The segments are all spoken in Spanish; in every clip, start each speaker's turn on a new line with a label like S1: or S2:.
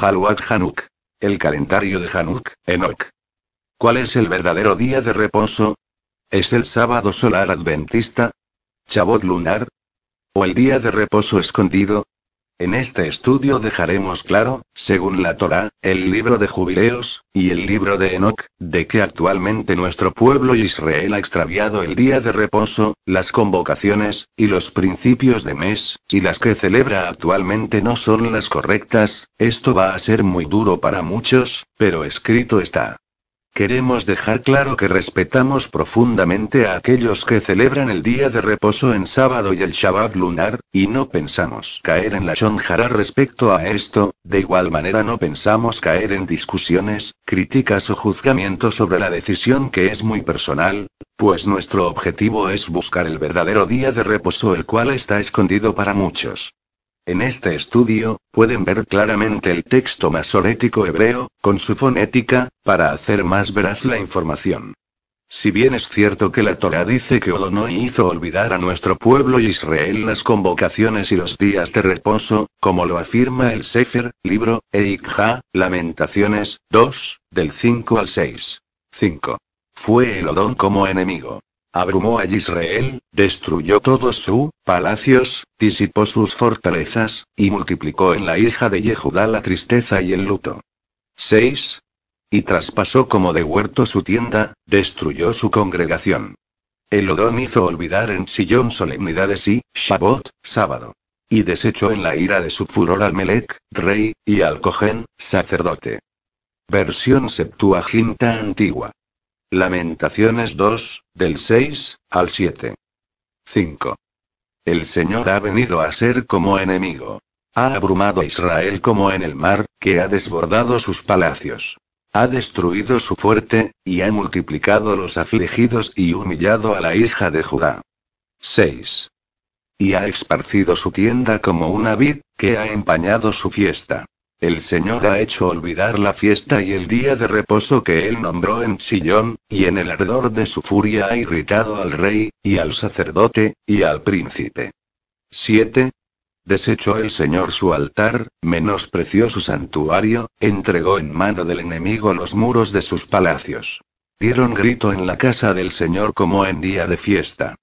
S1: Haluat Hanuk. El calendario de Hanuk, Enoch. ¿Cuál es el verdadero día de reposo? ¿Es el sábado solar adventista? ¿Shabbat lunar? ¿O el día de reposo escondido? En este estudio dejaremos claro, según la Torá, el libro de Jubileos, y el libro de Enoch, de que actualmente nuestro pueblo Israel ha extraviado el día de reposo, las convocaciones, y los principios de mes, y las que celebra actualmente no son las correctas. Esto va a ser muy duro para muchos, pero escrito está. Queremos dejar claro que respetamos profundamente a aquellos que celebran el día de reposo en sábado y el Shabbat lunar, y no pensamos caer en la Lashon Hará respecto a esto. De igual manera no pensamos caer en discusiones, críticas o juzgamientos sobre la decisión, que es muy personal, pues nuestro objetivo es buscar el verdadero día de reposo, el cual está escondido para muchos. En este estudio, pueden ver claramente el texto masorético hebreo, con su fonética, para hacer más veraz la información. Si bien es cierto que la Torá dice que Olonoi hizo olvidar a nuestro pueblo Israel las convocaciones y los días de reposo, como lo afirma el Sefer, libro, Eikja, Lamentaciones, 2, del 5 al 6. 5. Fue Elodón como enemigo. Abrumó a Israel, destruyó todos sus palacios, disipó sus fortalezas, y multiplicó en la hija de Yehudá la tristeza y el luto. 6. Y traspasó como de huerto su tienda, destruyó su congregación. Elodón hizo olvidar en Sillón solemnidades y Shabbat, sábado. Y desechó en la ira de su furor al Melec, rey, y al Cohen, sacerdote. Versión Septuaginta antigua. Lamentaciones 2, del 6 al 7. 5. El Señor ha venido a ser como enemigo. Ha abrumado a Israel como en el mar, que ha desbordado sus palacios. Ha destruido su fuerte, y ha multiplicado los afligidos y humillado a la hija de Judá. 6. Y ha esparcido su tienda como una vid, que ha empañado su fiesta. El Señor ha hecho olvidar la fiesta y el día de reposo que Él nombró en Sillón, y en el ardor de su furia ha irritado al rey, y al sacerdote, y al príncipe. 7. Desechó el Señor su altar, menospreció su santuario, entregó en mano del enemigo los muros de sus palacios. Dieron grito en la casa del Señor como en día de fiesta.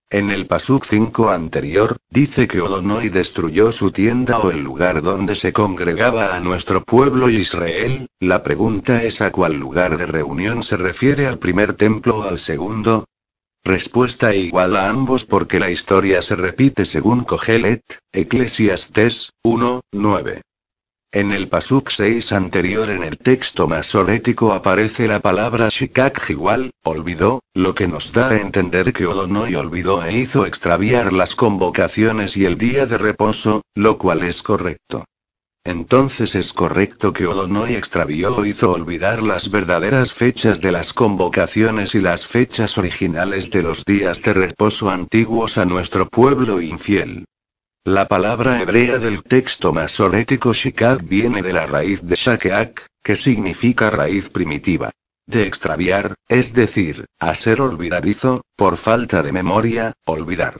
S1: En el Pasuk 5 anterior, dice que Olonoi destruyó su tienda o el lugar donde se congregaba a nuestro pueblo Israel. La pregunta es: ¿a cuál lugar de reunión se refiere? ¿Al primer templo o al segundo? Respuesta igual a ambos, porque la historia se repite según Kohelet, Eclesiastés 1, 9. En el Pasuk 6 anterior en el texto masorético aparece la palabra Shikak igual, olvidó, lo que nos da a entender que Olonoi olvidó e hizo extraviar las convocaciones y el día de reposo, lo cual es correcto. Entonces es correcto que Olonoi extravió o hizo olvidar las verdaderas fechas de las convocaciones y las fechas originales de los días de reposo antiguos a nuestro pueblo infiel. La palabra hebrea del texto masorético Shikak viene de la raíz de Shakeak, que significa raíz primitiva. De extraviar, es decir, hacer olvidadizo, por falta de memoria, olvidar.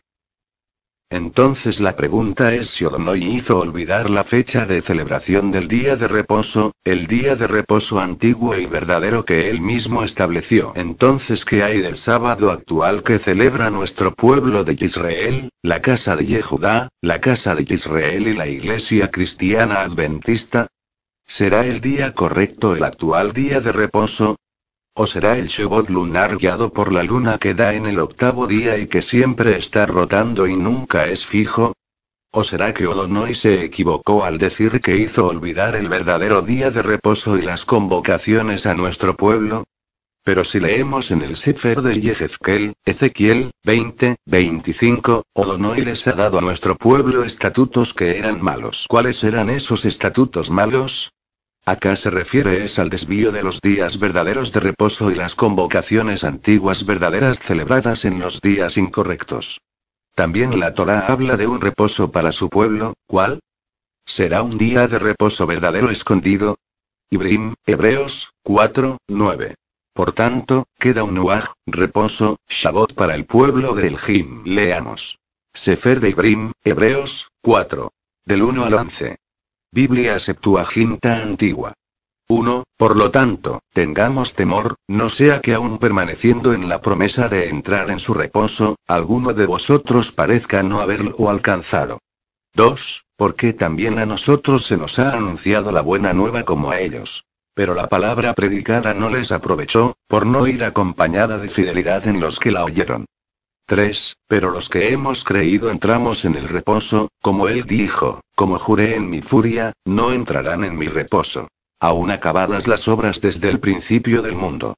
S1: Entonces la pregunta es si Olonoi hizo olvidar la fecha de celebración del día de reposo, el día de reposo antiguo y verdadero que él mismo estableció. Entonces, ¿qué hay del sábado actual que celebra nuestro pueblo de Israel, la casa de Yehudá, la casa de Israel y la iglesia cristiana adventista? ¿Será el día correcto el actual día de reposo? ¿O será el Shabbat lunar guiado por la luna que da en el octavo día y que siempre está rotando y nunca es fijo? ¿O será que Olonoi se equivocó al decir que hizo olvidar el verdadero día de reposo y las convocaciones a nuestro pueblo? Pero si leemos en el Sefer de Yehezkel, Ezequiel, 20, 25, Olonoi les ha dado a nuestro pueblo estatutos que eran malos. ¿Cuáles eran esos estatutos malos? Acá se refiere al desvío de los días verdaderos de reposo y las convocaciones antiguas verdaderas celebradas en los días incorrectos. También la Torá habla de un reposo para su pueblo, ¿cuál? ¿Será un día de reposo verdadero escondido? Ibrim, Hebreos, 4, 9. Por tanto, queda un nuaj, reposo, Shabbat para el pueblo de Elohim. Leamos. Sefer de Ibrim, Hebreos, 4. Del 1 al 11. Biblia Septuaginta Antigua. 1. Por lo tanto, tengamos temor, no sea que aún permaneciendo en la promesa de entrar en su reposo, alguno de vosotros parezca no haberlo alcanzado. 2. Porque también a nosotros se nos ha anunciado la buena nueva como a ellos. Pero la palabra predicada no les aprovechó, por no ir acompañada de fidelidad en los que la oyeron. 3. Pero los que hemos creído entramos en el reposo, como él dijo, como juré en mi furia, no entrarán en mi reposo. Aún acabadas las obras desde el principio del mundo.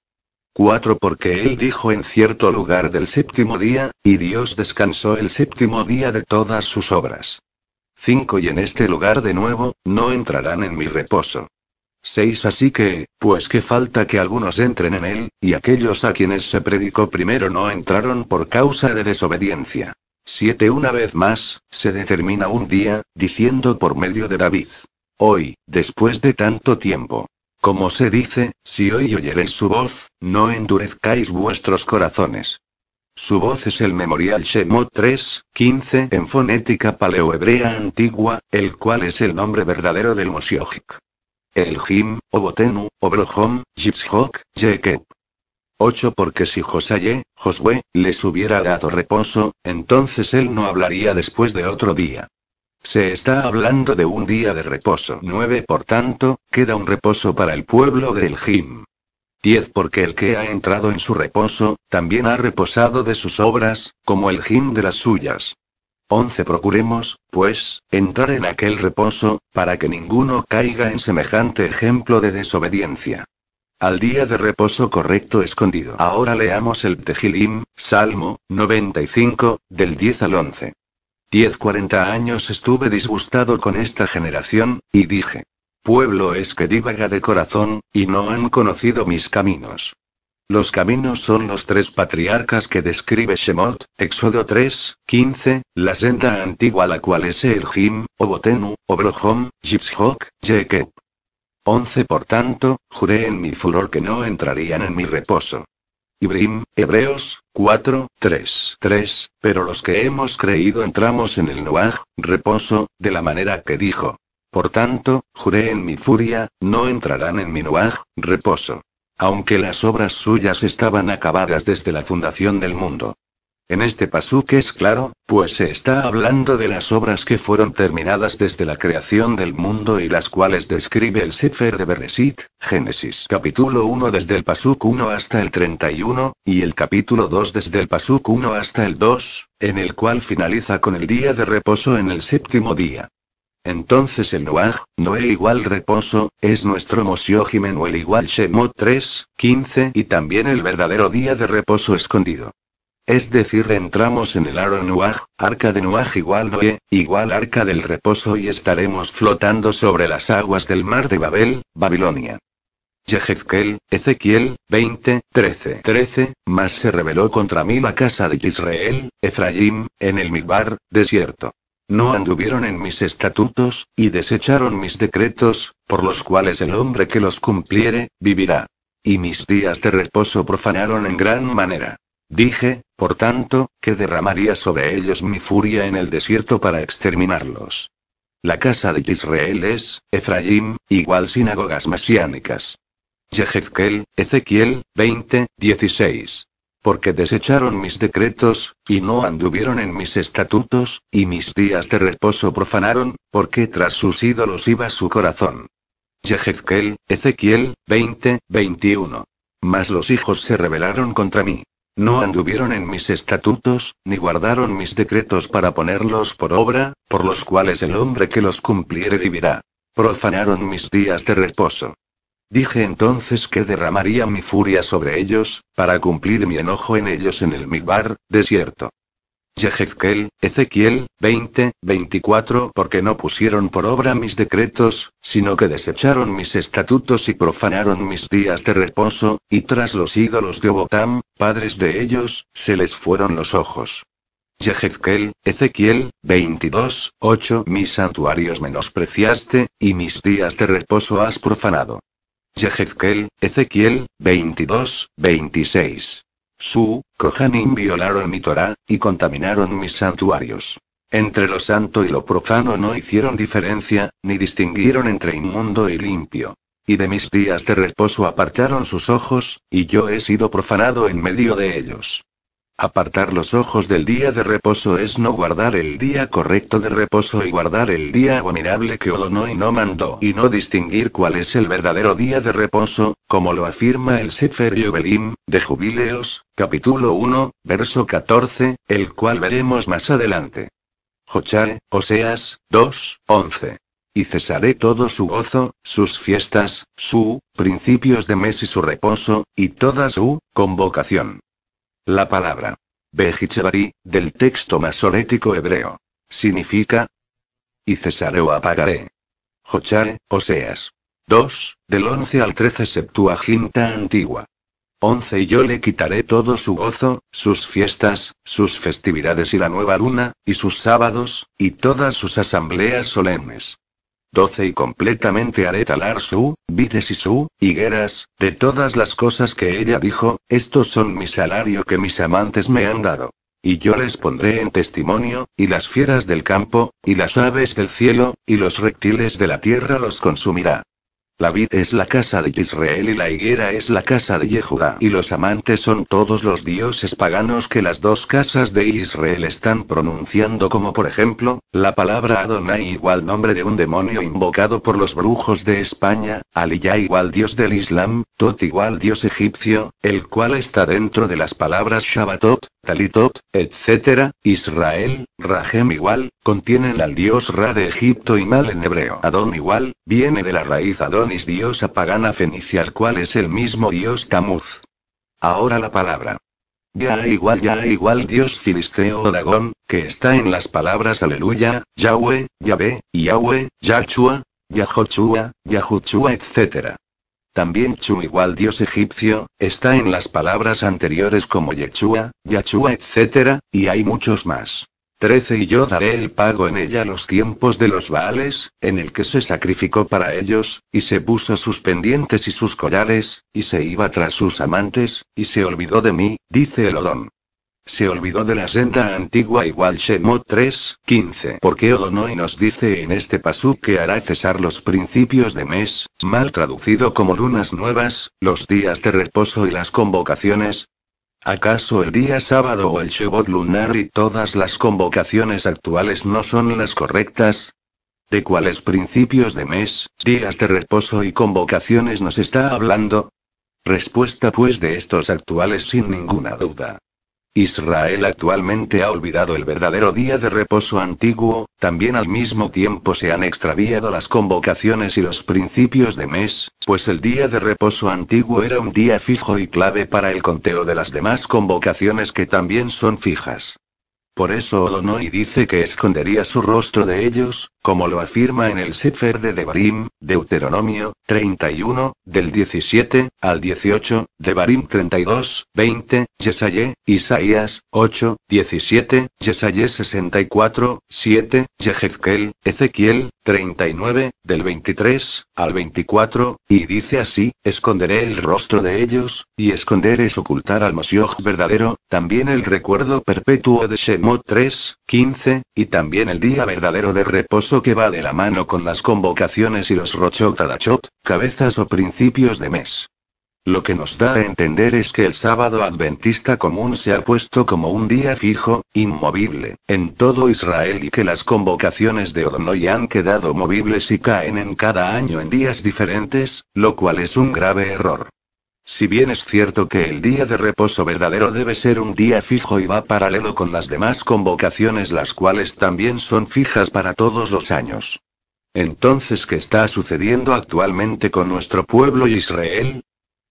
S1: 4. Porque él dijo en cierto lugar del séptimo día, y Dios descansó el séptimo día de todas sus obras. 5. Y en este lugar de nuevo, no entrarán en mi reposo. 6. Así que, pues que falta que algunos entren en él, y aquellos a quienes se predicó primero no entraron por causa de desobediencia. 7. Una vez más, se determina un día, diciendo por medio de David. Hoy, después de tanto tiempo. Como se dice, si hoy oyereis su voz, no endurezcáis vuestros corazones. Su voz es el memorial Shemot 3:15 en fonética paleohebrea antigua, el cual es el nombre verdadero del Moshiach. Elohim, Obotenu, Oblohom, Yitzhok, Yekeb. 8. Porque si Josué, les hubiera dado reposo, entonces él no hablaría después de otro día. Se está hablando de un día de reposo. 9. Por tanto, queda un reposo para el pueblo de Elohim. 10. Porque el que ha entrado en su reposo, también ha reposado de sus obras, como Elohim de las suyas. 11. Procuremos, pues, entrar en aquel reposo, para que ninguno caiga en semejante ejemplo de desobediencia. Al día de reposo correcto escondido. Ahora leamos el Tehilim, Salmo 95, del 10 al 11. 40 años estuve disgustado con esta generación, y dije: pueblo es que divaga de corazón, y no han conocido mis caminos. Los caminos son los 3 patriarcas que describe Shemot, Éxodo 3:15, la senda antigua la cual es Elohim, Obotenu, Oblohom, Yitzhok, Yekeb. 11. Por tanto, juré en mi furor que no entrarían en mi reposo. Ibrim, Hebreos 4:3. Pero los que hemos creído entramos en el Noaj, reposo, de la manera que dijo. Por tanto, juré en mi furia, no entrarán en mi Noaj, reposo. Aunque las obras suyas estaban acabadas desde la fundación del mundo. En este pasuk es claro, pues se está hablando de las obras que fueron terminadas desde la creación del mundo y las cuales describe el Sefer de Bereshit, Génesis capítulo 1 desde el pasuk 1 hasta el 31, y el capítulo 2 desde el pasuk 1 hasta el 2, en el cual finaliza con el día de reposo en el séptimo día. Entonces el Noaj, Noé igual reposo, es nuestro Moshiach Menuel igual Shemot 3:15 y también el verdadero día de reposo escondido. Es decir, entramos en el Aron Noaj, arca de Noaj igual Noé, igual arca del reposo y estaremos flotando sobre las aguas del mar de Babel, Babilonia. Yehezkel, Ezequiel 20:13. Mas se rebeló contra mí la casa de Israel, Efraín, en el Midbar, desierto. No anduvieron en mis estatutos, y desecharon mis decretos, por los cuales el hombre que los cumpliere, vivirá. Y mis días de reposo profanaron en gran manera. Dije, por tanto, que derramaría sobre ellos mi furia en el desierto para exterminarlos. La casa de Israel es, Efraín, igual sinagogas mesiánicas. Yehezkel, Ezequiel 20:16. Porque desecharon mis decretos, y no anduvieron en mis estatutos, y mis días de reposo profanaron, porque tras sus ídolos iba su corazón. Yehezkel, Ezequiel 20:21. Mas los hijos se rebelaron contra mí. No anduvieron en mis estatutos, ni guardaron mis decretos para ponerlos por obra, por los cuales el hombre que los cumpliere vivirá. Profanaron mis días de reposo. Dije entonces que derramaría mi furia sobre ellos, para cumplir mi enojo en ellos en el Midbar, desierto. Yehezkel, Ezequiel 20:24. Porque no pusieron por obra mis decretos, sino que desecharon mis estatutos y profanaron mis días de reposo, y tras los ídolos de Botam, padres de ellos, se les fueron los ojos. Yehezkel, Ezequiel 22:8. Mis santuarios menospreciaste, y mis días de reposo has profanado. Yehezkel, Ezequiel 22:26. Su, Kohanim violaron mi Torá, y contaminaron mis santuarios. Entre lo santo y lo profano no hicieron diferencia, ni distinguieron entre inmundo y limpio. Y de mis días de reposo apartaron sus ojos, y yo he sido profanado en medio de ellos. Apartar los ojos del día de reposo es no guardar el día correcto de reposo y guardar el día abominable que Olonoi no mandó y no distinguir cuál es el verdadero día de reposo, como lo afirma el Sefer Yovelim, de Jubileos, capítulo 1, verso 14, el cual veremos más adelante. Jochae, Oseas, 2, 11. Y cesaré todo su gozo, sus fiestas, su principios de mes y su reposo, y toda su convocación. La palabra Bejichevari, del texto masorético hebreo, significa y cesaré o apagaré. Jochae, Oseas. 2, del 11 al 13 Septuaginta antigua. 11 Y yo le quitaré todo su gozo, sus fiestas, sus festividades y la nueva luna, y sus sábados, y todas sus asambleas solemnes. 12 Y completamente haré talar su, vides y su, higueras, de todas las cosas que ella dijo, estos son mi salario que mis amantes me han dado. Y yo les pondré en testimonio, y las fieras del campo, y las aves del cielo, y los reptiles de la tierra los consumirá. La vid es la casa de Israel y la higuera es la casa de Jehudá. Y los amantes son todos los dioses paganos que las dos casas de Israel están pronunciando, como por ejemplo, la palabra Adonai igual nombre de un demonio invocado por los brujos de España, Aliyah igual dios del Islam, Tot igual dios egipcio, el cual está dentro de las palabras Shabbatot, Talitot, etc., Israel, Rahem igual, contienen al dios Ra de Egipto y Mal en hebreo. Adón igual, viene de la raíz Adonis diosa pagana fenicia al cual es el mismo dios Tamuz. Ahora la palabra Ya igual dios filisteo o Dagón, que está en las palabras Aleluya, Yahweh, Yahvé, Yahweh, Yahshua, Yahoshua, Yahushua etc. También Chu igual dios egipcio, está en las palabras anteriores como Yechua, Yachua etc., y hay muchos más. 13 Y yo daré el pago en ella los tiempos de los Baales, en el que se sacrificó para ellos, y se puso sus pendientes y sus collares, y se iba tras sus amantes, y se olvidó de mí, dice el Odón. Se olvidó de la senda antigua igual Shemot 3, 15. Porque Olonoi nos dice en este pasuk que hará cesar los principios de mes, mal traducido como lunas nuevas, los días de reposo y las convocaciones. ¿Acaso el día sábado o el Shevot lunar y todas las convocaciones actuales no son las correctas? ¿De cuáles principios de mes, días de reposo y convocaciones nos está hablando? Respuesta pues de estos actuales sin ninguna duda. Israel actualmente ha olvidado el verdadero día de reposo antiguo, también al mismo tiempo se han extraviado las convocaciones y los principios de mes, pues el día de reposo antiguo era un día fijo y clave para el conteo de las demás convocaciones que también son fijas. Por eso Olonoi dice que escondería su rostro de ellos, como lo afirma en el Sefer de Devarim, Deuteronomio, 31, del 17 al 18, Devarim 32, 20, Yesayé, Isaías, 8, 17, Yesayé 64, 7, Yehezkel, Ezequiel, 39, del 23 al 24, y dice así, esconderé el rostro de ellos, y esconder es ocultar al Moshiach verdadero, también el recuerdo perpetuo de Shemot 3, 15, y también el día verdadero de reposo que va de la mano con las convocaciones y los Roshot Hadashot, cabezas o principios de mes. Lo que nos da a entender es que el sábado adventista común se ha puesto como un día fijo, inmovible, en todo Israel y que las convocaciones de Olonoi han quedado movibles y caen en cada año en días diferentes, lo cual es un grave error. Si bien es cierto que el día de reposo verdadero debe ser un día fijo y va paralelo con las demás convocaciones las cuales también son fijas para todos los años. Entonces, ¿qué está sucediendo actualmente con nuestro pueblo Israel?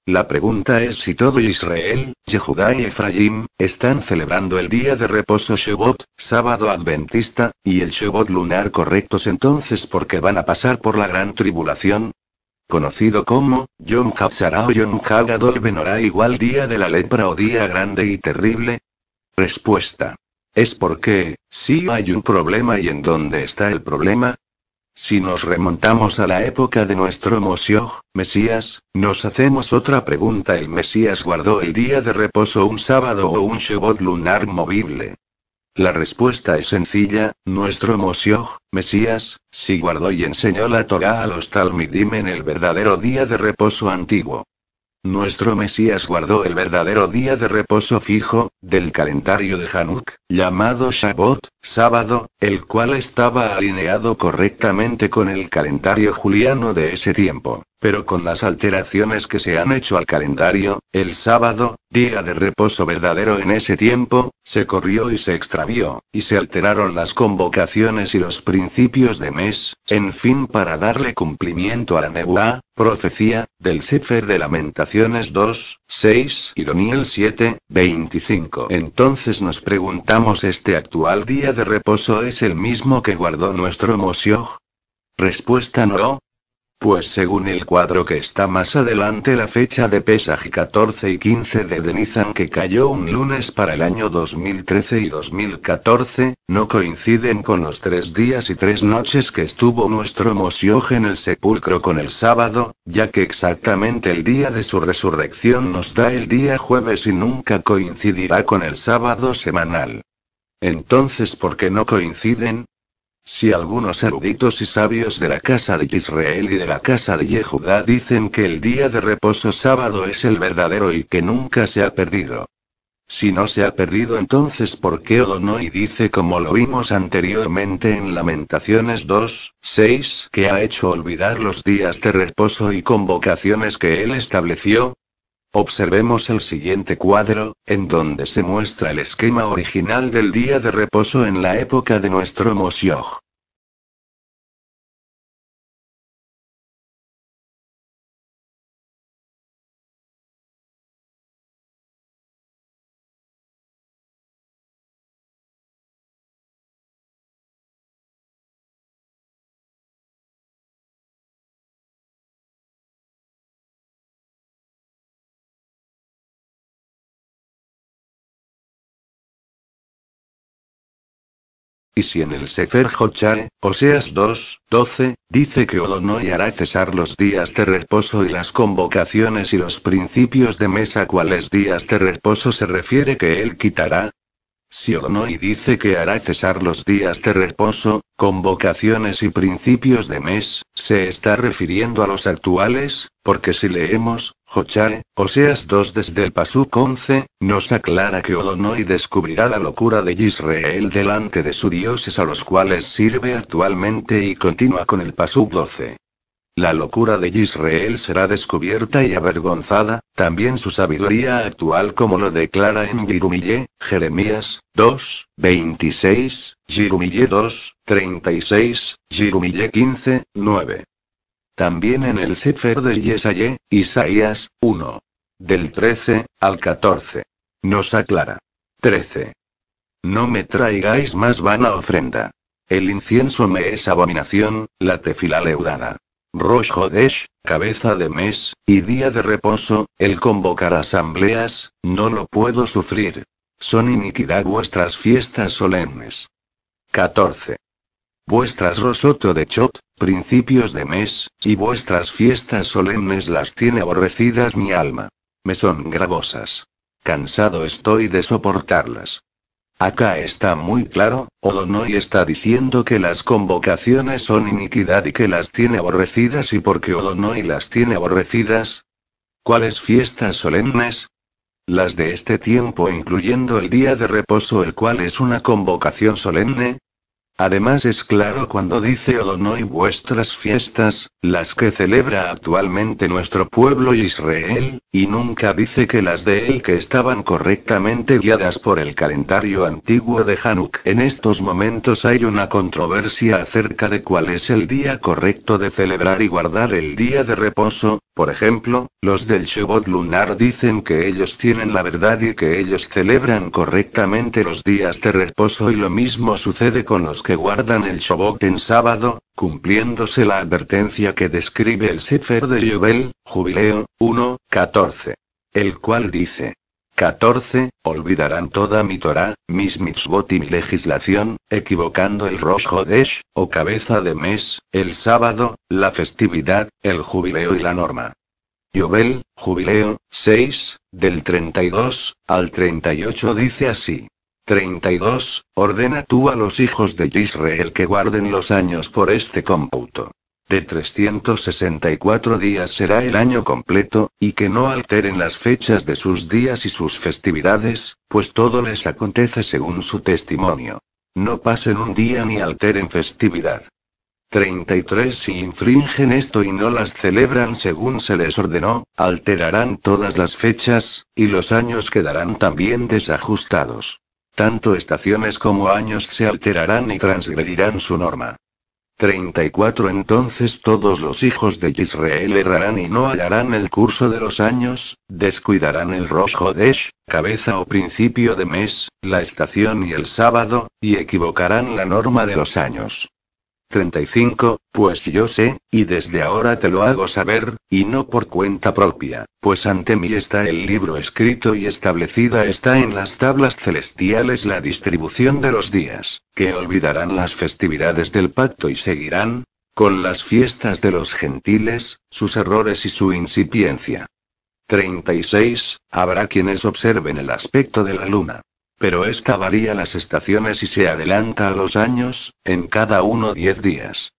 S1: La pregunta es si todo Israel, Yehudá y Efraín, están celebrando el día de reposo Shevot, sábado adventista, y el Shevot lunar correctos entonces porque van a pasar por la gran tribulación. Conocido como, Yom HaTzara o Yom HaGadol Benorá igual día de la lepra o día grande y terrible. Respuesta. Es porque, sí hay un problema y ¿en dónde está el problema? Si nos remontamos a la época de nuestro Moshiach, Mesías, nos hacemos otra pregunta. ¿El Mesías guardó el día de reposo un sábado o un Shevot lunar movible? La respuesta es sencilla: nuestro Moshiach, Mesías, sí guardó y enseñó la Torá a los Talmidim en el verdadero día de reposo antiguo. Nuestro Mesías guardó el verdadero día de reposo fijo, del calendario de Hanuk, llamado Shabbot, sábado, el cual estaba alineado correctamente con el calendario juliano de ese tiempo, pero con las alteraciones que se han hecho al calendario, el sábado, día de reposo verdadero en ese tiempo, se corrió y se extravió, y se alteraron las convocaciones y los principios de mes, en fin, para darle cumplimiento a la Nebuá, profecía, del Sefer de Lamentaciones 2, 6 y Daniel 7, 25. Entonces nos preguntamos: ¿este actual día de reposo es el mismo que guardó nuestro Moshiach? Respuesta: no. Pues según el cuadro que está más adelante, la fecha de Pesaj 14 y 15 de Nisan, que cayó un lunes para el año 2013 y 2014, no coinciden con los 3 días y 3 noches que estuvo nuestro Moshiach en el sepulcro con el sábado, ya que exactamente el día de su resurrección nos da el día jueves y nunca coincidirá con el sábado semanal. Entonces, ¿por qué no coinciden? Si algunos eruditos y sabios de la casa de Israel y de la casa de Yehudá dicen que el día de reposo sábado es el verdadero y que nunca se ha perdido. Si no se ha perdido, entonces ¿por qué Odonoi dice, como lo vimos anteriormente en Lamentaciones 2, 6, que ha hecho olvidar los días de reposo y convocaciones que él estableció? Observemos el siguiente cuadro, en donde se muestra el esquema original del día de reposo en la época de nuestro Moshiach. Y si en el Sefer Jochae, Oseas 2, 12, dice que Odonoi hará cesar los días de reposo y las convocaciones y los principios de mes, ¿a cuáles días de reposo se refiere que él quitará? Si Odonoi dice que hará cesar los días de reposo, convocaciones y principios de mes, se está refiriendo a los actuales, porque si leemos Jochae, Oseas 2 desde el Pasuk 11, nos aclara que Odonoi descubrirá la locura de Israel delante de sus dioses a los cuales sirve actualmente, y continúa con el Pasuk 12. La locura de Israel será descubierta y avergonzada, también su sabiduría actual, como lo declara en Yirumiyé, Jeremías 2, 26, Yirumiyé 2, 36, Yirumiyé 15, 9. También en el Sefer de Yesayé, Isaías 1. Del 13 al 14. Nos aclara. 13. No me traigáis más vana ofrenda. El incienso me es abominación, la tefilá leudada. Rosh Hodesh, cabeza de mes, y día de reposo, el convocar asambleas, no lo puedo sufrir. Son iniquidad vuestras fiestas solemnes. 14. Vuestras Rosoto de Chot, principios de mes, y vuestras fiestas solemnes las tiene aborrecidas mi alma. Me son gravosas. Cansado estoy de soportarlas. Acá está muy claro, Odonoi está diciendo que las convocaciones son iniquidad y que las tiene aborrecidas. ¿Y por qué Odonoi las tiene aborrecidas? ¿Cuáles fiestas solemnes? Las de este tiempo, incluyendo el día de reposo, el cual es una convocación solemne. Además es claro cuando dice Odonoi vuestras fiestas, las que celebra actualmente nuestro pueblo Israel, y nunca dice que las de él, que estaban correctamente guiadas por el calendario antiguo de Hanuk. En estos momentos hay una controversia acerca de cuál es el día correcto de celebrar y guardar el día de reposo. Por ejemplo, los del Shavuot lunar dicen que ellos tienen la verdad y que ellos celebran correctamente los días de reposo, y lo mismo sucede con los que guardan el Shavuot en sábado, cumpliéndose la advertencia que describe el Sefer de Yobel, Jubileo 1, 14. El cual dice: 14. Olvidarán toda mi Torá, mis mitzvot y mi legislación, equivocando el Rosh Hodesh, o cabeza de mes, el sábado, la festividad, el jubileo y la norma. Yobel, Jubileo 6, del 32 al 38 dice así: 32. Ordena tú a los hijos de Israel que guarden los años por este cómputo. De 364 días será el año completo, y que no alteren las fechas de sus días y sus festividades, pues todo les acontece según su testimonio. No pasen un día ni alteren festividad. 33. Si infringen esto y no las celebran según se les ordenó, alterarán todas las fechas, y los años quedarán también desajustados. Tanto estaciones como años se alterarán y transgredirán su norma. 34. Entonces todos los hijos de Israel errarán y no hallarán el curso de los años, descuidarán el Rosh Hodesh, cabeza o principio de mes, la estación y el sábado, y equivocarán la norma de los años. 35. Pues yo sé, y desde ahora te lo hago saber, y no por cuenta propia, pues ante mí está el libro escrito y establecida está en las tablas celestiales la distribución de los días, que olvidarán las festividades del pacto y seguirán, con las fiestas de los gentiles, sus errores y su incipiencia. 36. Habrá quienes observen el aspecto de la luna. Pero esta varía las estaciones y se adelanta a los años, en cada uno 10 días.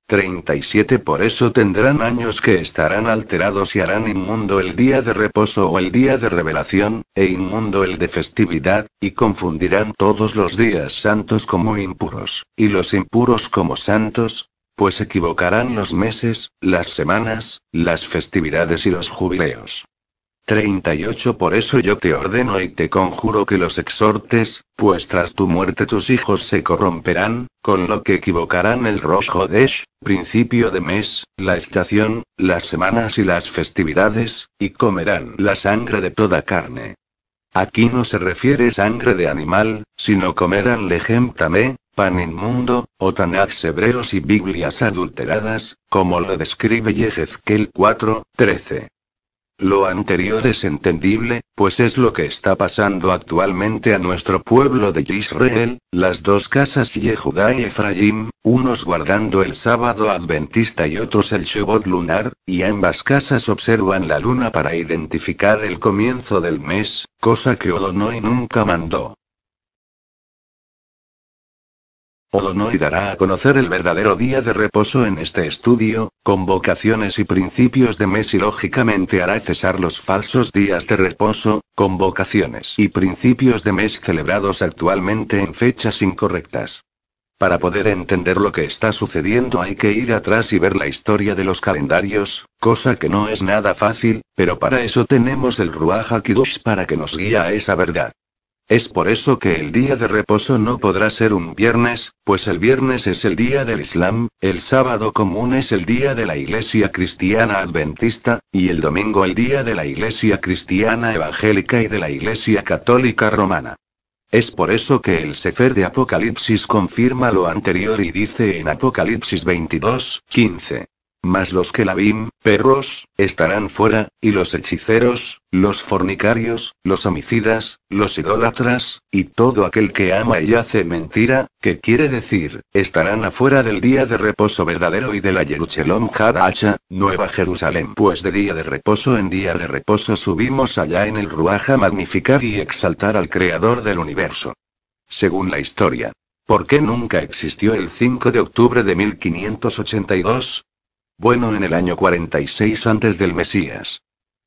S1: 37. Por eso tendrán años que estarán alterados y harán inmundo el día de reposo o el día de revelación, e inmundo el de festividad, y confundirán todos los días santos como impuros, y los impuros como santos, pues equivocarán los meses, las semanas, las festividades y los jubileos. 38. Por eso yo te ordeno y te conjuro que los exhortes, pues tras tu muerte tus hijos se corromperán, con lo que equivocarán el Rosh Hodesh, principio de mes, la estación, las semanas y las festividades, y comerán la sangre de toda carne. Aquí no se refiere sangre de animal, sino comerán lejem tamé, pan inmundo, o tanax hebreos y Biblias adulteradas, como lo describe Yehezkel 4:13. Lo anterior es entendible, pues es lo que está pasando actualmente a nuestro pueblo de Israel, las dos casas Yehudá y Efraín, unos guardando el sábado adventista y otros el Shabbat lunar, y ambas casas observan la luna para identificar el comienzo del mes, cosa que Adonai nunca mandó. Adonai dará a conocer el verdadero día de reposo en este estudio, convocaciones y principios de mes y lógicamente hará cesar los falsos días de reposo, convocaciones y principios de mes celebrados actualmente en fechas incorrectas. Para poder entender lo que está sucediendo hay que ir atrás y ver la historia de los calendarios, cosa que no es nada fácil, pero para eso tenemos el Ruach HaKodesh para que nos guíe a esa verdad. Es por eso que el día de reposo no podrá ser un viernes, pues el viernes es el día del Islam, el sábado común es el día de la Iglesia Cristiana Adventista, y el domingo el día de la Iglesia Cristiana Evangélica y de la Iglesia Católica Romana. Es por eso que el Sefer de Apocalipsis confirma lo anterior y dice en Apocalipsis 22:15. Mas los Kelabim, perros, estarán fuera, y los hechiceros, los fornicarios, los homicidas, los idólatras, y todo aquel que ama y hace mentira, que quiere decir, estarán afuera del día de reposo verdadero y de la Jerusalén Hadacha, Nueva Jerusalén. Pues de día de reposo en día de reposo subimos allá en el Ruach a magnificar y exaltar al Creador del universo. Según la historia. ¿Por qué nunca existió el 5 de octubre de 1582? Bueno, en el año 46 antes del Mesías.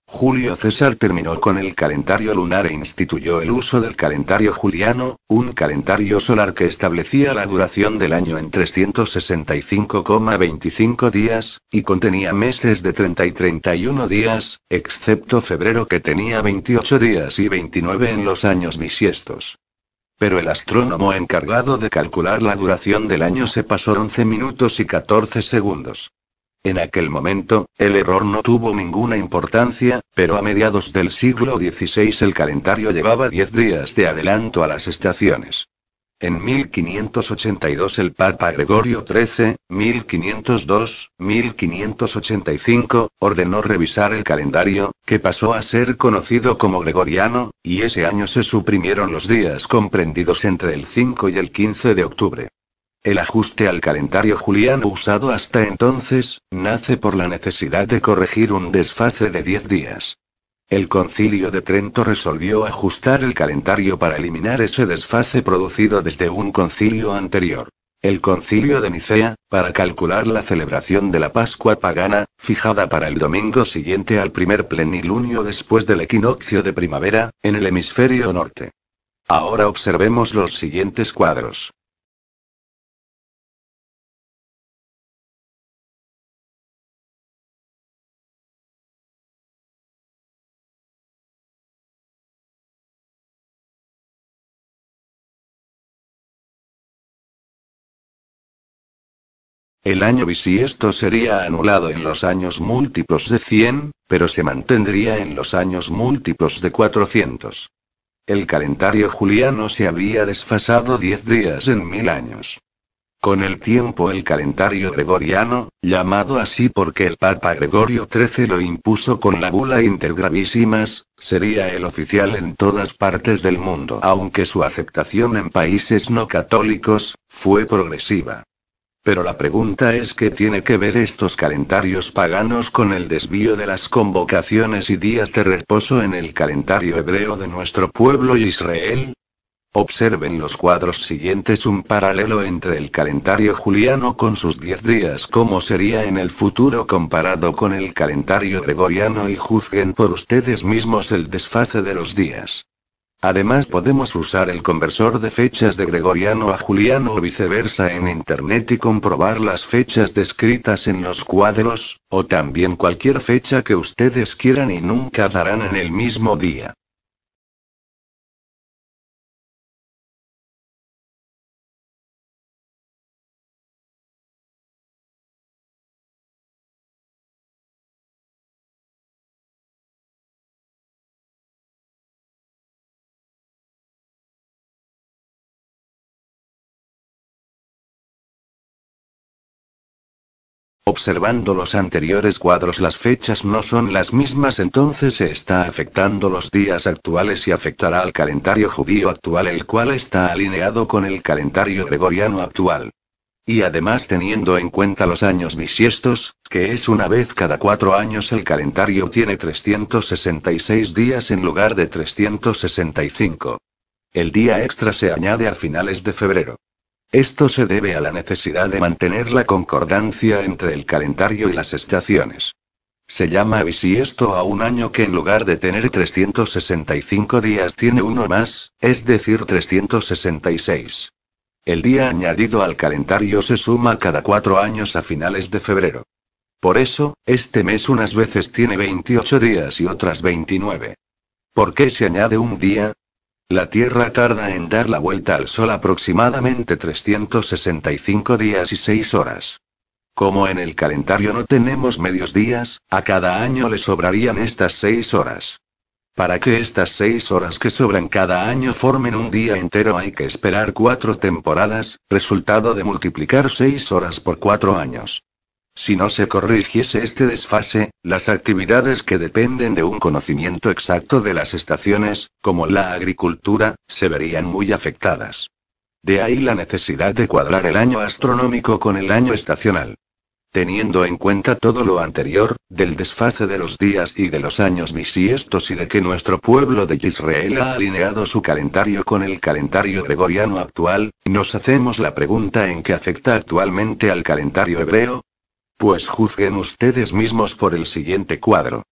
S1: Julio César terminó con el calendario lunar e instituyó el uso del calendario juliano, un calendario solar que establecía la duración del año en 365,25 días, y contenía meses de 30 y 31 días, excepto febrero que tenía 28 días y 29 en los años bisiestos. Pero el astrónomo encargado de calcular la duración del año se pasó 11 minutos y 14 segundos. En aquel momento, el error no tuvo ninguna importancia, pero a mediados del siglo XVI el calendario llevaba 10 días de adelanto a las estaciones. En 1582 el Papa Gregorio XIII, 1502-1585, ordenó revisar el calendario, que pasó a ser conocido como gregoriano, y ese año se suprimieron los días comprendidos entre el 5 y el 15 de octubre. El ajuste al calendario juliano usado hasta entonces, nace por la necesidad de corregir un desfase de 10 días. El Concilio de Trento resolvió ajustar el calendario para eliminar ese desfase producido desde un concilio anterior. El Concilio de Nicea, para calcular la celebración de la Pascua pagana, fijada para el domingo siguiente al primer plenilunio después del equinoccio de primavera, en el hemisferio norte. Ahora observemos los siguientes cuadros. El año bisiesto sería anulado en los años múltiplos de 100, pero se mantendría en los años múltiplos de 400. El calendario juliano se había desfasado 10 días en 1000 años. Con el tiempo el calendario gregoriano, llamado así porque el Papa Gregorio XIII lo impuso con la bula Inter Gravísimas, sería el oficial en todas partes del mundo, aunque su aceptación en países no católicos fue progresiva. Pero la pregunta es ¿qué tiene que ver estos calendarios paganos con el desvío de las convocaciones y días de reposo en el calendario hebreo de nuestro pueblo Israel? Observen los cuadros siguientes un paralelo entre el calendario juliano con sus 10 días como sería en el futuro comparado con el calendario gregoriano y juzguen por ustedes mismos el desfase de los días. Además podemos usar el conversor de fechas de gregoriano a juliano o viceversa en internet y comprobar las fechas descritas en los cuadros, o también cualquier fecha que ustedes quieran y nunca darán en el mismo día. Observando los anteriores cuadros las fechas no son las mismas, entonces se está afectando los días actuales y afectará al calendario judío actual, el cual está alineado con el calendario gregoriano actual. Y además teniendo en cuenta los años bisiestos, que es una vez cada 4 años, el calendario tiene 366 días en lugar de 365. El día extra se añade a finales de febrero. Esto se debe a la necesidad de mantener la concordancia entre el calendario y las estaciones. Se llama bisiesto a un año que en lugar de tener 365 días tiene uno más, es decir 366. El día añadido al calendario se suma cada 4 años a finales de febrero. Por eso, este mes unas veces tiene 28 días y otras 29. ¿Por qué se añade un día? La Tierra tarda en dar la vuelta al Sol aproximadamente 365 días y 6 horas. Como en el calendario no tenemos medios días, a cada año le sobrarían estas 6 horas. Para que estas 6 horas que sobran cada año formen un día entero hay que esperar 4 temporadas, resultado de multiplicar 6 horas por 4 años. Si no se corrigiese este desfase, las actividades que dependen de un conocimiento exacto de las estaciones, como la agricultura, se verían muy afectadas. De ahí la necesidad de cuadrar el año astronómico con el año estacional. Teniendo en cuenta todo lo anterior, del desfase de los días y de los años bisiestos y de que nuestro pueblo de Israel ha alineado su calendario con el calendario gregoriano actual, nos hacemos la pregunta ¿en qué afecta actualmente al calendario hebreo? Pues juzguen ustedes mismos por el siguiente cuadro.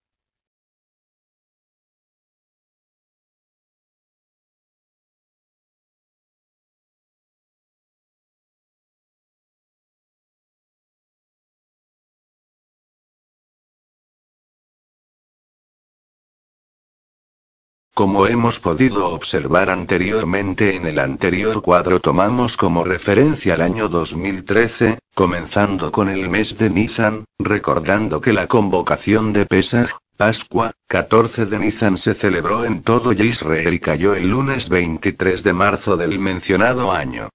S1: Como hemos podido observar anteriormente en el anterior cuadro, tomamos como referencia el año 2013, comenzando con el mes de Nisan, recordando que la convocación de Pesaj, Pascua, 14 de Nisan se celebró en todo Israel y cayó el lunes 23 de marzo del mencionado año.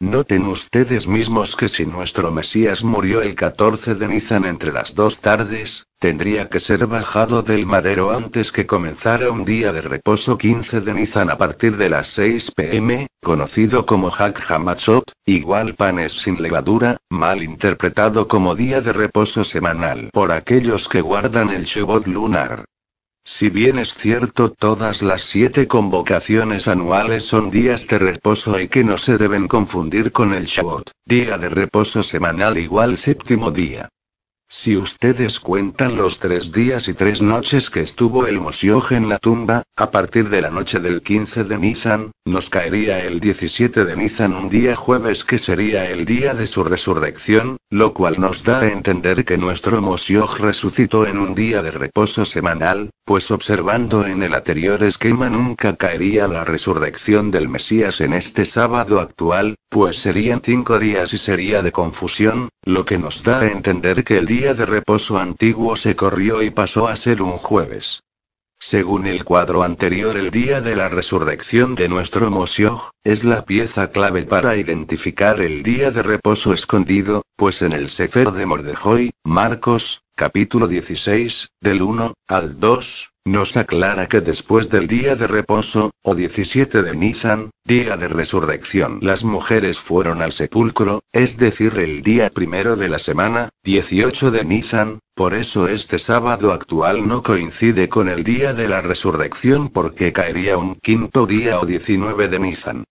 S1: Noten ustedes mismos que si nuestro Mesías murió el 14 de Nisan entre las 2 tardes, tendría que ser bajado del madero antes que comenzara un día de reposo 15 de Nisan a partir de las 6 p.m., conocido como Hag Hamatzot, igual panes sin levadura, mal interpretado como día de reposo semanal por aquellos que guardan el Shabbat lunar. Si bien es cierto, todas las 7 convocaciones anuales son días de reposo y que no se deben confundir con el Shavuot, día de reposo semanal igual séptimo día. Si ustedes cuentan los 3 días y 3 noches que estuvo el Moshiach en la tumba, a partir de la noche del 15 de Nisan, nos caería el 17 de Nisan, un día jueves que sería el día de su resurrección, lo cual nos da a entender que nuestro Moshiach resucitó en un día de reposo semanal, pues observando en el anterior esquema nunca caería la resurrección del Mesías en este sábado actual, pues serían 5 días y sería de confusión, lo que nos da a entender que el día de reposo antiguo se corrió y pasó a ser un jueves. Según el cuadro anterior, el día de la resurrección de nuestro Moshiach es la pieza clave para identificar el día de reposo escondido, pues en el Sefer de Mordejoi, Marcos, capítulo 16, del 1 al 2, nos aclara que después del día de reposo, o 17 de Nisan, día de resurrección, las mujeres fueron al sepulcro, es decir, el día primero de la semana, 18 de Nisan, por eso este sábado actual no coincide con el día de la resurrección porque caería un quinto día o 19 de Nisan.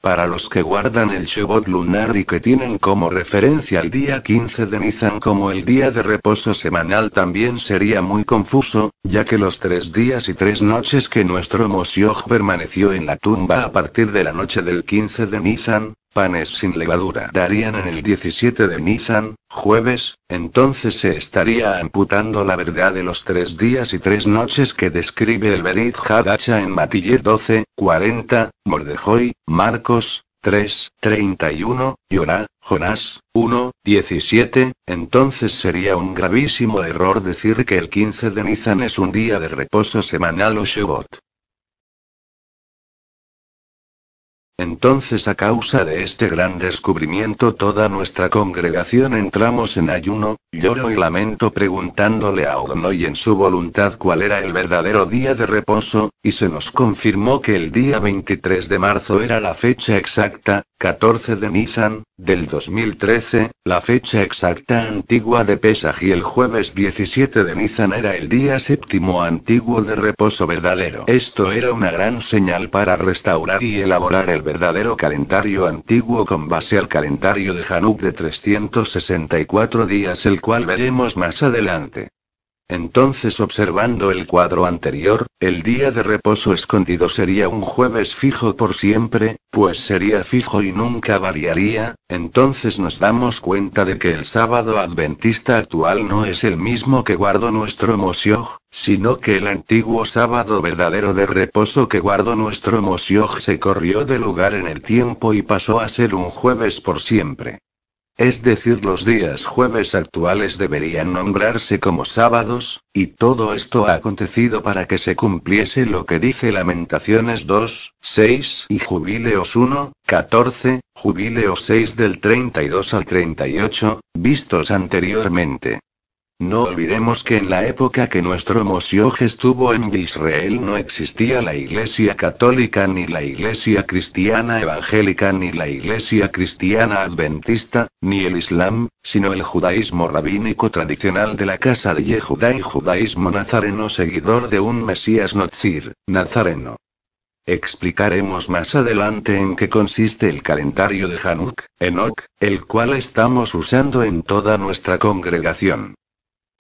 S1: Para los que guardan el Shavuot lunar y que tienen como referencia el día 15 de Nisan como el día de reposo semanal, también sería muy confuso, ya que los 3 días y 3 noches que nuestro Moshiach permaneció en la tumba a partir de la noche del 15 de Nisan, panes sin levadura, darían en el 17 de Nisan, jueves, entonces se estaría amputando la verdad de los 3 días y 3 noches que describe el Berit Hadacha en Matillet 12, 40, Mordejoi, Marcos, 3, 31, y Orá, Jonás, 1, 17, entonces sería un gravísimo error decir que el 15 de Nisan es un día de reposo semanal o Shavuot. Entonces, a causa de este gran descubrimiento, toda nuestra congregación entramos en ayuno, lloro y lamento preguntándole a Adonai en su voluntad cuál era el verdadero día de reposo, y se nos confirmó que el día 23 de marzo era la fecha exacta, 14 de Nisan, del 2013, la fecha exacta antigua de Pesaj, y el jueves 17 de Nisan era el día séptimo antiguo de reposo verdadero. Esto era una gran señal para restaurar y elaborar el verdadero calendario antiguo con base al calendario de Hanuk de 364 días, el cual veremos más adelante. Entonces, observando el cuadro anterior, el día de reposo escondido sería un jueves fijo por siempre, pues sería fijo y nunca variaría. Entonces nos damos cuenta de que el sábado adventista actual no es el mismo que guardó nuestro Moshiach, sino que el antiguo sábado verdadero de reposo que guardó nuestro Moshiach se corrió de lugar en el tiempo y pasó a ser un jueves por siempre. Es decir, los días jueves actuales deberían nombrarse como sábados, y todo esto ha acontecido para que se cumpliese lo que dice Lamentaciones 2, 6 y Jubileos 1, 14, Jubileos 6 del 32 al 38, vistos anteriormente. No olvidemos que en la época que nuestro Moshiach estuvo en Israel no existía la Iglesia Católica, ni la Iglesia Cristiana Evangélica, ni la Iglesia Cristiana Adventista, ni el Islam, sino el judaísmo rabínico tradicional de la casa de Yehudá y judaísmo nazareno seguidor de un Mesías Notzir, nazareno. Explicaremos más adelante en qué consiste el calendario de Hanuk, Enoch, el cual estamos usando en toda nuestra congregación.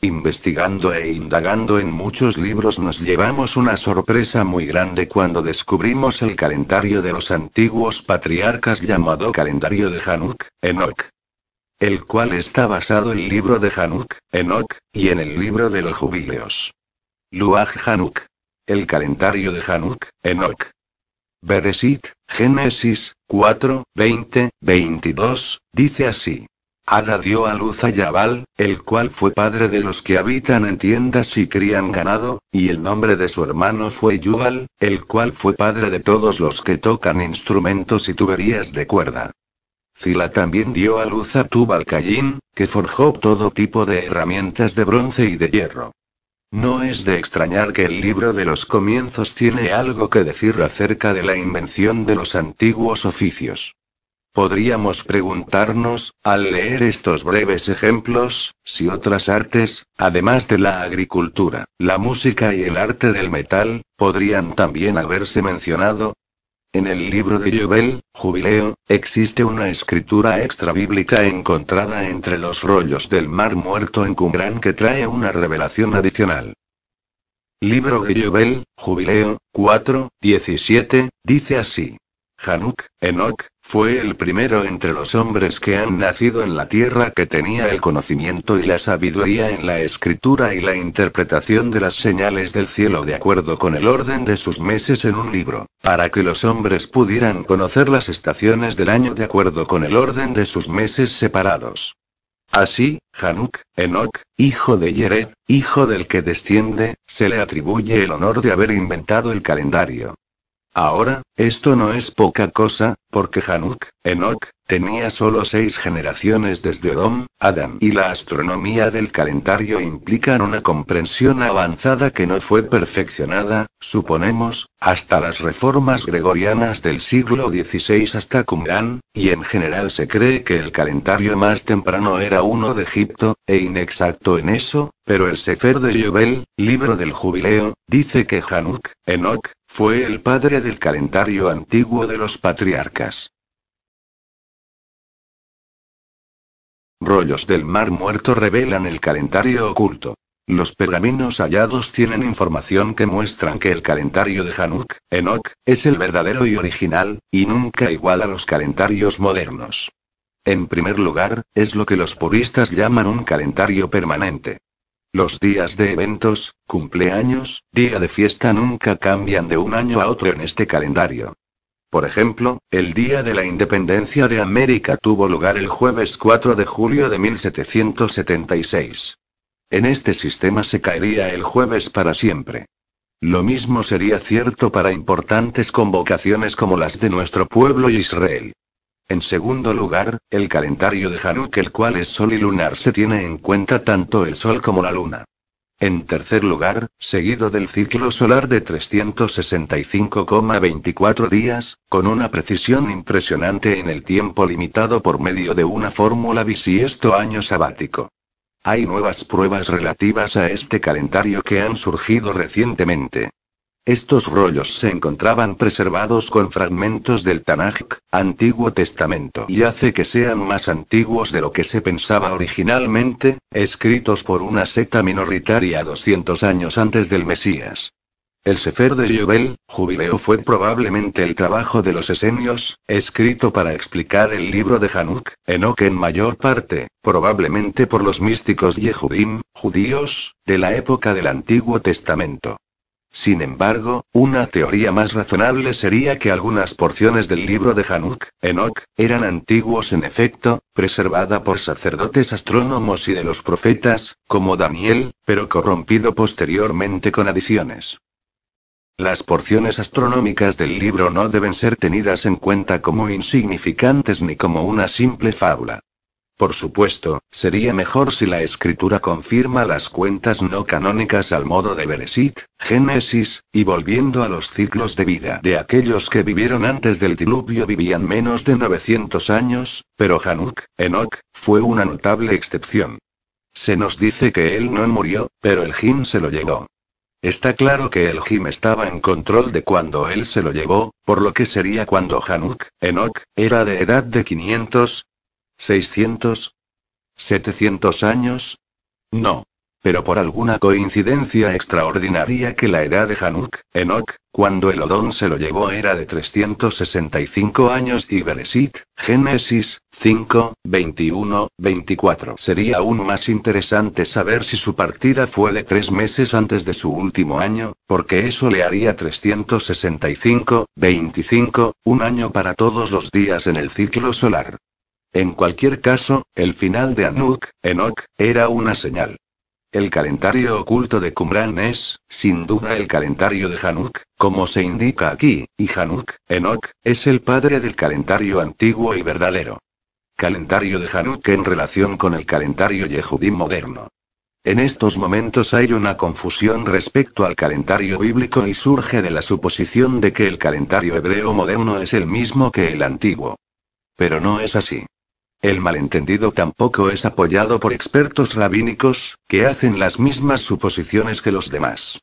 S1: Investigando e indagando en muchos libros nos llevamos una sorpresa muy grande cuando descubrimos el calendario de los antiguos patriarcas llamado calendario de Hanuk, Enoch, el cual está basado en el libro de Hanuk, Enoch, y en el libro de los jubileos. Luaj Hanuk. El calendario de Hanuk, Enoch. Bereshit, Génesis, 4, 20, 22, dice así. Ada dio a luz a Yabal, el cual fue padre de los que habitan en tiendas y crían ganado, y el nombre de su hermano fue Yubal, el cual fue padre de todos los que tocan instrumentos y tuberías de cuerda. Zila también dio a luz a Tubal-Caín, que forjó todo tipo de herramientas de bronce y de hierro. No es de extrañar que el libro de los comienzos tiene algo que decir acerca de la invención de los antiguos oficios. Podríamos preguntarnos, al leer estos breves ejemplos, si otras artes, además de la agricultura, la música y el arte del metal, podrían también haberse mencionado. En el libro de Yobel, Jubileo, existe una escritura extrabíblica encontrada entre los rollos del Mar Muerto en Qumrán que trae una revelación adicional. Libro de Yobel, Jubileo, 4:17, dice así. Hanuk, Enoc, fue el primero entre los hombres que han nacido en la tierra que tenía el conocimiento y la sabiduría en la escritura y la interpretación de las señales del cielo de acuerdo con el orden de sus meses en un libro, para que los hombres pudieran conocer las estaciones del año de acuerdo con el orden de sus meses separados. Así, Hanuk, Enoc, hijo de Yered, hijo del que desciende, se le atribuye el honor de haber inventado el calendario. Ahora, esto no es poca cosa, porque Hanuk, Enoc, tenía solo 6 generaciones desde Edom, Adán, y la astronomía del calendario implican una comprensión avanzada que no fue perfeccionada, suponemos, hasta las reformas gregorianas del siglo XVI hasta Qumrán, y en general se cree que el calendario más temprano era uno de Egipto, e inexacto en eso, pero el Sefer de Yobel, libro del Jubileo, dice que Hanuk, Enoc, fue el padre del calendario antiguo de los patriarcas. Rollos del Mar Muerto revelan el calendario oculto. Los pergaminos hallados tienen información que muestran que el calendario de Hanuk, Enoc, es el verdadero y original, y nunca igual a los calendarios modernos. En primer lugar, es lo que los puristas llaman un calendario permanente. Los días de eventos, cumpleaños, día de fiesta nunca cambian de un año a otro en este calendario. Por ejemplo, el Día de la Independencia de América tuvo lugar el jueves 4 de julio de 1776. En este sistema se caería el jueves para siempre. Lo mismo sería cierto para importantes convocaciones como las de nuestro pueblo Israel. En segundo lugar, el calendario de Hanuk, el cual es sol y lunar, se tiene en cuenta tanto el sol como la luna. En tercer lugar, seguido del ciclo solar de 365,24 días, con una precisión impresionante en el tiempo limitado por medio de una fórmula bisiesto año sabático. Hay nuevas pruebas relativas a este calendario que han surgido recientemente. Estos rollos se encontraban preservados con fragmentos del Tanaj, Antiguo Testamento, y hace que sean más antiguos de lo que se pensaba originalmente, escritos por una secta minoritaria 200 años antes del Mesías. El Sefer de Yobel, Jubileo, fue probablemente el trabajo de los esenios, escrito para explicar el libro de Hanuk, Enoc en mayor parte, probablemente por los místicos Yehudim, judíos, de la época del Antiguo Testamento. Sin embargo, una teoría más razonable sería que algunas porciones del libro de Hanuk, Enoc, eran antiguos en efecto, preservada por sacerdotes astrónomos y de los profetas, como Daniel, pero corrompido posteriormente con adiciones. Las porciones astronómicas del libro no deben ser tenidas en cuenta como insignificantes ni como una simple fábula. Por supuesto, sería mejor si la escritura confirma las cuentas no canónicas al modo de Bereshit, Génesis, y volviendo a los ciclos de vida de aquellos que vivieron antes del diluvio vivían menos de 900 años, pero Hanuk, Enoc, fue una notable excepción. Se nos dice que él no murió, pero el Jim se lo llevó. Está claro que el Jim estaba en control de cuando él se lo llevó, por lo que sería cuando Hanuk, Enoc, era de edad de 500, 600, 700 años. No. Pero por alguna coincidencia extraordinaria que la edad de Hanuk, Enoc, cuando el Odón se lo llevó era de 365 años y Bereshit, Génesis, 5, 21, 24. Sería aún más interesante saber si su partida fue de 3 meses antes de su último año, porque eso le haría 365, 25, un año para todos los días en el ciclo solar. En cualquier caso, el final de Hanuk, Enoc, era una señal. El calendario oculto de Qumrán es, sin duda, el calendario de Hanuk, como se indica aquí, y Hanuk, Enoc, es el padre del calendario antiguo y verdadero. Calendario de Hanuk en relación con el calendario Yehudí moderno. En estos momentos hay una confusión respecto al calendario bíblico y surge de la suposición de que el calendario hebreo moderno es el mismo que el antiguo. Pero no es así. El malentendido tampoco es apoyado por expertos rabínicos, que hacen las mismas suposiciones que los demás.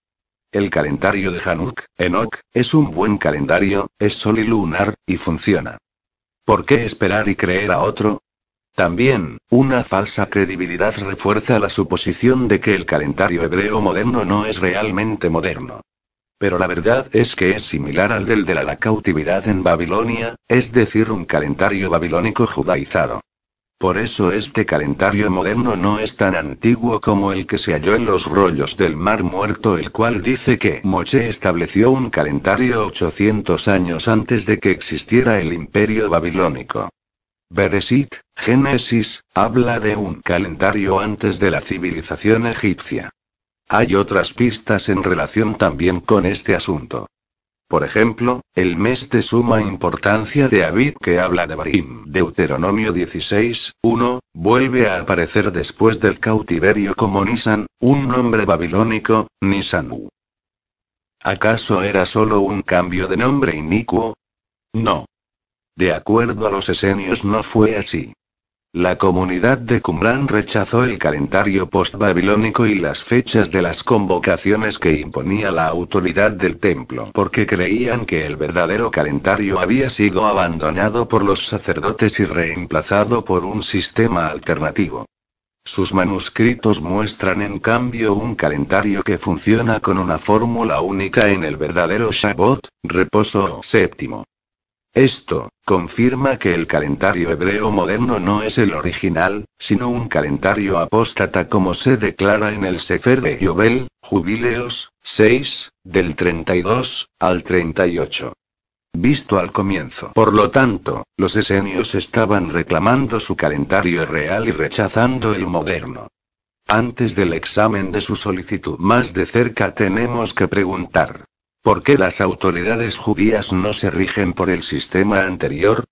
S1: El calendario de Hanuk, Enoch, es un buen calendario, es solilunar, y funciona. ¿Por qué esperar y creer a otro? También, una falsa credibilidad refuerza la suposición de que el calendario hebreo moderno no es realmente moderno. Pero la verdad es que es similar al del de la cautividad en Babilonia, es decir, un calendario babilónico judaizado. Por eso este calendario moderno no es tan antiguo como el que se halló en los rollos del Mar Muerto, el cual dice que Moshe estableció un calendario 800 años antes de que existiera el imperio babilónico. Bereshit, Génesis, habla de un calendario antes de la civilización egipcia. Hay otras pistas en relación también con este asunto. Por ejemplo, el mes de suma importancia de Abib que habla de Barim, Deuteronomio 16:1, vuelve a aparecer después del cautiverio como Nisan, un nombre babilónico, Nisanu. ¿Acaso era solo un cambio de nombre inicuo? No. De acuerdo a los esenios no fue así. La comunidad de Qumrán rechazó el calendario post-babilónico y las fechas de las convocaciones que imponía la autoridad del templo porque creían que el verdadero calendario había sido abandonado por los sacerdotes y reemplazado por un sistema alternativo. Sus manuscritos muestran en cambio un calendario que funciona con una fórmula única en el verdadero Shabbot, reposo séptimo. Esto confirma que el calendario hebreo moderno no es el original, sino un calendario apóstata como se declara en el Sefer de Yobel, Jubileos, 6, del 32 al 38. Visto al comienzo. Por lo tanto, los esenios estaban reclamando su calendario real y rechazando el moderno. Antes del examen de su solicitud más de cerca tenemos que preguntar: ¿por qué las autoridades judías no se rigen por el sistema anterior?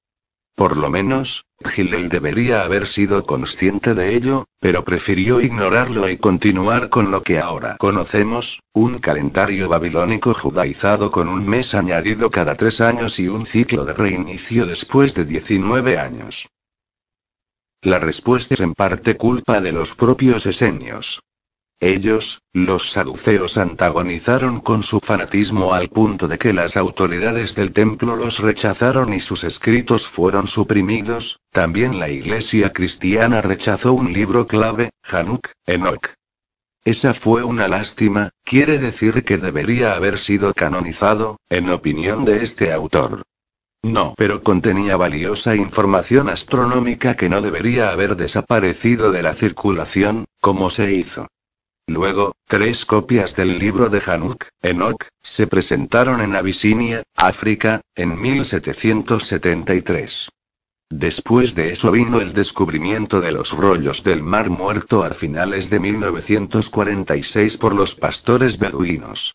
S1: Por lo menos, Hillel debería haber sido consciente de ello, pero prefirió ignorarlo y continuar con lo que ahora conocemos, un calendario babilónico judaizado con un mes añadido cada 3 años y un ciclo de reinicio después de 19 años. La respuesta es en parte culpa de los propios esenios. Ellos, los saduceos, antagonizaron con su fanatismo al punto de que las autoridades del templo los rechazaron y sus escritos fueron suprimidos. También la iglesia cristiana rechazó un libro clave, Hanuk, Enoch. Esa fue una lástima, quiere decir que debería haber sido canonizado, en opinión de este autor. No, pero contenía valiosa información astronómica que no debería haber desaparecido de la circulación, como se hizo. Luego, 3 copias del libro de Hanuk, Enoch, se presentaron en Abisinia, África, en 1773. Después de eso vino el descubrimiento de los rollos del Mar Muerto a finales de 1946 por los pastores beduinos.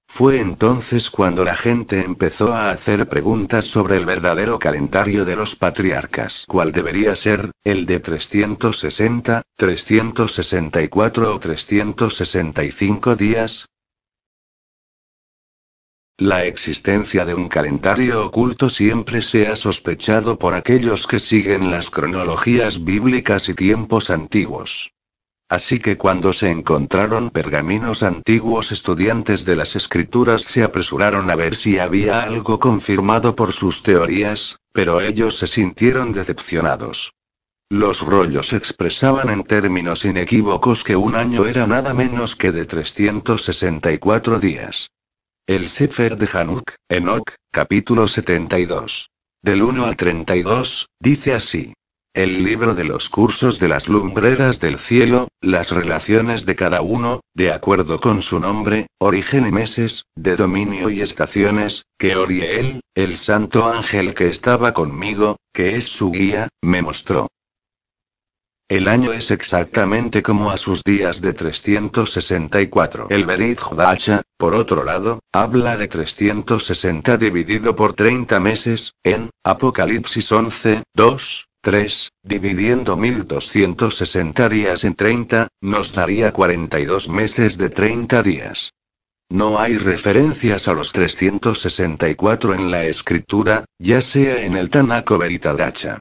S1: Fue entonces cuando la gente empezó a hacer preguntas sobre el verdadero calendario de los patriarcas. ¿Cuál debería ser, el de 360, 364 o 365 días? La existencia de un calendario oculto siempre se ha sospechado por aquellos que siguen las cronologías bíblicas y tiempos antiguos. Así que cuando se encontraron pergaminos antiguos, estudiantes de las escrituras se apresuraron a ver si había algo confirmado por sus teorías, pero ellos se sintieron decepcionados. Los rollos expresaban en términos inequívocos que un año era nada menos que de 364 días. El Sefer de Hanuk, Enoch, capítulo 72. Del 1 al 32, dice así. El libro de los cursos de las lumbreras del cielo, las relaciones de cada uno, de acuerdo con su nombre, origen y meses, de dominio y estaciones, que Oriel, el santo ángel que estaba conmigo, que es su guía, me mostró. El año es exactamente como a sus días de 364. El Berit Jodacha, por otro lado, habla de 360 dividido por 30 meses, en Apocalipsis 11, 2. 3, dividiendo 1260 días en 30, nos daría 42 meses de 30 días. No hay referencias a los 364 en la escritura, ya sea en el Tanakh o Berit Hadacha.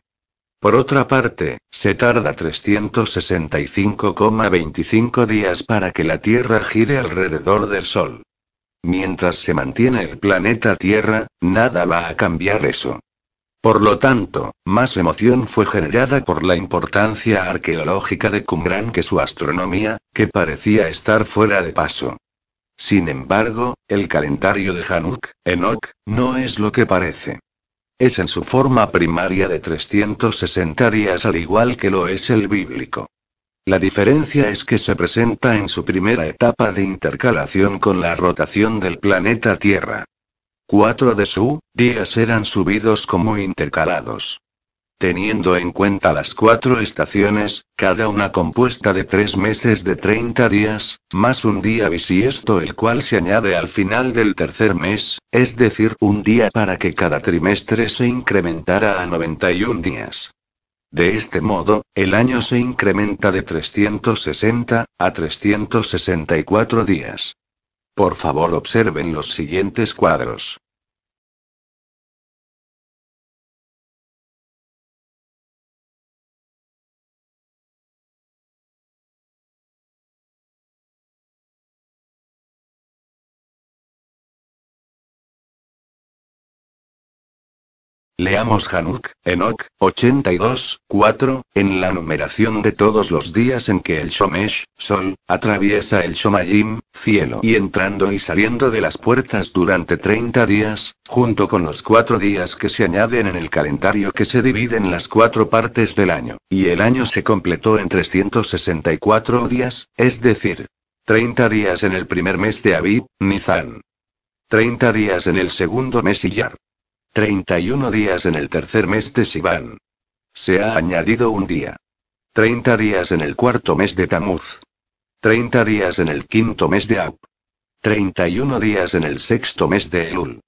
S1: Por otra parte, se tarda 365,25 días para que la Tierra gire alrededor del Sol. Mientras se mantiene el planeta Tierra, nada va a cambiar eso. Por lo tanto, más emoción fue generada por la importancia arqueológica de Qumran que su astronomía, que parecía estar fuera de paso. Sin embargo, el calendario de Hanuk, Enoch, no es lo que parece. Es en su forma primaria de 360 días al igual que lo es el bíblico. La diferencia es que se presenta en su primera etapa de intercalación con la rotación del planeta Tierra. 4 de sus días eran subidos como intercalados. Teniendo en cuenta las 4 estaciones, cada una compuesta de 3 meses de 30 días, más un día bisiesto el cual se añade al final del tercer mes, es decir, un día para que cada trimestre se incrementara a 91 días. De este modo, el año se incrementa de 360 a 364 días. Por favor observen los siguientes cuadros. Leamos Hanuk, Enoch, 82, 4, en la numeración de todos los días en que el Shomesh, Sol, atraviesa el Shomayim, cielo y entrando y saliendo de las puertas durante 30 días, junto con los 4 días que se añaden en el calendario que se divide en las 4 partes del año, y el año se completó en 364 días, es decir, 30 días en el primer mes de Abib, Nizan. 30 días en el segundo mes Iyar. 31 días en el tercer mes de Sivan. Se ha añadido un día. 30 días en el cuarto mes de Tamuz. 30 días en el quinto mes de Ab. 31 días en el sexto mes de Elul.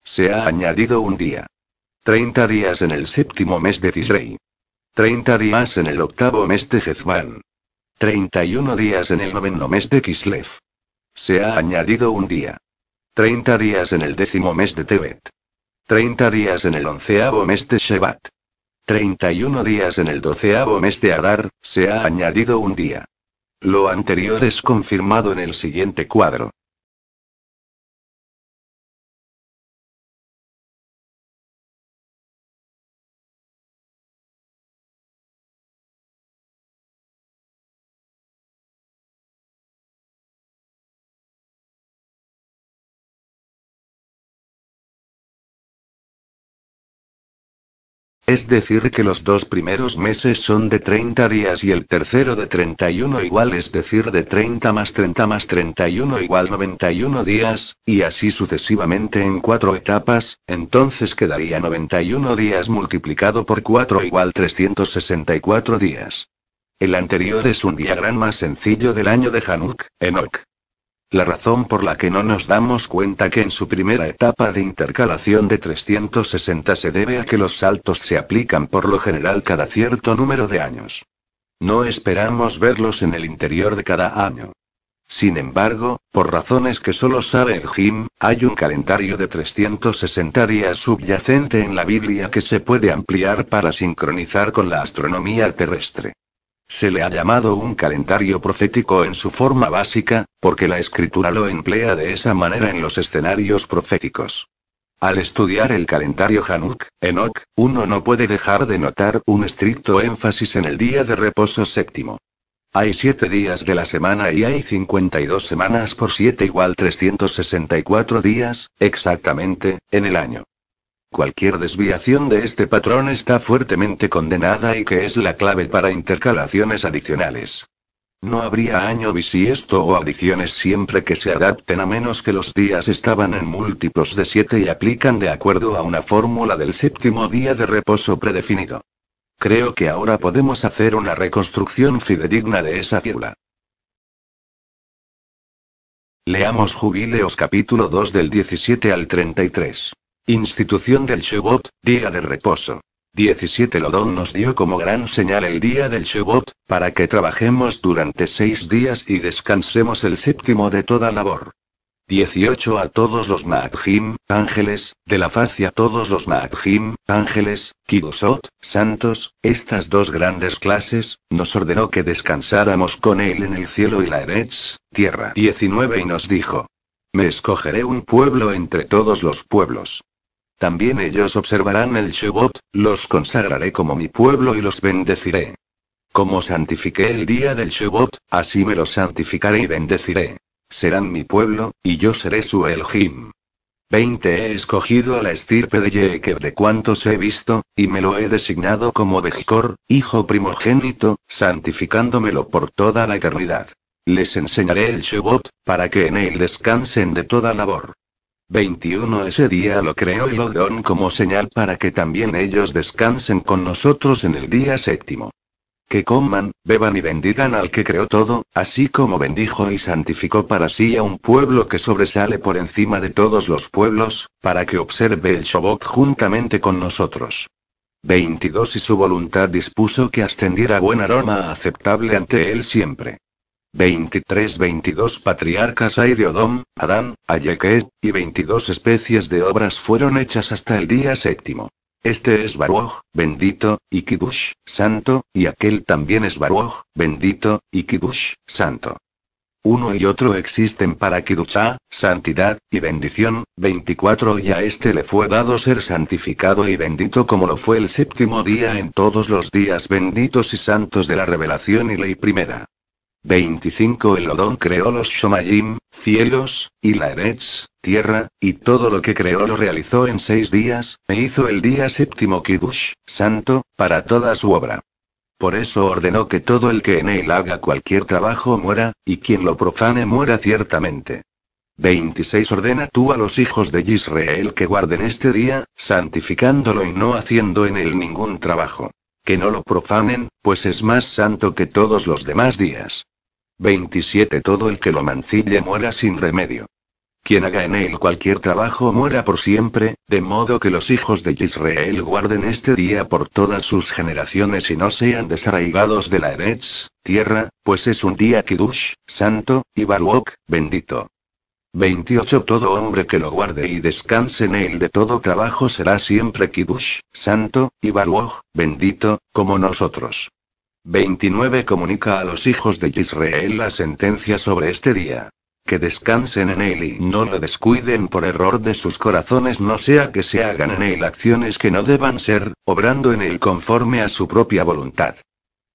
S1: Se ha añadido un día. 30 días en el séptimo mes de Tisrei. 30 días en el octavo mes de Hezban. 31 días en el noveno mes de Kislev. Se ha añadido un día. 30 días en el décimo mes de Tebet. 30 días en el 11º mes de Shevat. 31 días en el 12º mes de Adar, se ha añadido un día. Lo anterior es confirmado en el siguiente cuadro. Es decir que los 2 primeros meses son de 30 días y el tercero de 31 igual, es decir de 30 más 30 más 31 igual 91 días, y así sucesivamente en 4 etapas, entonces quedaría 91 días multiplicado por 4 igual 364 días. El anterior es un diagrama sencillo del año de Hanuk, Enoch. La razón por la que no nos damos cuenta que en su primera etapa de intercalación de 360 se debe a que los saltos se aplican por lo general cada cierto número de años. No esperamos verlos en el interior de cada año. Sin embargo, por razones que solo sabe el Jim, hay un calendario de 360 días subyacente en la Biblia que se puede ampliar para sincronizar con la astronomía terrestre. Se le ha llamado un calendario profético en su forma básica, porque la escritura lo emplea de esa manera en los escenarios proféticos. Al estudiar el calendario Hanuk, Enoch, uno no puede dejar de notar un estricto énfasis en el día de reposo séptimo. Hay 7 días de la semana y hay 52 semanas por 7 igual 364 días, exactamente, en el año. Cualquier desviación de este patrón está fuertemente condenada y que es la clave para intercalaciones adicionales. No habría año bisiesto o adiciones siempre que se adapten a menos que los días estaban en múltiplos de 7 y aplican de acuerdo a una fórmula del séptimo día de reposo predefinido. Creo que ahora podemos hacer una reconstrucción fidedigna de esa fórmula. Leamos Jubileos capítulo 2 del 17 al 33. Institución del Shavuot, día de reposo. 17 Lodón nos dio como gran señal el día del Shavuot, para que trabajemos durante 6 días y descansemos el séptimo de toda labor. 18 a todos los Nagjim, ángeles, de la faz y a todos los Nagjim, ángeles, Kibusot, santos, estas dos grandes clases, nos ordenó que descansáramos con él en el cielo y la Eretz, tierra. 19 y nos dijo: me escogeré un pueblo entre todos los pueblos. También ellos observarán el Shavuot, los consagraré como mi pueblo y los bendeciré. Como santifiqué el día del Shavuot, así me los santificaré y bendeciré. Serán mi pueblo, y yo seré su Elohim. 20 He escogido a la estirpe de Jacob de cuantos he visto, y me lo he designado como Bejcor, hijo primogénito, santificándomelo por toda la eternidad. Les enseñaré el Shavuot, para que en él descansen de toda labor. 21 Ese día lo creó y lo dio como señal para que también ellos descansen con nosotros en el día séptimo. Que coman, beban y bendigan al que creó todo, así como bendijo y santificó para sí a un pueblo que sobresale por encima de todos los pueblos, para que observe el Shavuot juntamente con nosotros. 22 Y su voluntad dispuso que ascendiera buen aroma aceptable ante él siempre. 22 patriarcas hay de Odom, Adán, Ayequet, y 22 especies de obras fueron hechas hasta el día séptimo. Este es Baruch, bendito, y Kiddush, santo, y aquel también es Baruch, bendito, y Kiddush, santo. Uno y otro existen para Kiddushá, santidad, y bendición. 24 Y a este le fue dado ser santificado y bendito como lo fue el séptimo día en todos los días benditos y santos de la revelación y ley primera. 25 El Odón creó los Shomayim, cielos, y la Eretz, tierra, y todo lo que creó lo realizó en 6 días, e hizo el día séptimo Kiddush, santo, para toda su obra. Por eso ordenó que todo el que en él haga cualquier trabajo muera, y quien lo profane muera ciertamente. 26 Ordena tú a los hijos de Israel que guarden este día, santificándolo y no haciendo en él ningún trabajo. Que no lo profanen, pues es más santo que todos los demás días. 27 Todo el que lo mancille muera sin remedio. Quien haga en él cualquier trabajo muera por siempre, de modo que los hijos de Israel guarden este día por todas sus generaciones y no sean desarraigados de la Eretz, tierra, pues es un día Kiddush, santo, y Baruch, bendito. 28 Todo hombre que lo guarde y descanse en él de todo trabajo será siempre Kiddush, santo, y Baruch, bendito, como nosotros. 29 Comunica a los hijos de Israel la sentencia sobre este día. Que descansen en él y no lo descuiden por error de sus corazones, no sea que se hagan en él acciones que no deban ser, obrando en él conforme a su propia voluntad.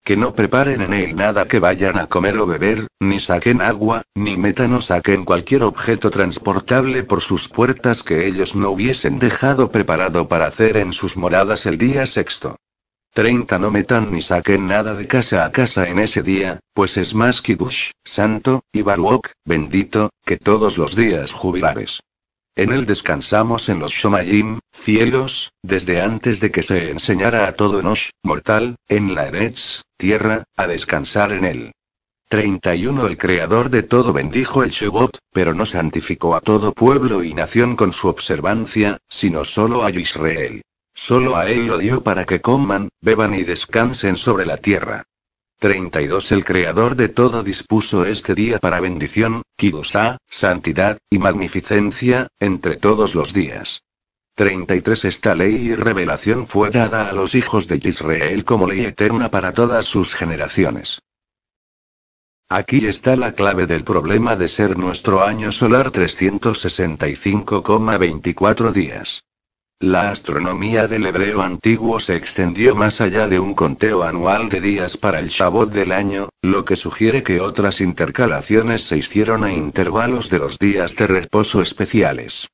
S1: Que no preparen en él nada que vayan a comer o beber, ni saquen agua, ni metan o saquen cualquier objeto transportable por sus puertas que ellos no hubiesen dejado preparado para hacer en sus moradas el día sexto. 30 No metan ni saquen nada de casa a casa en ese día, pues es más Kiddush, santo, y Baruch, bendito, que todos los días jubilares. En él descansamos en los Shomayim, cielos, desde antes de que se enseñara a todo Enosh, mortal, en la Eretz, tierra, a descansar en él. 31 El creador de todo bendijo el Shavuot, pero no santificó a todo pueblo y nación con su observancia, sino solo a Israel. Solo a él lo dio para que coman, beban y descansen sobre la tierra. 32 El creador de todo dispuso este día para bendición, Kiddushá, santidad, y magnificencia, entre todos los días. 33 Esta ley y revelación fue dada a los hijos de Israel como ley eterna para todas sus generaciones. Aquí está la clave del problema de ser nuestro año solar 365,24 días. La astronomía del hebreo antiguo se extendió más allá de un conteo anual de días para el Shavuot del año, lo que sugiere que otras intercalaciones se hicieron a intervalos de los días de reposo especiales.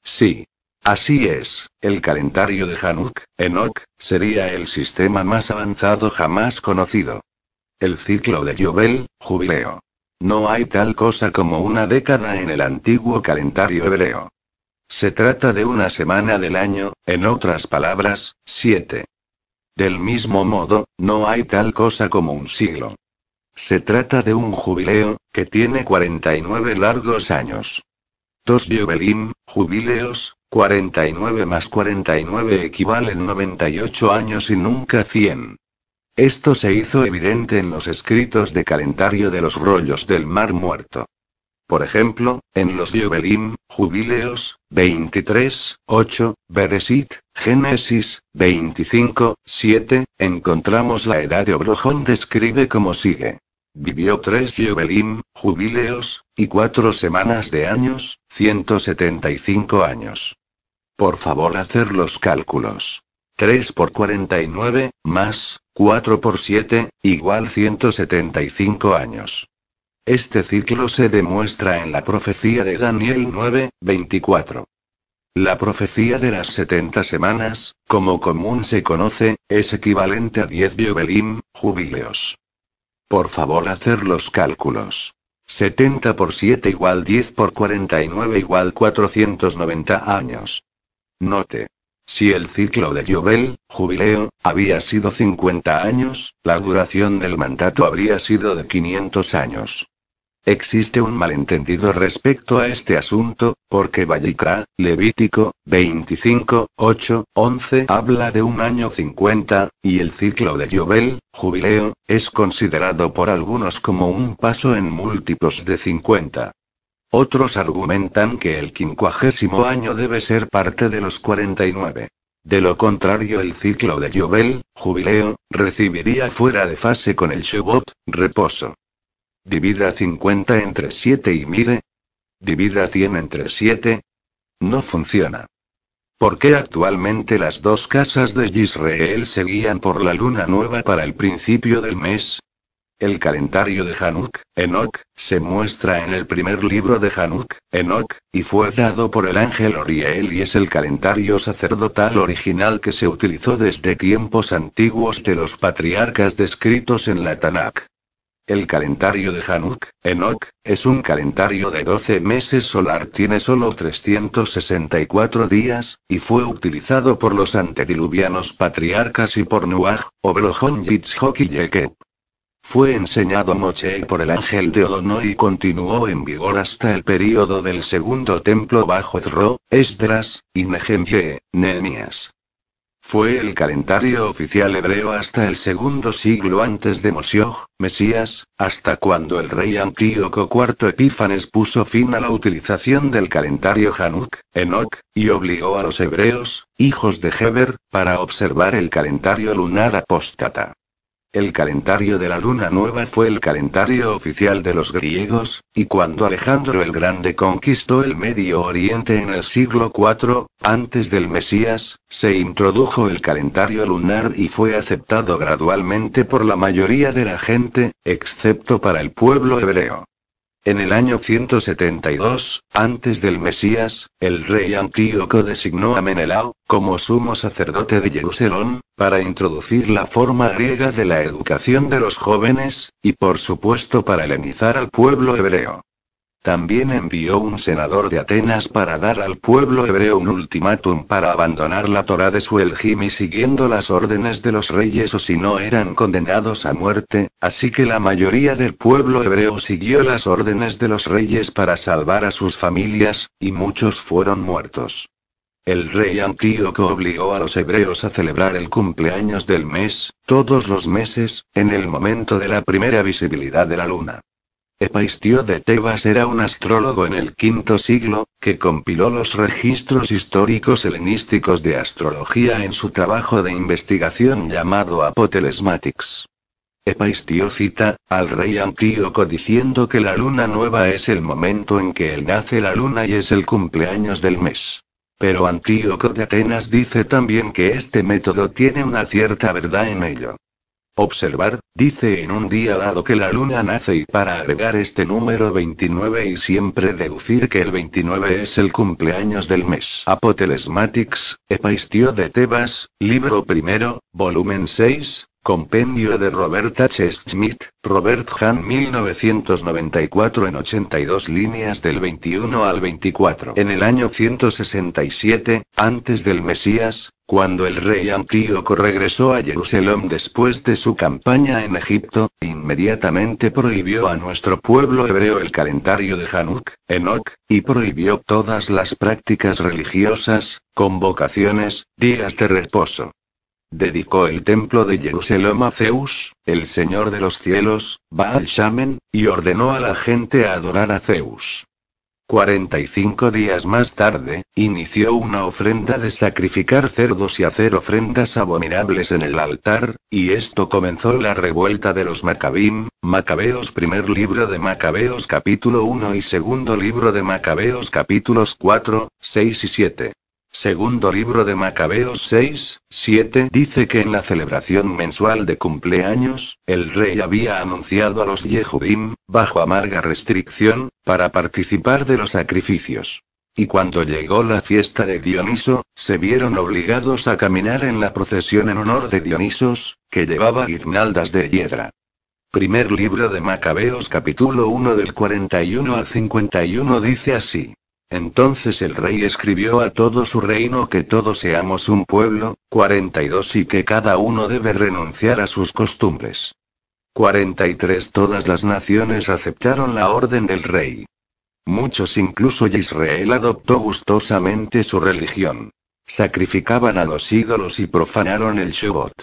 S1: Sí. Así es, el calendario de Hanuk, Enoch, sería el sistema más avanzado jamás conocido. El ciclo de Yobel, jubileo. No hay tal cosa como una década en el antiguo calendario hebreo. Se trata de una semana del año, en otras palabras, 7. Del mismo modo, no hay tal cosa como un siglo. Se trata de un jubileo, que tiene 49 largos años. 2 Yobelim, jubileos, 49 más 49 equivalen 98 años y nunca 100. Esto se hizo evidente en los escritos de calendario de los rollos del Mar Muerto. Por ejemplo, en los Yovelim, Jubileos, 23:8, Bereshit, Génesis, 25:7, encontramos la edad de Obrojón describe como sigue. Vivió 3 Yovelim, Jubileos, y 4 semanas de años, 175 años. Por favor hacer los cálculos. 3 por 49, más 4 por 7, igual 175 años. Este ciclo se demuestra en la profecía de Daniel 9:24. La profecía de las 70 semanas, como común se conoce, es equivalente a 10 Yovelim, Jubileos. Por favor hacer los cálculos. 70 por 7 igual 10 por 49 igual 490 años. Note. Si el ciclo de Yobel, Jubileo, había sido 50 años, la duración del mandato habría sido de 500 años. Existe un malentendido respecto a este asunto, porque Vayikra, Levítico, 25:8-11 habla de un año 50, y el ciclo de Yobel, Jubileo, es considerado por algunos como un paso en múltiplos de 50. Otros argumentan que el 50º año debe ser parte de los 49. De lo contrario el ciclo de Yobel, Jubileo, recibiría fuera de fase con el Shavuot, reposo. Divida 50 entre 7 y mire. Divida 100 entre 7. No funciona. ¿Por qué actualmente las dos casas de Israel se guían por la luna nueva para el principio del mes? El calendario de Hanuk, Enoch, se muestra en el primer libro de Hanuk, Enoch, y fue dado por el ángel Oriel y es el calendario sacerdotal original que se utilizó desde tiempos antiguos de los patriarcas descritos en la Tanakh. El calendario de Hanuk, Enoch, es un calendario de 12 meses solar, tiene solo 364 días, y fue utilizado por los antediluvianos patriarcas y por Nuaj, Obrojón, Yitzhak y Jacob. Fue enseñado a Moshe por el ángel de Odono y continuó en vigor hasta el período del segundo templo bajo Ezro, Esdras, y Nehemías. Fue el calendario oficial hebreo hasta el segundo siglo antes de Moshiach, Mesías, hasta cuando el rey Antíoco IV Epífanes puso fin a la utilización del calendario Hanuk, Enoch, y obligó a los hebreos, hijos de Heber, para observar el calendario lunar apóstata. El calendario de la luna nueva fue el calendario oficial de los griegos, y cuando Alejandro el Grande conquistó el Medio Oriente en el siglo IV, antes del Mesías, se introdujo el calendario lunar y fue aceptado gradualmente por la mayoría de la gente, excepto para el pueblo hebreo. En el año 172, antes del Mesías, el rey Antíoco designó a Menelao, como sumo sacerdote de Jerusalén, para introducir la forma griega de la educación de los jóvenes, y por supuesto para helenizar al pueblo hebreo. También envió un senador de Atenas para dar al pueblo hebreo un ultimátum para abandonar la Torá de su Elohim y siguiendo las órdenes de los reyes o si no eran condenados a muerte, así que la mayoría del pueblo hebreo siguió las órdenes de los reyes para salvar a sus familias, y muchos fueron muertos. El rey Antíoco obligó a los hebreos a celebrar el cumpleaños del mes, todos los meses, en el momento de la primera visibilidad de la luna. Epaistio de Tebas era un astrólogo en el V siglo, que compiló los registros históricos helenísticos de astrología en su trabajo de investigación llamado Apotelesmatics. Epaistio cita al rey Antíoco diciendo que la luna nueva es el momento en que él nace la luna y es el cumpleaños del mes. Pero Antíoco de Atenas dice también que este método tiene una cierta verdad en ello. Observar, dice en un día dado que la luna nace y para agregar este número 29 y siempre deducir que el 29 es el cumpleaños del mes. Apotelesmatics, Epaistio de Tebas, libro primero, volumen 6, compendio de Robert H. Schmidt, Robert Hahn 1994 en 82 líneas del 21 al 24. En el año 167, antes del Mesías, cuando el rey Antíoco regresó a Jerusalén después de su campaña en Egipto, inmediatamente prohibió a nuestro pueblo hebreo el calendario de Hanuk, Enoch, y prohibió todas las prácticas religiosas, convocaciones, días de reposo. dedicó el templo de Jerusalén a Zeus, el Señor de los cielos, Baal-Shamen, y ordenó a la gente a adorar a Zeus. 45 días más tarde, inició una ofrenda de sacrificar cerdos y hacer ofrendas abominables en el altar, y esto comenzó la revuelta de los Maccabim, Macabeos. Primer libro de Macabeos capítulo 1 y segundo libro de Macabeos capítulos 4, 6 y 7. Segundo libro de Macabeos 6, 7 dice que en la celebración mensual de cumpleaños, el rey había anunciado a los Yehudim, bajo amarga restricción, para participar de los sacrificios. Y cuando llegó la fiesta de Dioniso, se vieron obligados a caminar en la procesión en honor de Dionisos, que llevaba guirnaldas de hiedra. Primer libro de Macabeos capítulo 1 del 41 al 51 dice así. Entonces el rey escribió a todo su reino que todos seamos un pueblo, 42 y que cada uno debe renunciar a sus costumbres. 43 Todas las naciones aceptaron la orden del rey. Muchos, incluso Israel, adoptó gustosamente su religión. Sacrificaban a los ídolos y profanaron el Shabbat.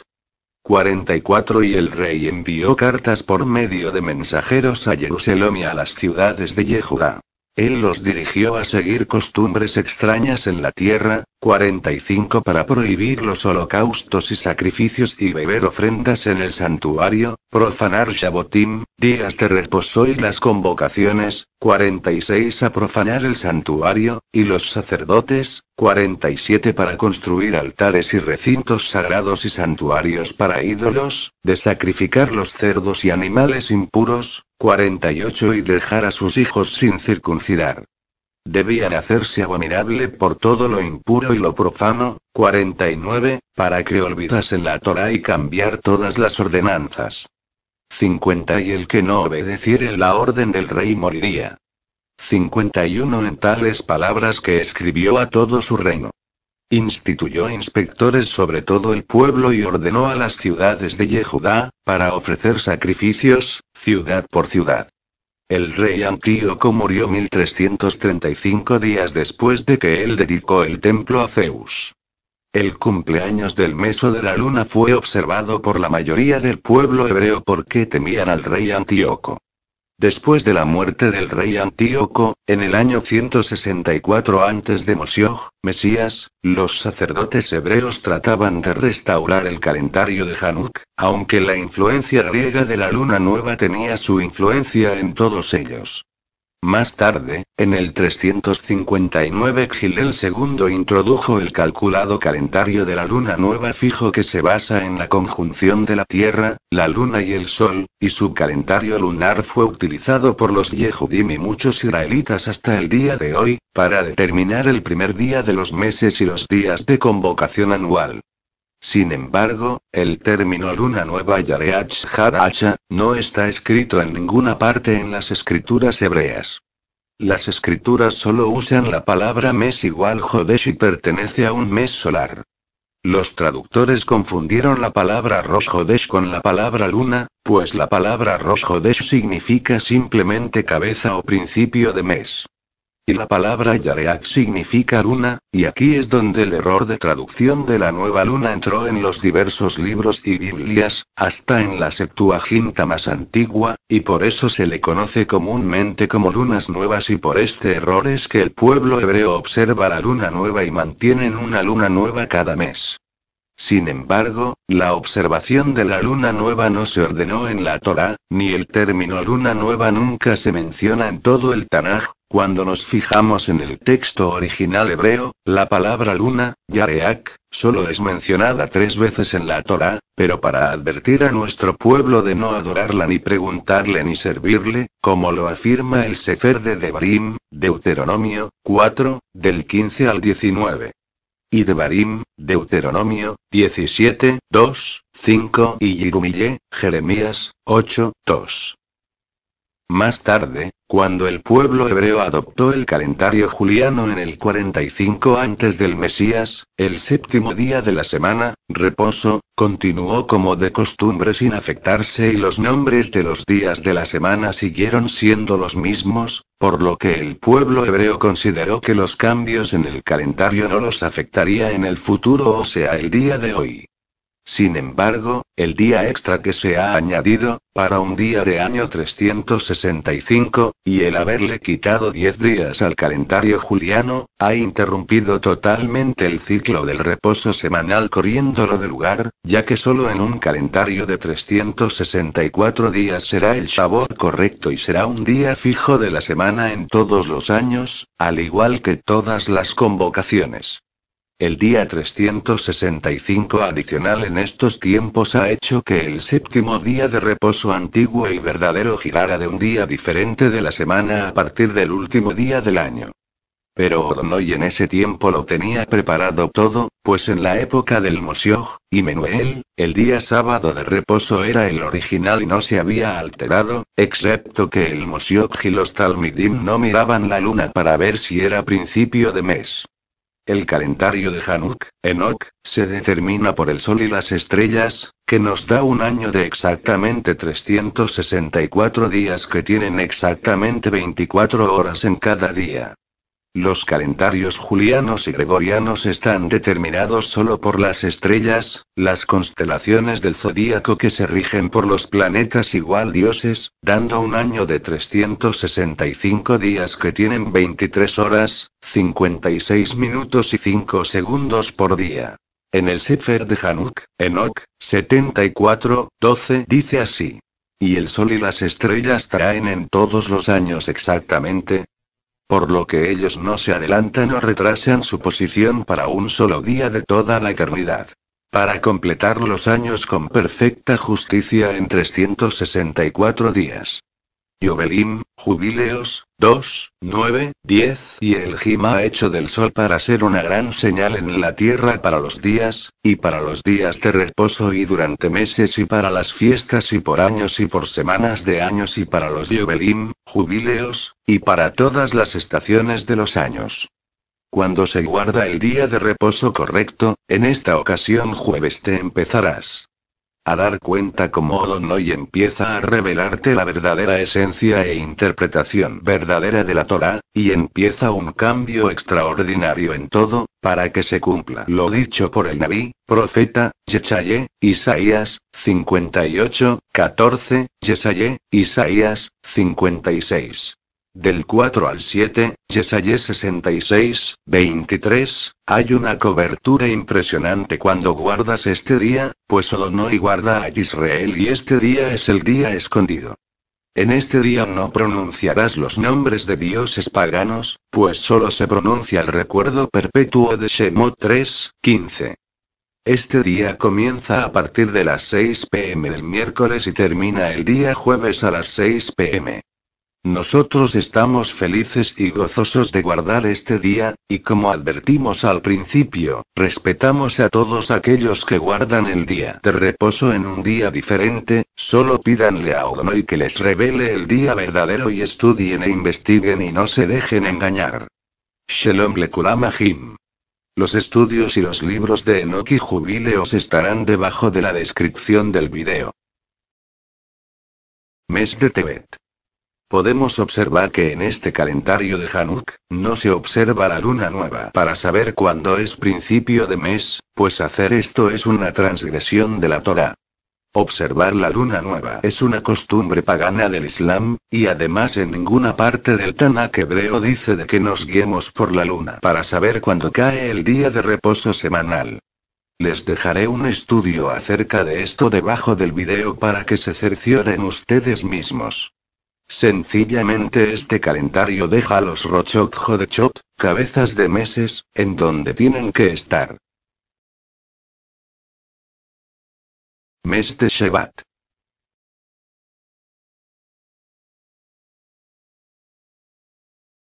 S1: 44 Y el rey envió cartas por medio de mensajeros a Jerusalén y a las ciudades de Judá. Él los dirigió a seguir costumbres extrañas en la tierra. 45 Para prohibir los holocaustos y sacrificios y beber ofrendas en el santuario, profanar Shabbotim, días de reposo y las convocaciones. 46 A profanar el santuario, y los sacerdotes. 47 Para construir altares y recintos sagrados y santuarios para ídolos, de sacrificar los cerdos y animales impuros. 48 Y dejar a sus hijos sin circuncidar. Debían hacerse abominable por todo lo impuro y lo profano. 49 Para que olvidasen la Torá y cambiar todas las ordenanzas. 50 Y el que no obedeciere la orden del rey moriría. 51 En tales palabras que escribió a todo su reino. Instituyó inspectores sobre todo el pueblo y ordenó a las ciudades de Judá, para ofrecer sacrificios, ciudad por ciudad. El rey Antíoco murió 1335 días después de que él dedicó el templo a Zeus. El cumpleaños del mes o de la luna fue observado por la mayoría del pueblo hebreo porque temían al rey Antíoco. Después de la muerte del rey Antíoco, en el año 164 a.C., Mesías, los sacerdotes hebreos trataban de restaurar el calendario de Hanuk, aunque la influencia griega de la luna nueva tenía su influencia en todos ellos. Más tarde, en el 359 Gilel II introdujo el calculado calendario de la luna nueva fijo que se basa en la conjunción de la Tierra, la Luna y el Sol, y su calendario lunar fue utilizado por los Yehudim y muchos israelitas hasta el día de hoy, para determinar el primer día de los meses y los días de convocación anual. Sin embargo, el término luna nueva Yareach Haracha, no está escrito en ninguna parte en las escrituras hebreas. Las escrituras solo usan la palabra mes igual Jodesh y pertenece a un mes solar. Los traductores confundieron la palabra Rosh Hodesh con la palabra luna, pues la palabra Rosh Hodesh significa simplemente cabeza o principio de mes. Y la palabra Yareach significa luna, y aquí es donde el error de traducción de la nueva luna entró en los diversos libros y Biblias, hasta en la Septuaginta más antigua, y por eso se le conoce comúnmente como lunas nuevas y por este error es que el pueblo hebreo observa la luna nueva y mantienen una luna nueva cada mes. Sin embargo, la observación de la luna nueva no se ordenó en la Torá, ni el término luna nueva nunca se menciona en todo el Tanaj. Cuando nos fijamos en el texto original hebreo, la palabra luna, Yareach, solo es mencionada 3 veces en la Torá, pero para advertir a nuestro pueblo de no adorarla ni preguntarle ni servirle, como lo afirma el Sefer de Devarim, Deuteronomio 4, del 15 al 19. Y Devarim, Deuteronomio 17, 2, 5 y Yirumiyé, Jeremías 8, 2. Más tarde, cuando el pueblo hebreo adoptó el calendario juliano en el 45 antes del Mesías, el séptimo día de la semana, reposo, continuó como de costumbre sin afectarse y los nombres de los días de la semana siguieron siendo los mismos, por lo que el pueblo hebreo consideró que los cambios en el calendario no los afectaría en el futuro, o sea el día de hoy. Sin embargo, el día extra que se ha añadido, para un día de año 365, y el haberle quitado 10 días al calendario juliano, ha interrumpido totalmente el ciclo del reposo semanal corriéndolo de lugar, ya que solo en un calendario de 364 días será el Shavuot correcto y será un día fijo de la semana en todos los años, al igual que todas las convocaciones. El día 365 adicional en estos tiempos ha hecho que el séptimo día de reposo antiguo y verdadero girara de un día diferente de la semana a partir del último día del año. Pero Adonai en ese tiempo lo tenía preparado todo, pues en la época del Moshiach, y Menuel, el día sábado de reposo era el original y no se había alterado, excepto que el Moshiach y los Talmidim no miraban la luna para ver si era principio de mes. El calendario de Hanuk, Enoch, se determina por el sol y las estrellas, que nos da un año de exactamente 364 días que tienen exactamente 24 horas en cada día. Los calendarios julianos y gregorianos están determinados solo por las estrellas, las constelaciones del zodíaco que se rigen por los planetas igual dioses, dando un año de 365 días que tienen 23 horas, 56 minutos y 5 segundos por día. En el Sefer de Hanuk, Enoch, 74:12 dice así. Y el sol y las estrellas traen en todos los años exactamente, por lo que ellos no se adelantan o retrasan su posición para un solo día de toda la eternidad. Para completar los años con perfecta justicia en 364 días. Yobelim, jubileos, 2, 9, 10 y el Jim ha hecho del sol para ser una gran señal en la tierra para los días, y para los días de reposo y durante meses y para las fiestas y por años y por semanas de años y para los Yobelim, jubileos, y para todas las estaciones de los años. Cuando se guarda el día de reposo correcto, en esta ocasión jueves te empezarás a dar cuenta cómo Adonai empieza a revelarte la verdadera esencia e interpretación verdadera de la Torá, y empieza un cambio extraordinario en todo, para que se cumpla lo dicho por el Nabí, profeta, Yeshaye, Isaías, 58:14, Yeshaye, Isaías, 56. Del 4 al 7, Yeshaye 66:23, hay una cobertura impresionante cuando guardas este día, pues Adonai guarda a Israel y este día es el día escondido. En este día no pronunciarás los nombres de dioses paganos, pues solo se pronuncia el recuerdo perpetuo de Shemot 3:15. Este día comienza a partir de las 6 p.m. del miércoles y termina el día jueves a las 6 p.m. Nosotros estamos felices y gozosos de guardar este día, y como advertimos al principio, respetamos a todos aquellos que guardan el día de reposo en un día diferente, solo pídanle a Adonai que les revele el día verdadero y estudien e investiguen y no se dejen engañar. Shalom lekulam ahim. Los estudios y los libros de Enoch y Jubileos estarán debajo de la descripción del video. Mes de Tebet. Podemos observar que en este calendario de Hanuk, no se observa la luna nueva para saber cuándo es principio de mes, pues hacer esto es una transgresión de la Torá. Observar la luna nueva es una costumbre pagana del Islam, y además en ninguna parte del Tanaj hebreo dice de que nos guiemos por la luna para saber cuándo cae el día de reposo semanal. Les dejaré un estudio acerca de esto debajo del video para que se cercioren ustedes mismos. Sencillamente este calendario deja los Rochot Jodechot, cabezas de meses, en donde tienen que estar. Mes de Shevat.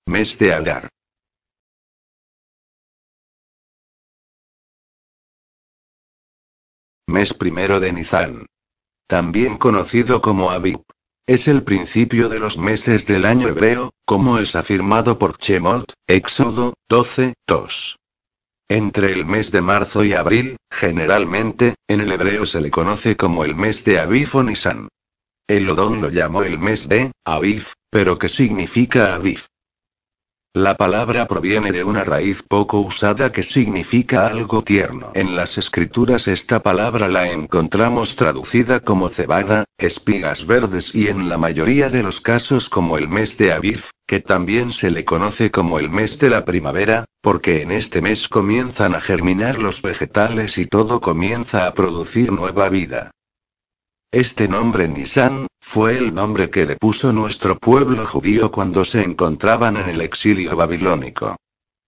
S1: Mes de Adar. Mes primero de Nizán. También conocido como Abib. Es el principio de los meses del año hebreo, como es afirmado por Shemot, Éxodo 12:2. Entre el mes de marzo y abril, generalmente, en el hebreo se le conoce como el mes de Aviv o Nisan. El Odón lo llamó el mes de Aviv, pero ¿qué significa Aviv? La palabra proviene de una raíz poco usada que significa algo tierno. En las escrituras esta palabra la encontramos traducida como cebada, espigas verdes y en la mayoría de los casos como el mes de Aviv, que también se le conoce como el mes de la primavera, porque en este mes comienzan a germinar los vegetales y todo comienza a producir nueva vida. Este nombre Nisan, fue el nombre que le puso nuestro pueblo judío cuando se encontraban en el exilio babilónico.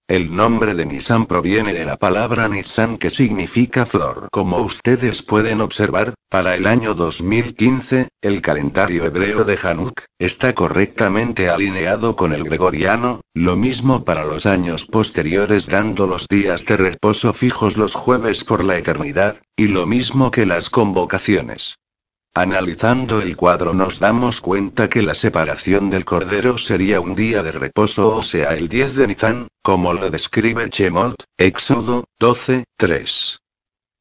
S1: El nombre de Nisan proviene de la palabra Nisan que significa flor. Como ustedes pueden observar, para el año 2015, el calendario hebreo de Hanuk está correctamente alineado con el gregoriano, lo mismo para los años posteriores dando los días de reposo fijos los jueves por la eternidad, y lo mismo que las convocaciones. Analizando el cuadro nos damos cuenta que la separación del Cordero sería un día de reposo, o sea el 10 de Nisan, como lo describe Shemot, Éxodo 12:3.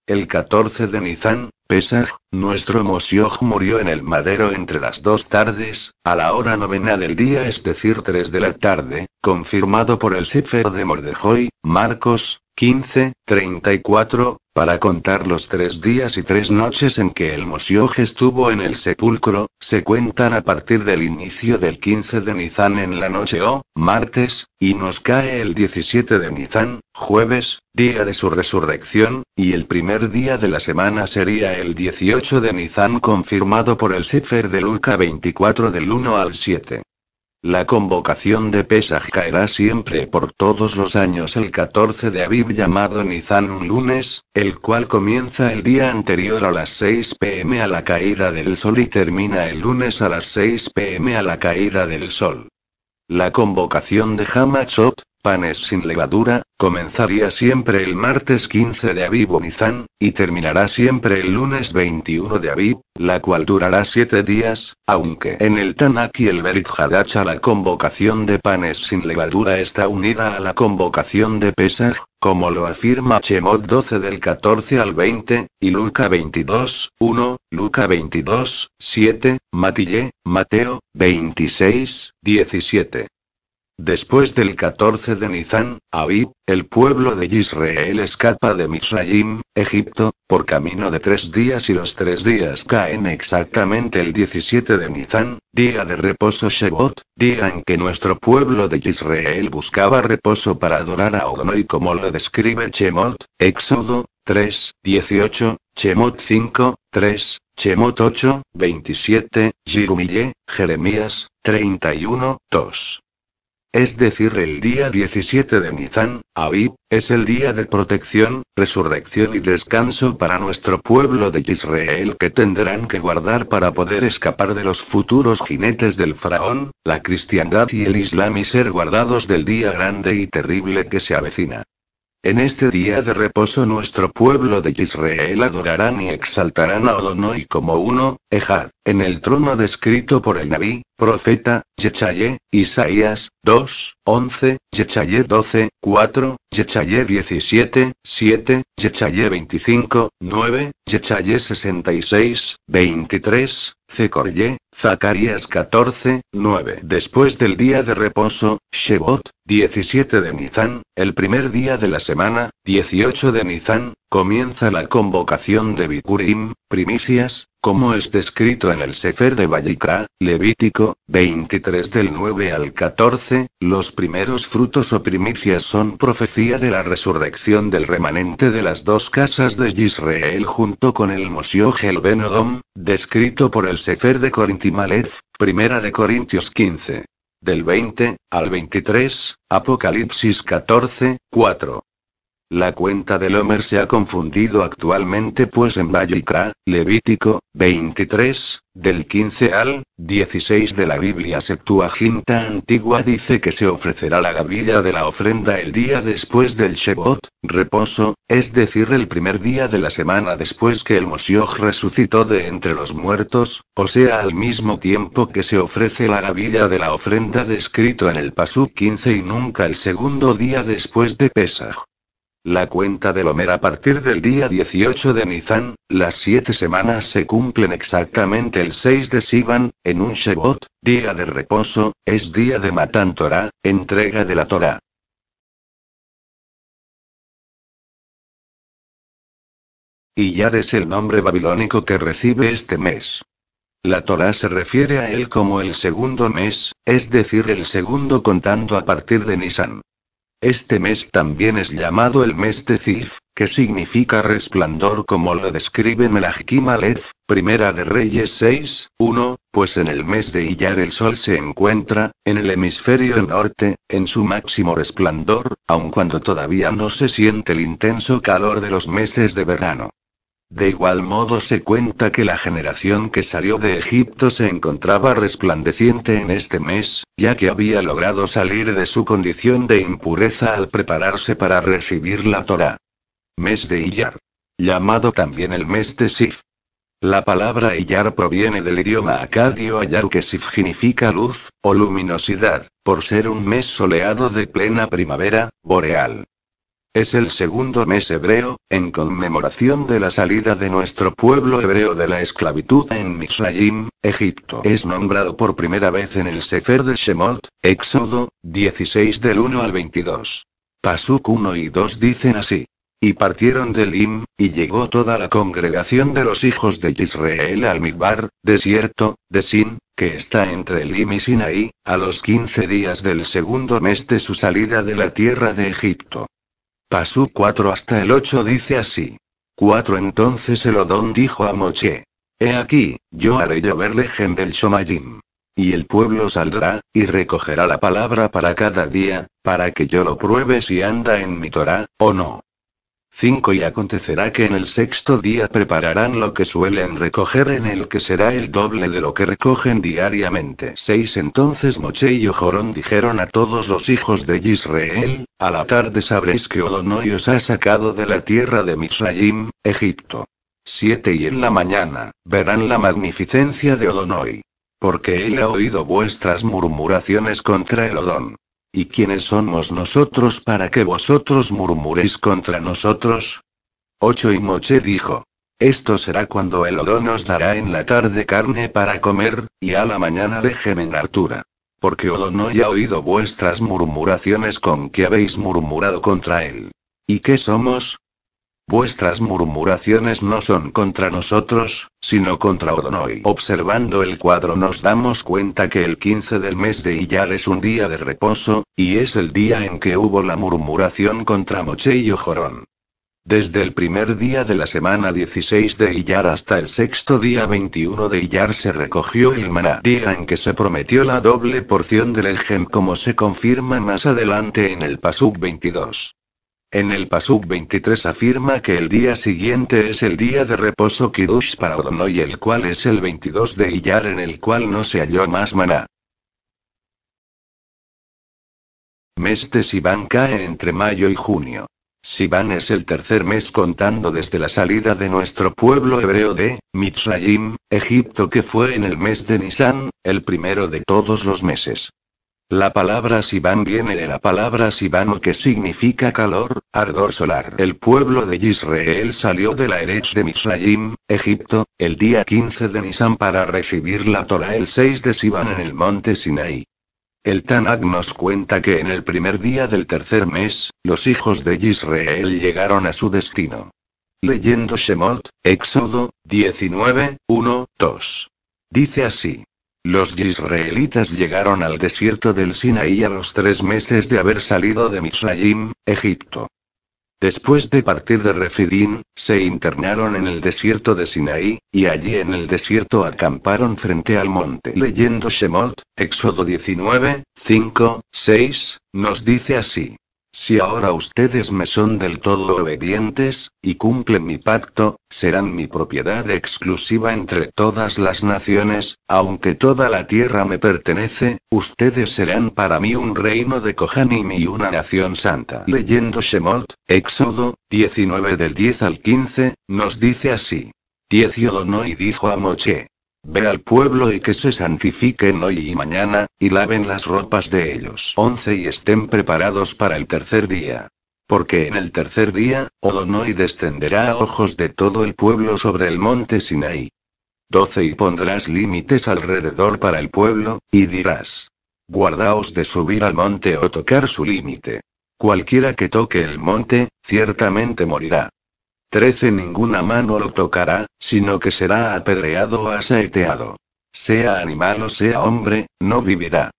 S1: El 14 de Nisan, Pesaj, nuestro Moshiach murió en el madero entre las 2 tardes, a la hora novena del día, es decir 3 de la tarde, confirmado por el Sefer de Mordejoi, Marcos 15:34, para contar los 3 días y 3 noches en que el Moshiach estuvo en el sepulcro, se cuentan a partir del inicio del 15 de Nisan en la noche o martes, y nos cae el 17 de Nisan, jueves, día de su resurrección, y el primer día de la semana sería el 18 de Nisan confirmado por el Sefer de Luca 24 del 1 al 7. La convocación de Pesaj caerá siempre por todos los años el 14 de Aviv llamado Nisan un lunes, el cual comienza el día anterior a las 6 p.m. a la caída del sol y termina el lunes a las 6 p.m. a la caída del sol. La convocación de Hamachot, panes sin levadura, comenzaría siempre el martes 15 de Aviv o Nisan, y terminará siempre el lunes 21 de Aviv, la cual durará 7 días, aunque en el Tanakh y el Berit Hadacha la convocación de panes sin levadura está unida a la convocación de Pesaj, como lo afirma Shemot 12 del 14 al 20, y Luca 22:1, Luca 22:7, Mateo 26:17. Después del 14 de Nisan, Aviv, el pueblo de Israel escapa de Misraim, Egipto, por camino de 3 días y los 3 días caen exactamente el 17 de Nisan, día de reposo Shavuot, día en que nuestro pueblo de Israel buscaba reposo para adorar a Adonai como lo describe Shemot, Éxodo 3:18, Shemot 5:3, Shemot 8:27, Yirmiyeh, Jeremías 31:2. Es decir, el día 17 de Nisan, Aviv, es el día de protección, resurrección y descanso para nuestro pueblo de Israel que tendrán que guardar para poder escapar de los futuros jinetes del faraón, la cristiandad y el islam y ser guardados del día grande y terrible que se avecina. En este día de reposo nuestro pueblo de Israel adorarán y exaltarán a Adonai como uno, Ejad, en el trono descrito por el Nabí, profeta, Yeshayé, Isaías 2:11, Yeshayé 12:4, Yeshayé 17:7, Yeshayé 25:9, Yeshayé 66:23, Zecorye, Zacarías 14:9. Después del día de reposo, Shevot, 17 de Nisan, el primer día de la semana, 18 de Nisan, comienza la convocación de Bikurim, primicias, como es descrito en el Sefer de Vayikra, Levítico 23 del 9 al 14, los primeros frutos o primicias son profecía de la resurrección del remanente de las 2 casas de Israel junto con el Moshiach el Ben Odom, descrito por el Sefer de Corintimalef, primera de Corintios 15. Del 20 al 23, Apocalipsis 14:4. La cuenta del Homer se ha confundido actualmente pues en Vayikra, Levítico 23, del 15 al 16 de la Biblia Septuaginta antigua dice que se ofrecerá la gavilla de la ofrenda el día después del Shevot, reposo, es decir el primer día de la semana después que el Moshiach resucitó de entre los muertos, o sea al mismo tiempo que se ofrece la gavilla de la ofrenda descrito en el Pasuk 15 y nunca el segundo día después de Pesaj. La cuenta del Omer a partir del día 18 de Nisan, las 7 semanas se cumplen exactamente el 6 de Sivan, en un Shavuot, día de reposo, es día de Matan Torah, entrega de la Torah. Iyar es el nombre babilónico que recibe este mes. La Torá se refiere a él como el segundo mes, es decir, el segundo contando a partir de Nisan. Este mes también es llamado el mes de Zif, que significa resplandor como lo describe Melachim Aleph, Primera de Reyes 6, 1, pues en el mes de Iyar el sol se encuentra, en el hemisferio norte, en su máximo resplandor, aun cuando todavía no se siente el intenso calor de los meses de verano. De igual modo se cuenta que la generación que salió de Egipto se encontraba resplandeciente en este mes, ya que había logrado salir de su condición de impureza al prepararse para recibir la Torá. Mes de Iyar. Llamado también el mes de Sif. La palabra Iyar proviene del idioma acadio Ayar, que significa luz, o luminosidad, por ser un mes soleado de plena primavera, boreal. Es el segundo mes hebreo, en conmemoración de la salida de nuestro pueblo hebreo de la esclavitud en Misraim, Egipto. Es nombrado por primera vez en el Sefer de Shemot, Éxodo 16 del 1 al 22. Pasuk 1 y 2 dicen así. Y partieron de Elim, y llegó toda la congregación de los hijos de Israel al Midbar, desierto, de Sin, que está entre Elim y Sinaí, a los 15 días del segundo mes de su salida de la tierra de Egipto. Pasú 4 hasta el 8 dice así. 4 Entonces Elodón dijo a Moche. He aquí, yo haré llover lejem del Shomayim. Y el pueblo saldrá, y recogerá la palabra para cada día, para que yo lo pruebe si anda en mi Torá, o no. 5 Y acontecerá que en el sexto día prepararán lo que suelen recoger, en el que será el doble de lo que recogen diariamente. 6 Entonces Moche y Ojorón dijeron a todos los hijos de Israel, a la tarde sabréis que Odonoi os ha sacado de la tierra de Misraim, Egipto. 7 Y en la mañana, verán la magnificencia de Odonoi. Porque él ha oído vuestras murmuraciones contra el Odón. ¿Y quiénes somos nosotros para que vosotros murmuréis contra nosotros? 8 Y Moche dijo. Esto será cuando el Odón os dará en la tarde carne para comer, y a la mañana lejem en hartura. Porque Odón no ha oído vuestras murmuraciones con que habéis murmurado contra él. ¿Y qué somos? Vuestras murmuraciones no son contra nosotros, sino contra Odonoi. Observando el cuadro nos damos cuenta que el 15 del mes de Iyar es un día de reposo, y es el día en que hubo la murmuración contra Moche y Ojorón. Desde el primer día de la semana 16 de Iyar hasta el sexto día 21 de Iyar se recogió el maná, día en que se prometió la doble porción del lejem, como se confirma más adelante en el Pasuk 22. En el Pasuk 23 afirma que el día siguiente es el día de reposo Kiddush para Odonoi, el cual es el 22 de Iyar, en el cual no se halló más maná. Mes de Sivan cae entre mayo y junio. Sivan es el tercer mes contando desde la salida de nuestro pueblo hebreo de Mitzrayim, Egipto, que fue en el mes de Nisan, el primero de todos los meses. La palabra Sivan viene de la palabra Sivano, que significa calor, ardor solar. El pueblo de Israel salió de la Erech de Misraim, Egipto, el día 15 de Nisan para recibir la Torá el 6 de Sivan en el monte Sinaí. El Tanaj nos cuenta que en el primer día del tercer mes, los hijos de Israel llegaron a su destino. Leyendo Shemot, Éxodo 19, 1, 2. Dice así. Los israelitas llegaron al desierto del Sinaí a los 3 meses de haber salido de Misraim, Egipto. Después de partir de Refidín, se internaron en el desierto de Sinaí, y allí en el desierto acamparon frente al monte. Leyendo Shemot, Éxodo 19, 5, 6, nos dice así. Si ahora ustedes me son del todo obedientes, y cumplen mi pacto, serán mi propiedad exclusiva entre todas las naciones, aunque toda la tierra me pertenece, ustedes serán para mí un reino de Kohanim y una nación santa. Leyendo Shemot, Éxodo 19 del 10 al 15, nos dice así. 10 Y Odonoi dijo a Moche. Ve al pueblo y que se santifiquen hoy y mañana, y laven las ropas de ellos. 11 Y estén preparados para el tercer día. Porque en el tercer día, Adonai descenderá a ojos de todo el pueblo sobre el monte Sinaí. 12 Y pondrás límites alrededor para el pueblo, y dirás: guardaos de subir al monte o tocar su límite. Cualquiera que toque el monte, ciertamente morirá. 13 Ninguna mano lo tocará, sino que será apedreado o asaeteado. Sea animal o sea hombre, no vivirá.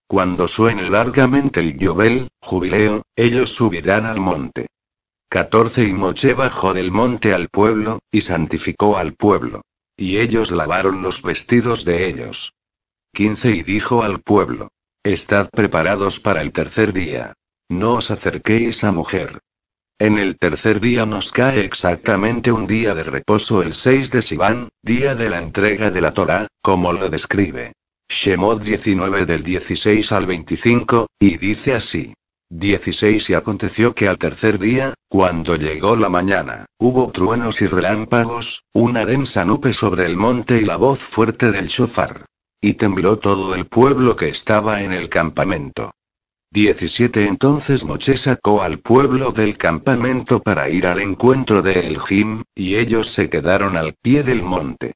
S1: Cuando suene largamente el Yobel, jubileo, ellos subirán al monte. 14 Y Moche bajó del monte al pueblo, y santificó al pueblo. Y ellos lavaron los vestidos de ellos. 15 Y dijo al pueblo: estad preparados para el tercer día. No os acerquéis a mujer. En el tercer día nos cae exactamente un día de reposo, el 6 de Sivan, día de la entrega de la Torá, como lo describe Shemot 19 del 16 al 25, y dice así. 16 Y aconteció que al tercer día, cuando llegó la mañana, hubo truenos y relámpagos, una densa nube sobre el monte y la voz fuerte del shofar. Y tembló todo el pueblo que estaba en el campamento. 17 Entonces Moche sacó al pueblo del campamento para ir al encuentro de Elohim, y ellos se quedaron al pie del monte.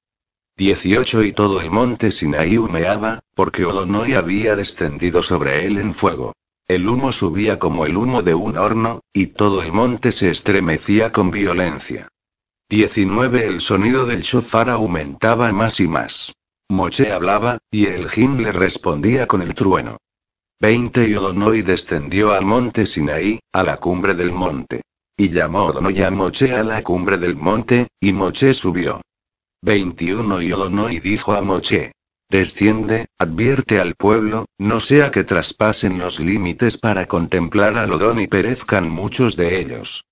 S1: 18 Y todo el monte Sinaí humeaba, porque Adonai había descendido sobre él en fuego. El humo subía como el humo de un horno, y todo el monte se estremecía con violencia. 19 El sonido del shofar aumentaba más y más. Moche hablaba, y Elohim le respondía con el trueno. 20 Y Adonai descendió al monte Sinaí, a la cumbre del monte. Y llamó Adonai a Moche a la cumbre del monte, y Moche subió. 21 Y Adonai dijo a Moche: desciende, advierte al pueblo, no sea que traspasen los límites para contemplar al Odón y perezcan muchos de ellos.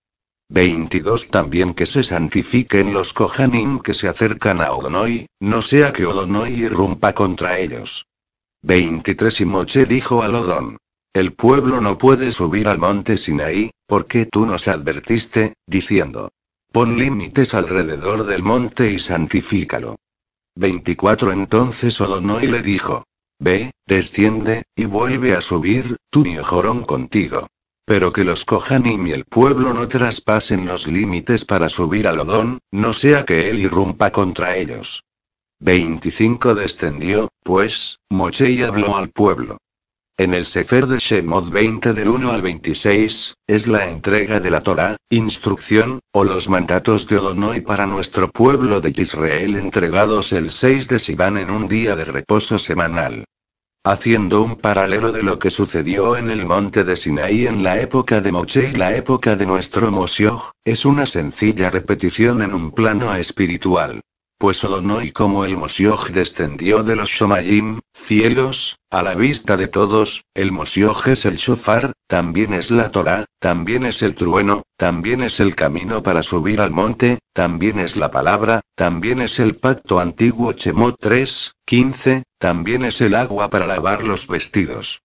S1: 22 También que se santifiquen los Kohanim que se acercan a Adonai, no sea que Adonai irrumpa contra ellos. 23 Y Moche dijo al Odón: el pueblo no puede subir al monte Sinaí, porque tú nos advertiste, diciendo: pon límites alrededor del monte y santifícalo. 24 Entonces Adonai le dijo: ve, desciende, y vuelve a subir, tú y Jorón contigo. Pero que los Kohanim y el pueblo no traspasen los límites para subir al Odón, no sea que él irrumpa contra ellos. 25 Descendió, pues, Moche y habló al pueblo. En el Sefer de Shemot 20 del 1 al 26, es la entrega de la Torá, instrucción, o los mandatos de Adonai para nuestro pueblo de Israel entregados el 6 de Sivan en un día de reposo semanal. Haciendo un paralelo de lo que sucedió en el monte de Sinaí en la época de Moche y la época de nuestro Moshiach, es una sencilla repetición en un plano espiritual. Pues Adonai como el Moshiach descendió de los Shomayim, cielos, a la vista de todos, el Moshiach es el shofar, también es la Torá, también es el trueno, también es el camino para subir al monte, también es la palabra, también es el pacto antiguo Shemot 3, 15, también es el agua para lavar los vestidos.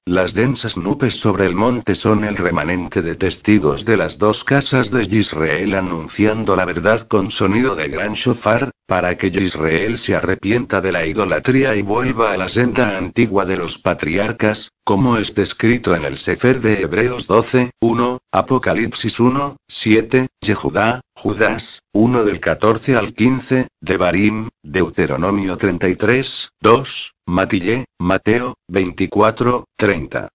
S1: Las densas nubes sobre el monte son el remanente de testigos de las dos casas de Israel anunciando la verdad con sonido de gran shofar, para que Israel se arrepienta de la idolatría y vuelva a la senda antigua de los patriarcas, como es descrito en el Sefer de Hebreos 12, 1, Apocalipsis 1, 7, Yehudá, Judas, 1 del 14 al 15, Devarim, Deuteronomio 33, 2, Matille, Mateo, 24, 30.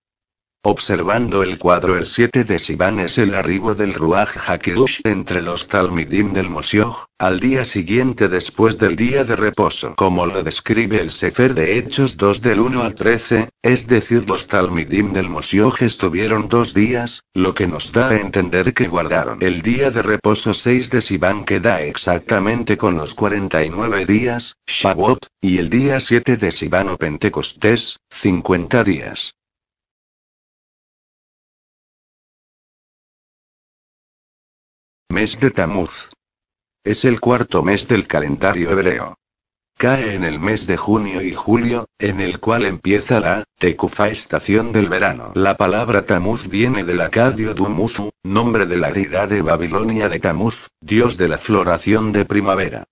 S1: Observando el cuadro, el 7 de Sivan es el arribo del Ruach HaKodesh entre los Talmidim del Moshiach, al día siguiente después del día de reposo. Como lo describe el Sefer de Hechos 2 del 1 al 13, es decir, los Talmidim del Moshiach estuvieron 2 días, lo que nos da a entender que guardaron el día de reposo 6 de Sivan, que da exactamente con los 49 días, Shavuot, y el día 7 de Sivan o Pentecostés, 50 días. Mes de Tamuz. Es el cuarto mes del calendario hebreo. Cae en el mes de junio y julio, en el cual empieza la Tekufá, estación del verano. La palabra Tamuz viene del acadio Dumuzu, nombre de la deidad de Babilonia de Tamuz, dios de la floración de primavera.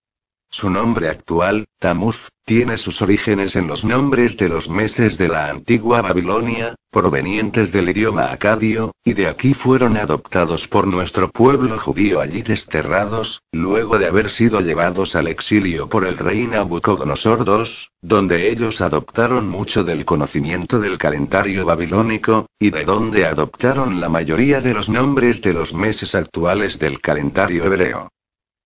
S1: Su nombre actual, Tamuz, tiene sus orígenes en los nombres de los meses de la antigua Babilonia, provenientes del idioma acadio, y de aquí fueron adoptados por nuestro pueblo judío allí desterrados, luego de haber sido llevados al exilio por el rey Nabucodonosor II, donde ellos adoptaron mucho del conocimiento del calendario babilónico, y de donde adoptaron la mayoría de los nombres de los meses actuales del calendario hebreo.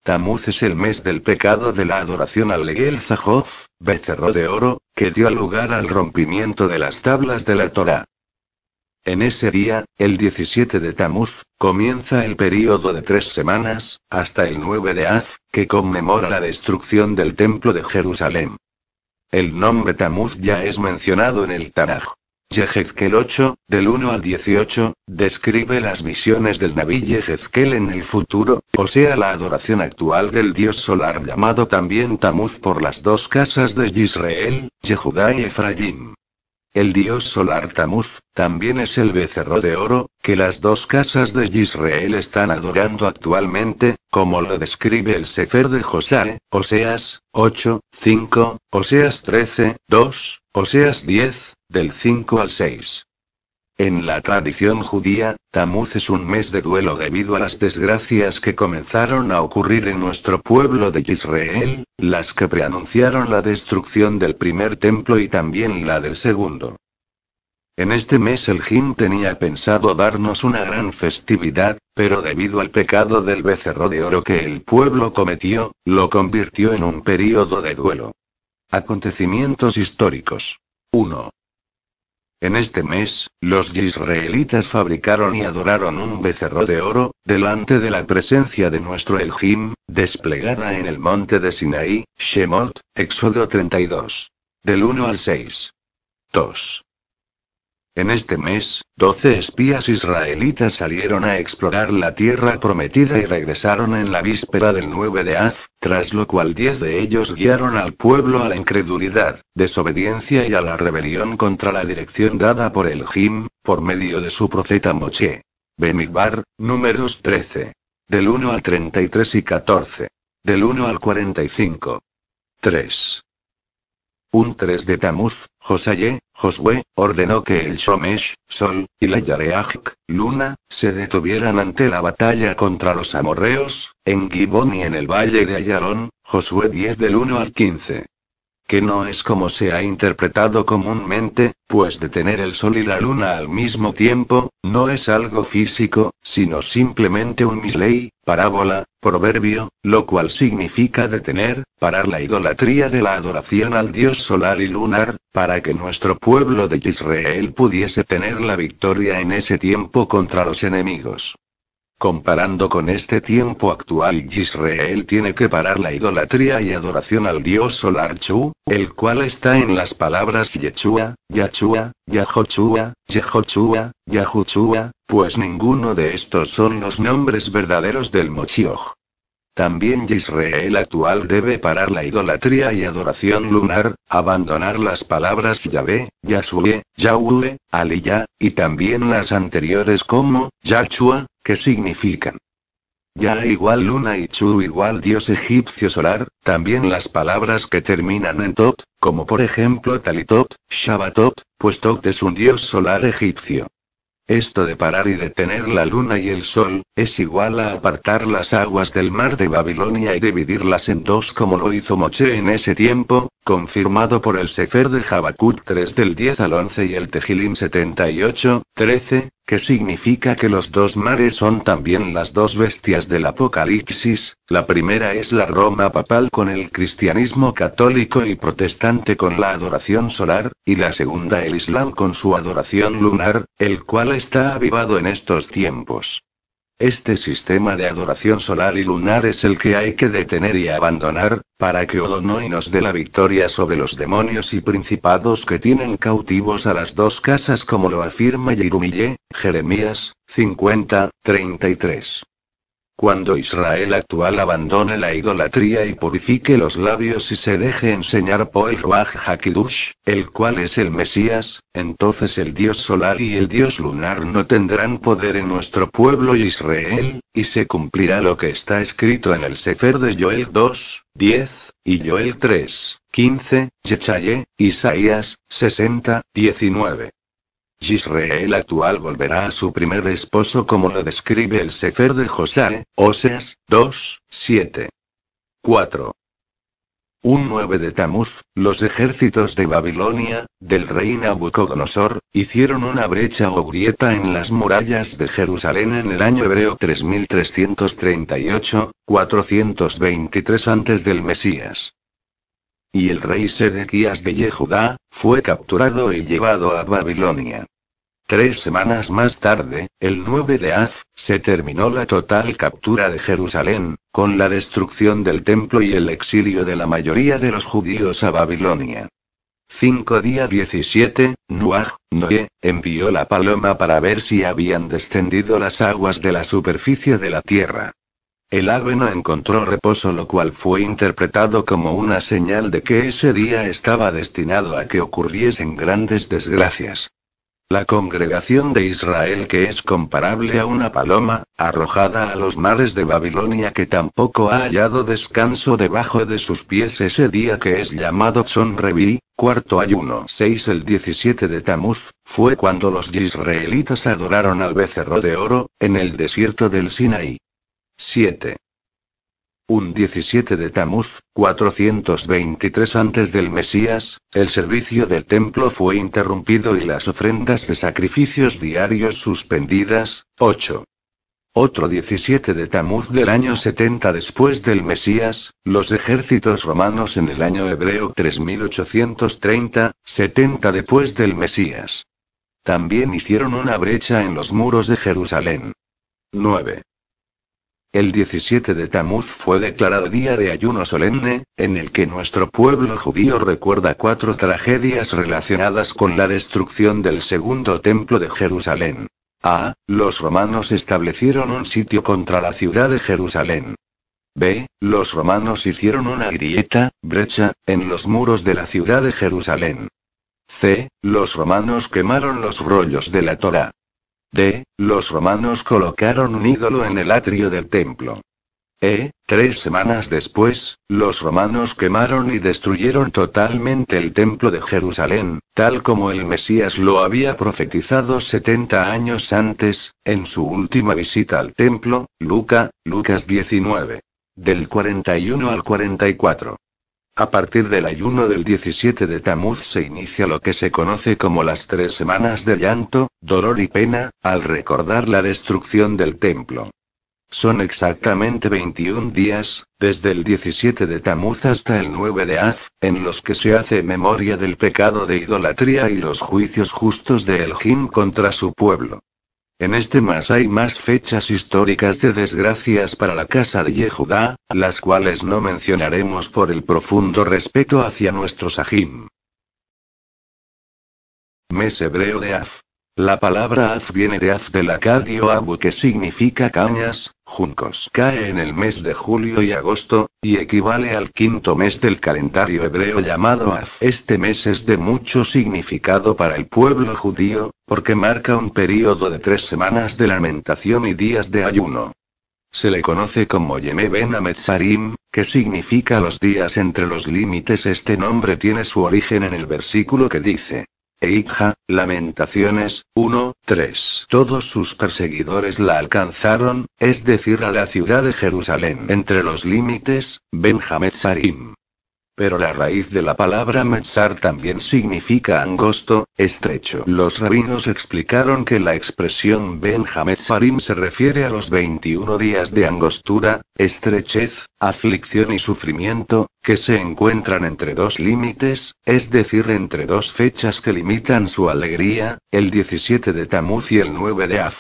S1: Tamuz es el mes del pecado de la adoración al Egel Zahof, becerro de oro, que dio lugar al rompimiento de las tablas de la Torá. En ese día, el 17 de Tamuz, comienza el período de 3 semanas, hasta el 9 de Av, que conmemora la destrucción del templo de Jerusalén. El nombre Tamuz ya es mencionado en el Tanaj. Yehezkel 8, del 1 al 18, describe las visiones del Nabí Yehezkel en el futuro, o sea la adoración actual del dios solar llamado también Tamuz por las dos casas de Israel, Yehudá y Efraín. El dios solar Tamuz, también es el becerro de oro, que las dos casas de Israel están adorando actualmente, como lo describe el Sefer de Josué, Oseas 8, 5, Oseas 13, 2, Oseas 10, del 5 al 6. En la tradición judía, Tamuz es un mes de duelo debido a las desgracias que comenzaron a ocurrir en nuestro pueblo de Israel, las que preanunciaron la destrucción del primer templo y también la del segundo. En este mes el Jin tenía pensado darnos una gran festividad, pero debido al pecado del becerro de oro que el pueblo cometió, lo convirtió en un período de duelo. Acontecimientos históricos. 1. En este mes, los israelitas fabricaron y adoraron un becerro de oro, delante de la presencia de nuestro Elohim, desplegada en el monte de Sinaí, Shemot, Éxodo 32. Del 1 al 6. 2. En este mes, 12 espías israelitas salieron a explorar la tierra prometida y regresaron en la víspera del 9 de Av, tras lo cual 10 de ellos guiaron al pueblo a la incredulidad, desobediencia y a la rebelión contra la dirección dada por Elohim, por medio de su profeta Moshe. Bemidbar, Números 13. Del 1 al 33 y 14. Del 1 al 45. 3. Un 3 de Tamuz, Josué ordenó que el Shomesh, Sol, y la Yareaj, Luna, se detuvieran ante la batalla contra los amorreos, en Gibón y en el valle de Ayalón, Josué 10 del 1 al 15. Que no es como se ha interpretado comúnmente, pues detener el sol y la luna al mismo tiempo, no es algo físico, sino simplemente un misley, parábola, proverbio, lo cual significa detener, parar la idolatría de la adoración al dios solar y lunar, para que nuestro pueblo de Israel pudiese tener la victoria en ese tiempo contra los enemigos. Comparando con este tiempo actual, Israel tiene que parar la idolatría y adoración al dios solar Chu, el cual está en las palabras Yechua, Yachua, Yahochua, Yehochua, Yahuchua, pues ninguno de estos son los nombres verdaderos del Mochioj. También Israel actual debe parar la idolatría y adoración lunar, abandonar las palabras Yahvé, Yahshue, Yahweh, Aliyah, y también las anteriores como Yahshua, que significan Ya igual luna y Chu igual dios egipcio solar, también las palabras que terminan en Tot, como por ejemplo Talitot, Shabbatot, pues Tot es un dios solar egipcio. Esto de parar y detener la luna y el sol, es igual a apartar las aguas del mar de Babilonia y dividirlas en dos como lo hizo Moshe en ese tiempo, confirmado por el Sefer de Habacuc 3 del 10 al 11 y el Tejilim 78, 13, que significa que los dos mares son también las dos bestias del Apocalipsis, la primera es la Roma papal con el cristianismo católico y protestante con la adoración solar, y la segunda el Islam con su adoración lunar, el cual está avivado en estos tiempos. Este sistema de adoración solar y lunar es el que hay que detener y abandonar, para que Odonoi nos dé la victoria sobre los demonios y principados que tienen cautivos a las dos casas como lo afirma Yerumillé, Jeremías 50, 33. cuando Israel actual abandone la idolatría y purifique los labios y se deje enseñar por el Ruach HaKadosh, el cual es el Mesías, entonces el dios solar y el dios lunar no tendrán poder en nuestro pueblo Israel, y se cumplirá lo que está escrito en el Sefer de Joel 2, 10, y Joel 3, 15, Yechaye, Isaías, 60, 19. Yisrael actual volverá a su primer esposo como lo describe el Sefer de Josué, Oseas, 2, 7. 4. Un 9 de Tamuz, los ejércitos de Babilonia, del rey Nabucodonosor, hicieron una brecha o grieta en las murallas de Jerusalén en el año hebreo 3338, 423 antes del Mesías. Y el rey Sedequías de Yehudá, fue capturado y llevado a Babilonia. 3 semanas más tarde, el 9 de Av, se terminó la total captura de Jerusalén, con la destrucción del templo y el exilio de la mayoría de los judíos a Babilonia. 5 día 17, Noé, envió la paloma para ver si habían descendido las aguas de la superficie de la tierra. El ave no encontró reposo, lo cual fue interpretado como una señal de que ese día estaba destinado a que ocurriesen grandes desgracias. La congregación de Israel, que es comparable a una paloma, arrojada a los mares de Babilonia, que tampoco ha hallado descanso debajo de sus pies ese día, que es llamado Tzon Reví, cuarto ayuno 6. El 17 de Tamuz, fue cuando los israelitas adoraron al becerro de oro, en el desierto del Sinaí. 7. Un 17 de Tamuz, 423 antes del Mesías, el servicio del templo fue interrumpido y las ofrendas de sacrificios diarios suspendidas. 8. Otro 17 de Tamuz del año 70 después del Mesías, los ejércitos romanos en el año hebreo 3830, 70 después del Mesías. También hicieron una brecha en los muros de Jerusalén. 9. El 17 de Tamuz fue declarado día de ayuno solemne, en el que nuestro pueblo judío recuerda 4 tragedias relacionadas con la destrucción del segundo templo de Jerusalén. A. Los romanos establecieron un sitio contra la ciudad de Jerusalén. B. Los romanos hicieron una grieta, brecha, en los muros de la ciudad de Jerusalén. C. Los romanos quemaron los rollos de la Torá. D. Los romanos colocaron un ídolo en el atrio del templo. 3 semanas después, los romanos quemaron y destruyeron totalmente el templo de Jerusalén, tal como el Mesías lo había profetizado 70 años antes, en su última visita al templo, Lucas 19. Del 41 al 44. A partir del ayuno del 17 de Tamuz se inicia lo que se conoce como las 3 semanas de llanto, dolor y pena, al recordar la destrucción del templo. Son exactamente 21 días, desde el 17 de Tamuz hasta el 9 de Av, en los que se hace memoria del pecado de idolatría y los juicios justos de Elohim contra su pueblo. En este mes hay más fechas históricas de desgracias para la casa de Yehudá, las cuales no mencionaremos por el profundo respeto hacia nuestros Sahim. Mes hebreo de Av. La palabra Av viene de Av del acadio Abu, que significa cañas, juncos. Cae en el mes de julio y agosto, y equivale al 5.º mes del calendario hebreo llamado Av. Este mes es de mucho significado para el pueblo judío, porque marca un período de 3 semanas de lamentación y días de ayuno. Se le conoce como Yemé Ben Ametzarim, que significa los días entre los límites. Este nombre tiene su origen en el versículo que dice: Eija, Lamentaciones, 1:3. Todos sus perseguidores la alcanzaron, es decir, a la ciudad de Jerusalén. Entre los límites, Ben-Hametzarim. Pero la raíz de la palabra Metzar también significa angosto, estrecho. Los rabinos explicaron que la expresión Ben-Hametzarim se refiere a los 21 días de angostura, estrechez, aflicción y sufrimiento, que se encuentran entre 2 límites, es decir, entre 2 fechas que limitan su alegría, el 17 de Tamuz y el 9 de Av.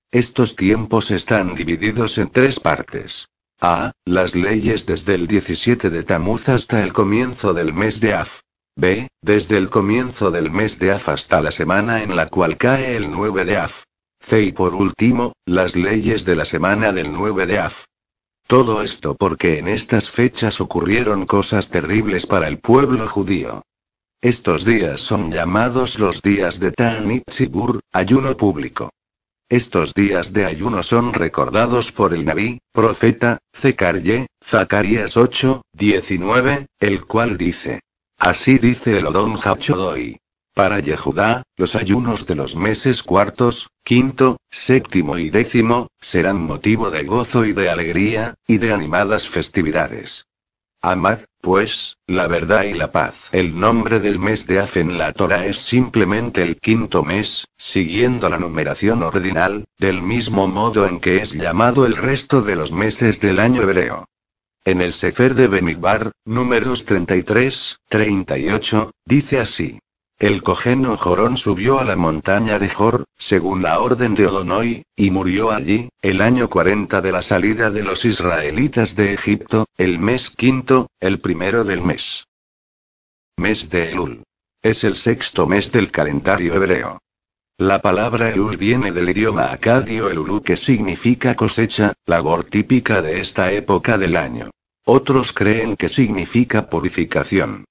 S1: Estos tiempos están divididos en 3 partes. A. Las leyes desde el 17 de Tamuz hasta el comienzo del mes de Av. B. Desde el comienzo del mes de Av hasta la semana en la cual cae el 9 de Av. C y por último, las leyes de la semana del 9 de Av. Todo esto porque en estas fechas ocurrieron cosas terribles para el pueblo judío. Estos días son llamados los días de Ta'anit Tzibur, ayuno público. Estos días de ayuno son recordados por el Nabí, profeta, Zacarías 8:19, el cual dice: Así dice el Odón Hachodoi. Para Yehudá, los ayunos de los meses cuartos, quinto, séptimo y décimo, serán motivo de gozo y de alegría, y de animadas festividades. Amad, pues, la verdad y la paz. El nombre del mes de Av en la Torá es simplemente el quinto mes, siguiendo la numeración ordinal, del mismo modo en que es llamado el resto de los meses del año hebreo. En el Sefer de Bemidbar, números 33-38, dice así. El cojeno Jorón subió a la montaña de Jor, según la orden de Odonoi, y murió allí, el año 40 de la salida de los israelitas de Egipto, el mes quinto, el primero del mes. Mes de Elul. Es el sexto mes del calendario hebreo. La palabra Elul viene del idioma acadio Elulú, que significa cosecha, labor típica de esta época del año. Otros creen que significa purificación.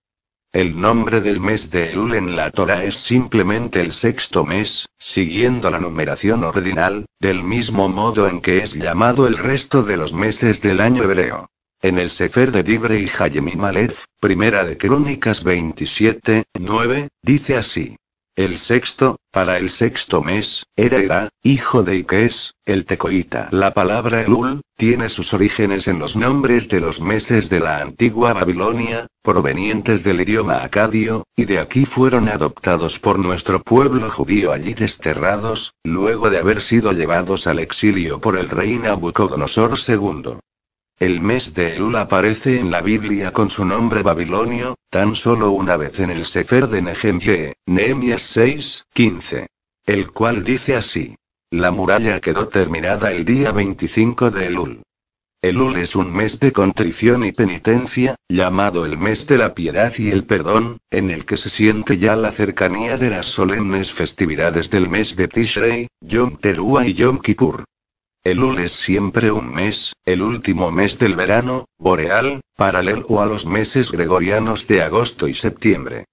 S1: El nombre del mes de Elul en la Torá es simplemente el sexto mes, siguiendo la numeración ordinal, del mismo modo en que es llamado el resto de los meses del año hebreo. En el Sefer de Divrei Hayemim Aleph, primera de Crónicas 27:9, dice así. El sexto, para el sexto mes, era hijo de Iques, el tecoita. La palabra Elul tiene sus orígenes en los nombres de los meses de la antigua Babilonia, provenientes del idioma acadio, y de aquí fueron adoptados por nuestro pueblo judío allí desterrados, luego de haber sido llevados al exilio por el rey Nabucodonosor II. El mes de Elul aparece en la Biblia con su nombre babilonio, tan solo una vez en el Sefer de Nehemías 6:15. El cual dice así. La muralla quedó terminada el día 25 de Elul. Elul es un mes de contrición y penitencia, llamado el mes de la piedad y el perdón, en el que se siente ya la cercanía de las solemnes festividades del mes de Tishrei, Yom Teruah y Yom Kippur. Elul es siempre un mes, el último mes del verano, boreal, paralelo a los meses gregorianos de agosto y septiembre.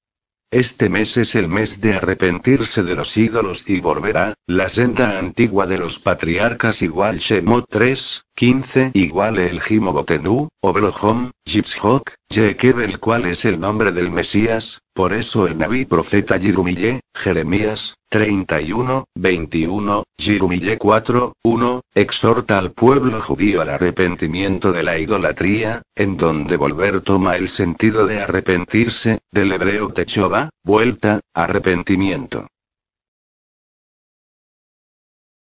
S1: Este mes es el mes de arrepentirse de los ídolos y volver a la senda antigua de los patriarcas igual Shemot 3:15 igual el Jimobotenu, Oblohom, Yitzhok, Yekeb, el cual es el nombre del Mesías. Por eso el Nabí profeta Yirumille, Jeremías 31:21, Yirumille 4:1, exhorta al pueblo judío al arrepentimiento de la idolatría, en donde volver toma el sentido de arrepentirse, del hebreo techová, vuelta, arrepentimiento.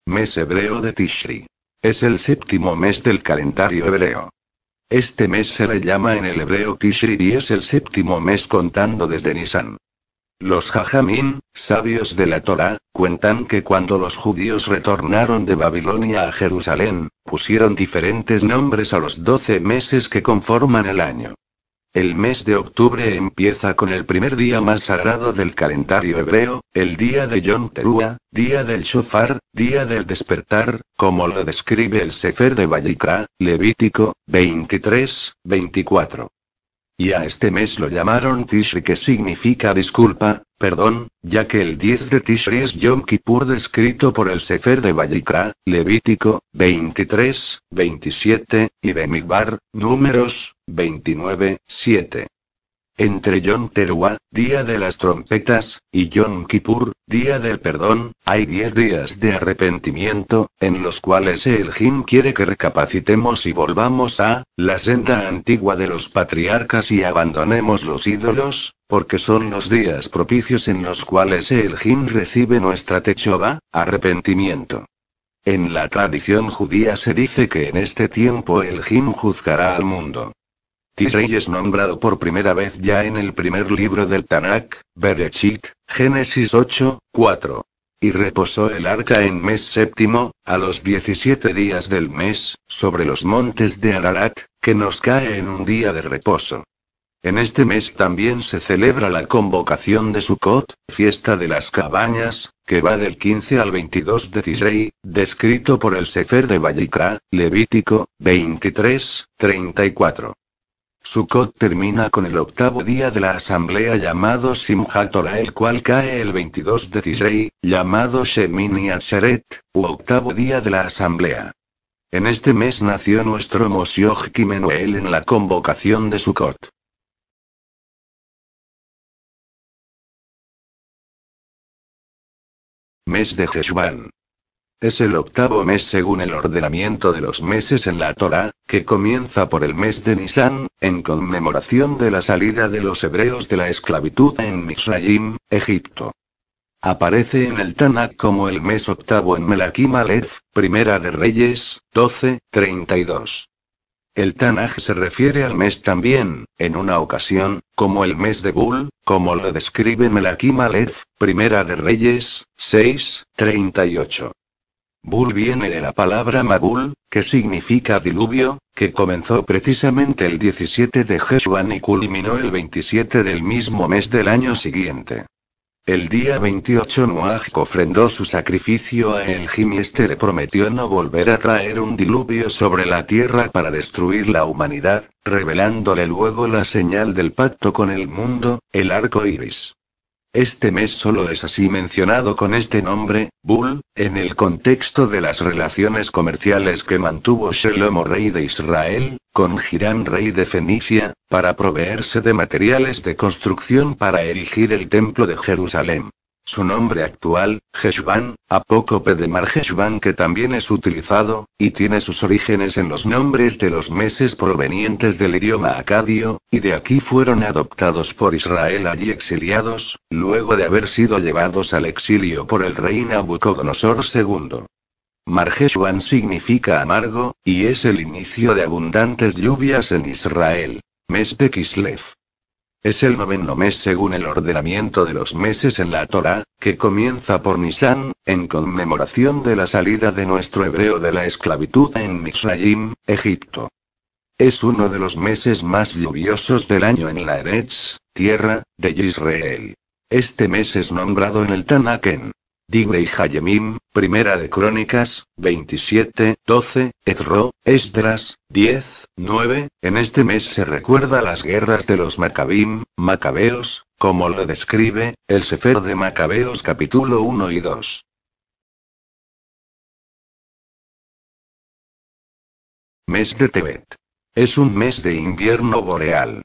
S1: Mes hebreo de Tishri. Es el séptimo mes del calendario hebreo. Este mes se le llama en el hebreo Tishri y es el séptimo mes contando desde Nisan. Los Jajamín, sabios de la Torá, cuentan que cuando los judíos retornaron de Babilonia a Jerusalén, pusieron diferentes nombres a los 12 meses que conforman el año. El mes de octubre empieza con el primer día más sagrado del calendario hebreo, el día de Yom Teruah, día del Shofar, día del despertar, como lo describe el Sefer de Vayikra, Levítico 23:24. Y a este mes lo llamaron Tishri, que significa disculpa, perdón, ya que el 10 de Tishri es Yom Kippur descrito por el Sefer de Vayikra, Levítico 23:27, y Bemidbar, números 29:7. Entre Yom Teruah, día de las trompetas, y Yom Kippur, día del perdón, hay 10 días de arrepentimiento, en los cuales el Elohim quiere que recapacitemos y volvamos a la senda antigua de los patriarcas y abandonemos los ídolos, porque son los días propicios en los cuales el Elohim recibe nuestra techová, arrepentimiento. En la tradición judía se dice que en este tiempo el Elohim juzgará al mundo. Tishrei es nombrado por primera vez ya en el primer libro del Tanakh, Bereshit, Génesis 8:4. Y reposó el arca en mes séptimo, a los 17 días del mes, sobre los montes de Ararat, que nos cae en un día de reposo. En este mes también se celebra la convocación de Sukkot, fiesta de las cabañas, que va del 15 al 22 de Tisrei, descrito por el Sefer de Vayikra, Levítico, 23:34. Sukkot termina con el octavo día de la asamblea llamado Simchat Torah, el cual cae el 22 de Tisrei, llamado Shemini Atzeret, u octavo día de la asamblea. En este mes nació nuestro Moshe Kimenuel en la convocación de Sukkot. Mes de Heshvan. Es el octavo mes según el ordenamiento de los meses en la Torá, que comienza por el mes de Nisán, en conmemoración de la salida de los hebreos de la esclavitud en Misraim, Egipto. Aparece en el Tanakh como el mes octavo en Melakim Aleph, Primera de Reyes, 12:32. El Tanaj se refiere al mes también, en una ocasión, como el mes de Bul, como lo describe Melakim Aleph, Primera de Reyes, 6:38. Bul viene de la palabra Mabul, que significa diluvio, que comenzó precisamente el 17 de Heshvan y culminó el 27 del mismo mes del año siguiente. El día 28 Noaj ofrendó su sacrificio a Elohim y este le prometió no volver a traer un diluvio sobre la tierra para destruir la humanidad, revelándole luego la señal del pacto con el mundo, el arco iris. Este mes solo es así mencionado con este nombre, Bul, en el contexto de las relaciones comerciales que mantuvo Shelomo rey de Israel, con Hiram rey de Fenicia, para proveerse de materiales de construcción para erigir el templo de Jerusalén. Su nombre actual, Heshvan, apócope de Mar Heshvan, que también es utilizado, y tiene sus orígenes en los nombres de los meses provenientes del idioma acadio, y de aquí fueron adoptados por Israel allí exiliados, luego de haber sido llevados al exilio por el rey Nabucodonosor II. Mar Heshvan significa amargo, y es el inicio de abundantes lluvias en Israel. Mes de Kislev. Es el noveno mes según el ordenamiento de los meses en la Torá, que comienza por Nisán, en conmemoración de la salida de nuestro hebreo de la esclavitud en Misraim, Egipto. Es uno de los meses más lluviosos del año en la Eretz, tierra, de Israel. Este mes es nombrado en el Tanakh en Divrei Hayemim, Primera de Crónicas, 27:12, Ezro, Esdras, 10:9. En este mes se recuerda las guerras de los Macabeos, como lo describe el Sefer de Macabeos capítulo 1 y 2. Mes de Tebet. Es un mes de invierno boreal.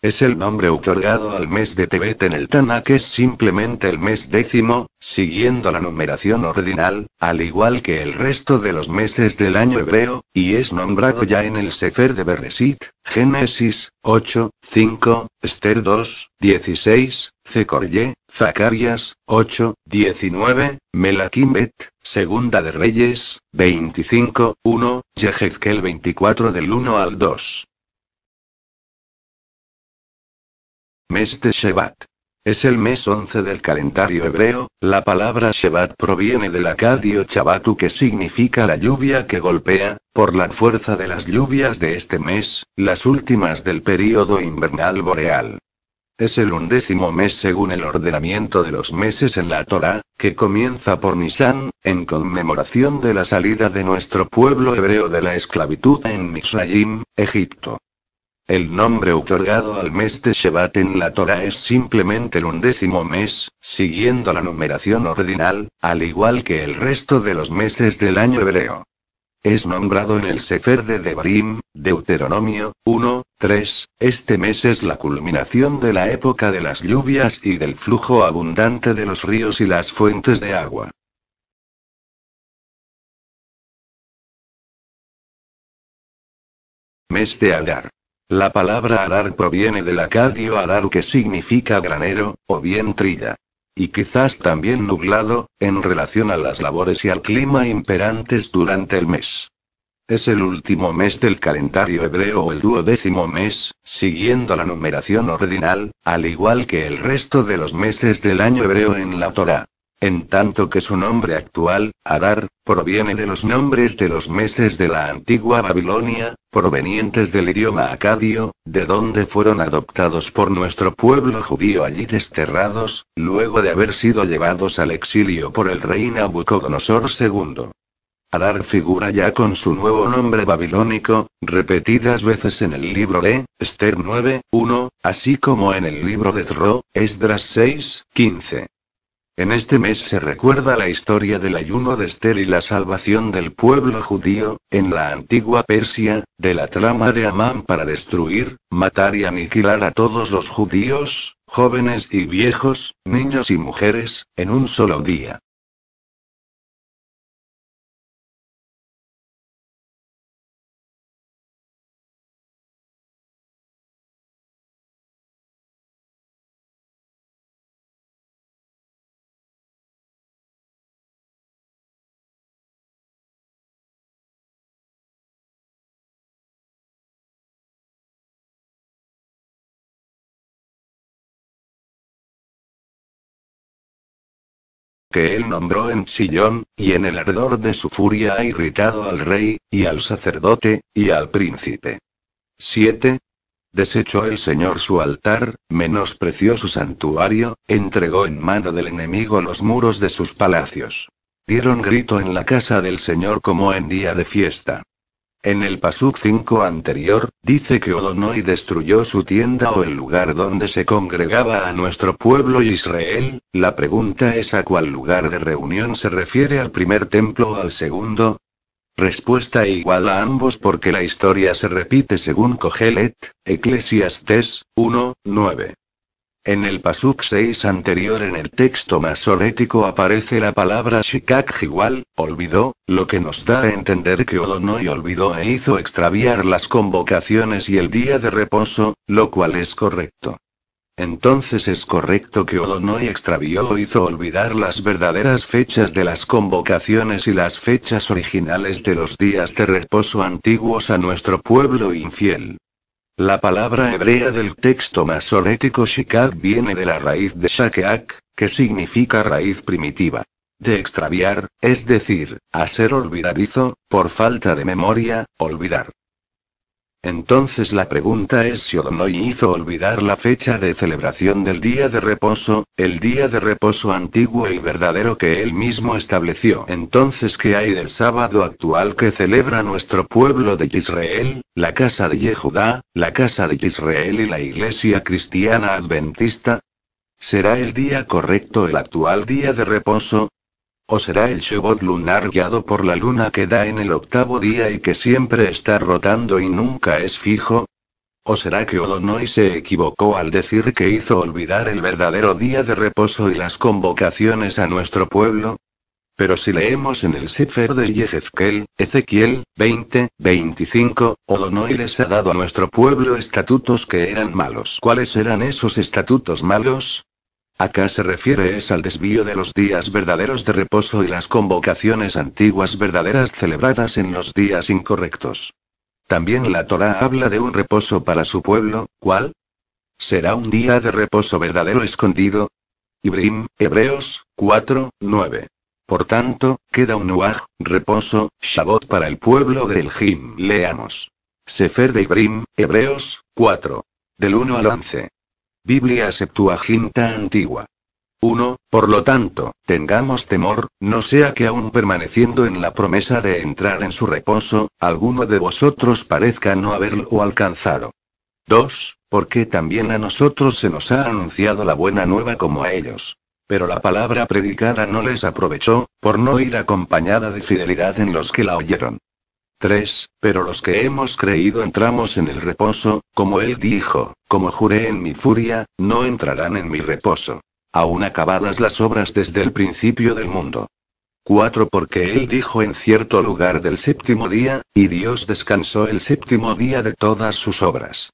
S1: Es el nombre otorgado al mes de Tebet en el Tanakh, es simplemente el mes décimo, siguiendo la numeración ordinal, al igual que el resto de los meses del año hebreo, y es nombrado ya en el Sefer de Bereshit, Génesis, 8:5, Esther 2:16, Zecorye, Zacarías, 8:19, Melakim Bet, Segunda de Reyes, 25:1, Yehezkel 24 del 1 al 2. Mes de Shevat. Es el mes 11 del calendario hebreo. La palabra Shevat proviene del acadio Chabatu, que significa la lluvia que golpea, por la fuerza de las lluvias de este mes, las últimas del período invernal boreal. Es el 11º mes según el ordenamiento de los meses en la Torá, que comienza por Nisán, en conmemoración de la salida de nuestro pueblo hebreo de la esclavitud en Misraim, Egipto. El nombre otorgado al mes de Shevat en la Torá es simplemente el 11º mes, siguiendo la numeración ordinal, al igual que el resto de los meses del año hebreo. Es nombrado en el Sefer de Devarim, Deuteronomio, 1:3, este mes es la culminación de la época de las lluvias y del flujo abundante de los ríos y las fuentes de agua. Mes de Adar. La palabra Adar proviene del acadio Adar, que significa granero, o bien trilla. Y quizás también nublado, en relación a las labores y al clima imperantes durante el mes. Es el último mes del calendario hebreo o el 12º mes, siguiendo la numeración ordinal, al igual que el resto de los meses del año hebreo en la Torá. En tanto que su nombre actual, Adar, proviene de los nombres de los meses de la antigua Babilonia, provenientes del idioma acadio, de donde fueron adoptados por nuestro pueblo judío allí desterrados, luego de haber sido llevados al exilio por el rey Nabucodonosor II. Adar figura ya con su nuevo nombre babilónico, repetidas veces en el libro de Esther 9:1, así como en el libro de Esdras 6:15. En este mes se recuerda la historia del ayuno de Esther y la salvación del pueblo judío, en la antigua Persia, de la trama de Amán para destruir, matar y aniquilar a todos los judíos, jóvenes y viejos, niños y mujeres, en un solo día. Que él nombró en Sillón, y en el ardor de su furia ha irritado al rey, y al sacerdote, y al príncipe. 7. Desechó el Señor su altar, menospreció su santuario, entregó en mano del enemigo los muros de sus palacios. Dieron grito en la casa del Señor como en día de fiesta. En el Pasuk 5 anterior, dice que Odonoi destruyó su tienda o el lugar donde se congregaba a nuestro pueblo Israel. La pregunta es ¿a cuál lugar de reunión se refiere al primer templo o al segundo? Respuesta igual a ambos porque la historia se repite según Kohelet, Eclesiastés 1:9. En el Pasuk 6 anterior en el texto masorético aparece la palabra Shikak igual, olvidó, lo que nos da a entender que Odonoi olvidó e hizo extraviar las convocaciones y el día de reposo, lo cual es correcto. Entonces es correcto que Odonoi extravió o hizo olvidar las verdaderas fechas de las convocaciones y las fechas originales de los días de reposo antiguos a nuestro pueblo infiel. La palabra hebrea del texto masorético Shikak viene de la raíz de Shakeak, que significa raíz primitiva. De extraviar, es decir, hacer olvidadizo, por falta de memoria, olvidar. Entonces la pregunta es si Odonoi hizo olvidar la fecha de celebración del día de reposo, el día de reposo antiguo y verdadero que él mismo estableció. Entonces ¿qué hay del sábado actual que celebra nuestro pueblo de Israel, la casa de Yehudá, la casa de Israel y la iglesia cristiana adventista? ¿Será el día correcto el actual día de reposo? ¿O será el Shevot lunar guiado por la luna que da en el octavo día y que siempre está rotando y nunca es fijo? ¿O será que Odonoi se equivocó al decir que hizo olvidar el verdadero día de reposo y las convocaciones a nuestro pueblo? Pero si leemos en el Sefer de Yehezkel, Ezequiel 20:25, Odonoi les ha dado a nuestro pueblo estatutos que eran malos. ¿Cuáles eran esos estatutos malos? Acá se refiere al desvío de los días verdaderos de reposo y las convocaciones antiguas verdaderas celebradas en los días incorrectos. También la Torá habla de un reposo para su pueblo, ¿cuál? ¿Será un día de reposo verdadero escondido? Ibrim, Hebreos 4:9. Por tanto, queda un nuaj, reposo, Shabbat para el pueblo de Elohim. Leamos. Sefer de Ibrim, Hebreos 4. Del 1 al 11. Biblia Septuaginta antigua. 1. Por lo tanto, tengamos temor, no sea que aún permaneciendo en la promesa de entrar en su reposo, alguno de vosotros parezca no haberlo alcanzado. 2. Porque también a nosotros se nos ha anunciado la buena nueva como a ellos. Pero la palabra predicada no les aprovechó, por no ir acompañada de fidelidad en los que la oyeron. 3. Pero los que hemos creído entramos en el reposo, como él dijo, como juré en mi furia, no entrarán en mi reposo. Aún acabadas las obras desde el principio del mundo. 4. Porque él dijo en cierto lugar del séptimo día, y Dios descansó el séptimo día de todas sus obras.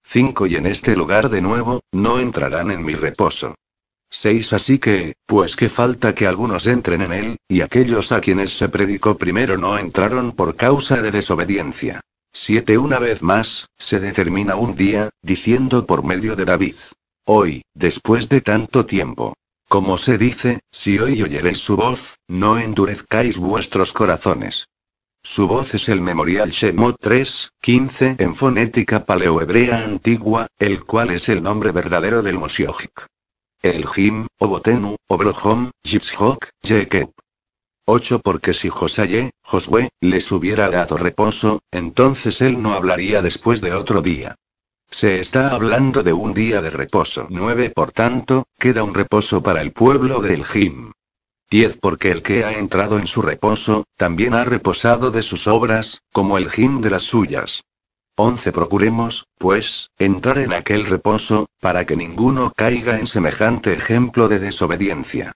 S1: 5. Y en este lugar de nuevo, no entrarán en mi reposo. 6. Así que, pues que falta que algunos entren en él, y aquellos a quienes se predicó primero no entraron por causa de desobediencia. 7. Una vez más, se determina un día, diciendo por medio de David. Hoy, después de tanto tiempo. Como se dice, si hoy oyereis su voz, no endurezcáis vuestros corazones. Su voz es el memorial Shemot 3:15 en fonética paleohebrea antigua, el cual es el nombre verdadero del Moshiach. Elohim, Obotenu, Obrohom, Yitzhok, Yekeb. 8 Porque si Josué, les hubiera dado reposo, entonces él no hablaría después de otro día. Se está hablando de un día de reposo. 9 Por tanto, queda un reposo para el pueblo de Elohim. 10 Porque el que ha entrado en su reposo, también ha reposado de sus obras, como Elohim de las suyas. 11 Procuremos, pues, entrar en aquel reposo, para que ninguno caiga en semejante ejemplo de desobediencia.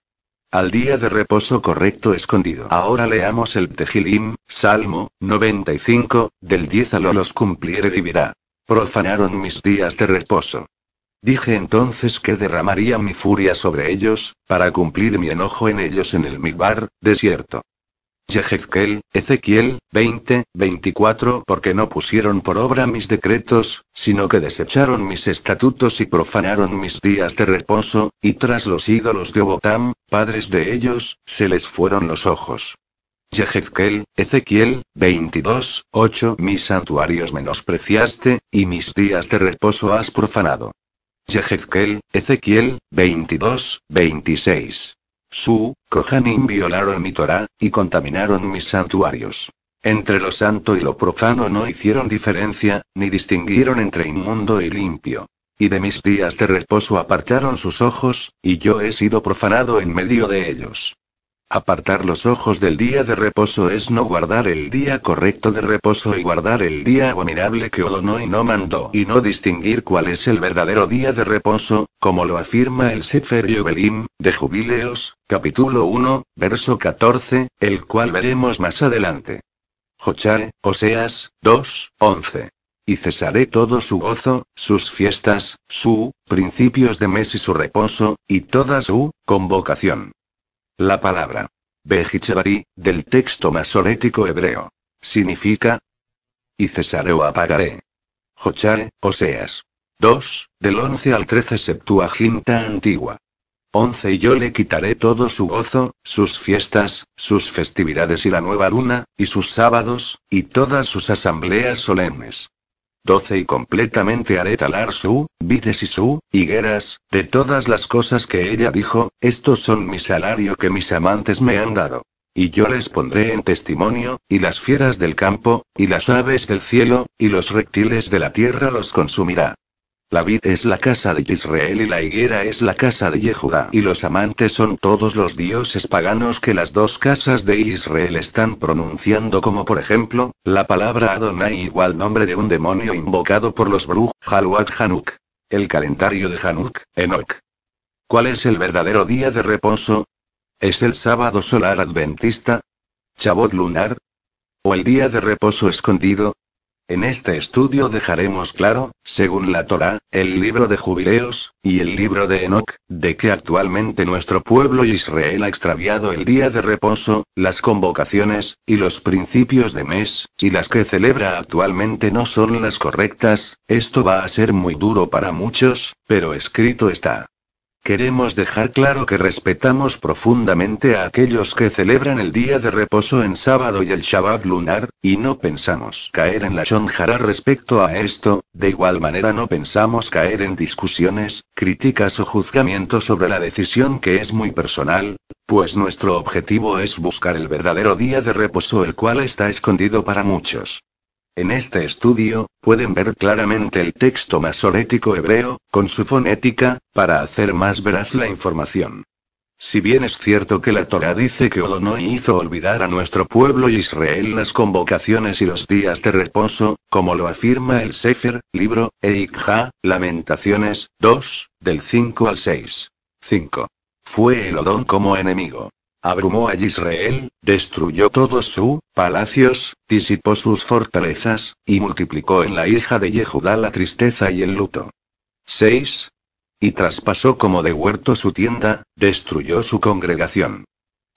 S1: Al día de reposo correcto escondido. Ahora leamos el Tehilim, Salmo 95, del 10 al los cumpliere vivirá. Profanaron mis días de reposo. Dije entonces que derramaría mi furia sobre ellos, para cumplir mi enojo en ellos en el Midbar, desierto. Yehezkel, Ezequiel, 20:24 Porque no pusieron por obra mis decretos, sino que desecharon mis estatutos y profanaron mis días de reposo, y tras los ídolos de Botam, padres de ellos, se les fueron los ojos. Yehezkel, Ezequiel, 22:8 Mis santuarios menospreciaste, y mis días de reposo has profanado. Yehezkel, Ezequiel, 22:26 Kohanim violaron mi Torá, y contaminaron mis santuarios. Entre lo santo y lo profano no hicieron diferencia, ni distinguieron entre inmundo y limpio. Y de mis días de reposo apartaron sus ojos, y yo he sido profanado en medio de ellos. Apartar los ojos del día de reposo es no guardar el día correcto de reposo y guardar el día abominable que Olonoi no mandó y no distinguir cuál es el verdadero día de reposo, como lo afirma el Sefer Yovelim, de Jubileos, capítulo 1, verso 14, el cual veremos más adelante. Jochae, Oseas, 2:11. Y cesaré todo su gozo, sus fiestas, su principios de mes y su reposo, y toda su convocación. La palabra Behichevari, del texto masorético hebreo, significa y cesaré o apagaré. Jochae, Oseas 2, del 11 al 13 Septuaginta antigua. 11 Y yo le quitaré todo su gozo, sus fiestas, sus festividades y la nueva luna, y sus sábados, y todas sus asambleas solemnes. 12 Y completamente haré talar su, vides y su, higueras, de todas las cosas que ella dijo, estos son mi salario que mis amantes me han dado. Y yo les pondré en testimonio, y las fieras del campo, y las aves del cielo, y los reptiles de la tierra los consumirá. La vid es la casa de Israel y la higuera es la casa de Jehudá. Y los amantes son todos los dioses paganos que las dos casas de Israel están pronunciando, como por ejemplo, la palabra Adonai igual nombre de un demonio invocado por los Bruj, Haluat Hanuk. El calendario de Hanuk, Enoch. ¿Cuál es el verdadero día de reposo? ¿Es el sábado solar adventista? ¿Chabot lunar? ¿O el día de reposo escondido? En este estudio dejaremos claro, según la Torá, el libro de Jubileos, y el libro de Enoch, de que actualmente nuestro pueblo Israel ha extraviado el día de reposo, las convocaciones, y los principios de mes, y las que celebra actualmente no son las correctas. Esto va a ser muy duro para muchos, pero escrito está. Queremos dejar claro que respetamos profundamente a aquellos que celebran el día de reposo en sábado y el Shabbat lunar, y no pensamos caer en la Lashon Hará respecto a esto. De igual manera no pensamos caer en discusiones, críticas o juzgamientos sobre la decisión que es muy personal, pues nuestro objetivo es buscar el verdadero día de reposo, el cual está escondido para muchos. En este estudio, pueden ver claramente el texto masorético hebreo, con su fonética, para hacer más veraz la información. Si bien es cierto que la Torá dice que Olonoi hizo olvidar a nuestro pueblo Israel las convocaciones y los días de reposo, como lo afirma el Sefer, libro, Eikja, Lamentaciones, 2, del 5 al 6. 5. Fue Elodón como enemigo. Abrumó a Israel, destruyó todos sus palacios, disipó sus fortalezas, y multiplicó en la hija de Jehudá la tristeza y el luto. 6. Y traspasó como de huerto su tienda, destruyó su congregación.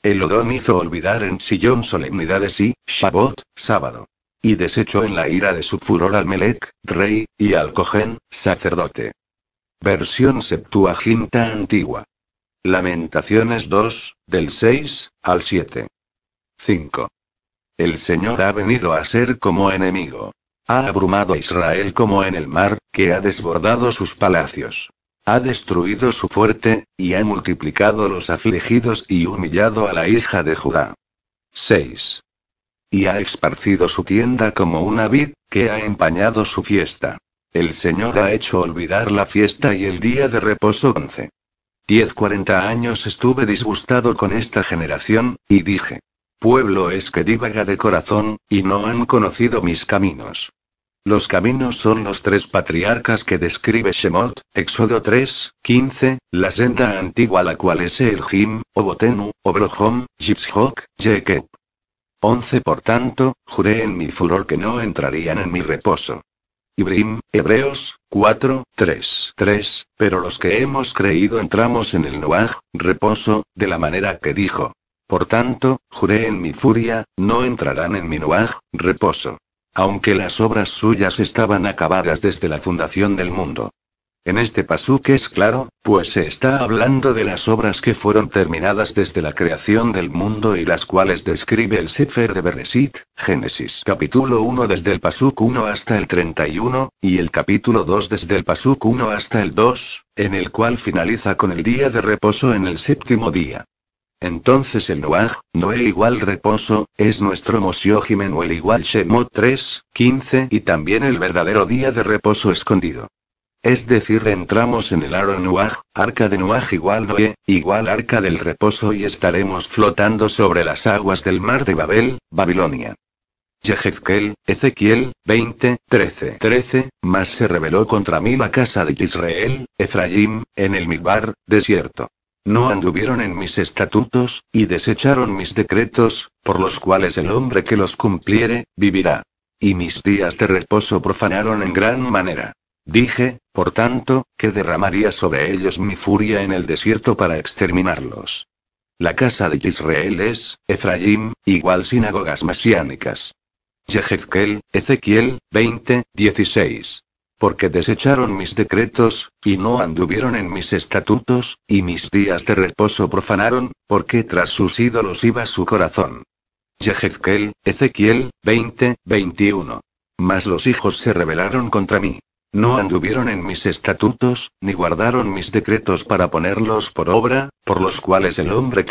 S1: Elodón hizo olvidar en Sillón solemnidades y Shabbat, sábado. Y desechó en la ira de su furor al Melec, rey, y al Cohen, sacerdote. Versión Septuaginta antigua. Lamentaciones 2, del 6 al 7. 5. El Señor ha venido a ser como enemigo. Ha abrumado a Israel como en el mar, que ha desbordado sus palacios. Ha destruido su fuerte, y ha multiplicado los afligidos y humillado a la hija de Judá. 6. Y ha esparcido su tienda como una vid, que ha empañado su fiesta. El Señor ha hecho olvidar la fiesta y el día de reposo. 11. 40 años estuve disgustado con esta generación, y dije: pueblo es que divaga de corazón, y no han conocido mis caminos. Los caminos son los tres patriarcas que describe Shemot, Éxodo 3, 15, la senda antigua la cual es Elohim, Obotenu, Oblohom, Yitzhok, Jacob. 11. Por tanto, juré en mi furor que no entrarían en mi reposo. Ibrim, Hebreos 4, 3, 3, pero los que hemos creído entramos en el Noaj, reposo, de la manera que dijo. Por tanto, juré en mi furia, no entrarán en mi Noaj, reposo. Aunque las obras suyas estaban acabadas desde la fundación del mundo. En este pasuk es claro, pues se está hablando de las obras que fueron terminadas desde la creación del mundo y las cuales describe el Sefer de Bereshit, Génesis capítulo 1 desde el pasuk 1 hasta el 31, y el capítulo 2 desde el pasuk 1 hasta el 2, en el cual finaliza con el día de reposo en el séptimo día. Entonces el Noaj, Noé igual reposo, es nuestro Moshiach Menuel igual Shemot 3, 15 y también el verdadero día de reposo escondido. Es decir, entramos en el Aron Noaj, arca de Noaj igual Noé, igual arca del reposo y estaremos flotando sobre las aguas del mar de Babel, Babilonia. Yehezkel, Ezequiel, 20, 13, 13, mas se rebeló contra mí la casa de Israel, Efraín, en el Midbar, desierto. No anduvieron en mis estatutos, y desecharon mis decretos, por los cuales el hombre que los cumpliere, vivirá. Y mis días de reposo profanaron en gran manera. Dije, por tanto, que derramaría sobre ellos mi furia en el desierto para exterminarlos. La casa de Israel es, Efraín, igual sinagogas mesiánicas. Yehezkel, Ezequiel, 20, 16. Porque desecharon mis decretos, y no anduvieron en mis estatutos, y mis días de reposo profanaron, porque tras sus ídolos iba su corazón. Yehezkel, Ezequiel, 20, 21. Mas los hijos se rebelaron contra mí. No anduvieron en mis estatutos, ni guardaron mis decretos para ponerlos por obra, por los cuales el hombre que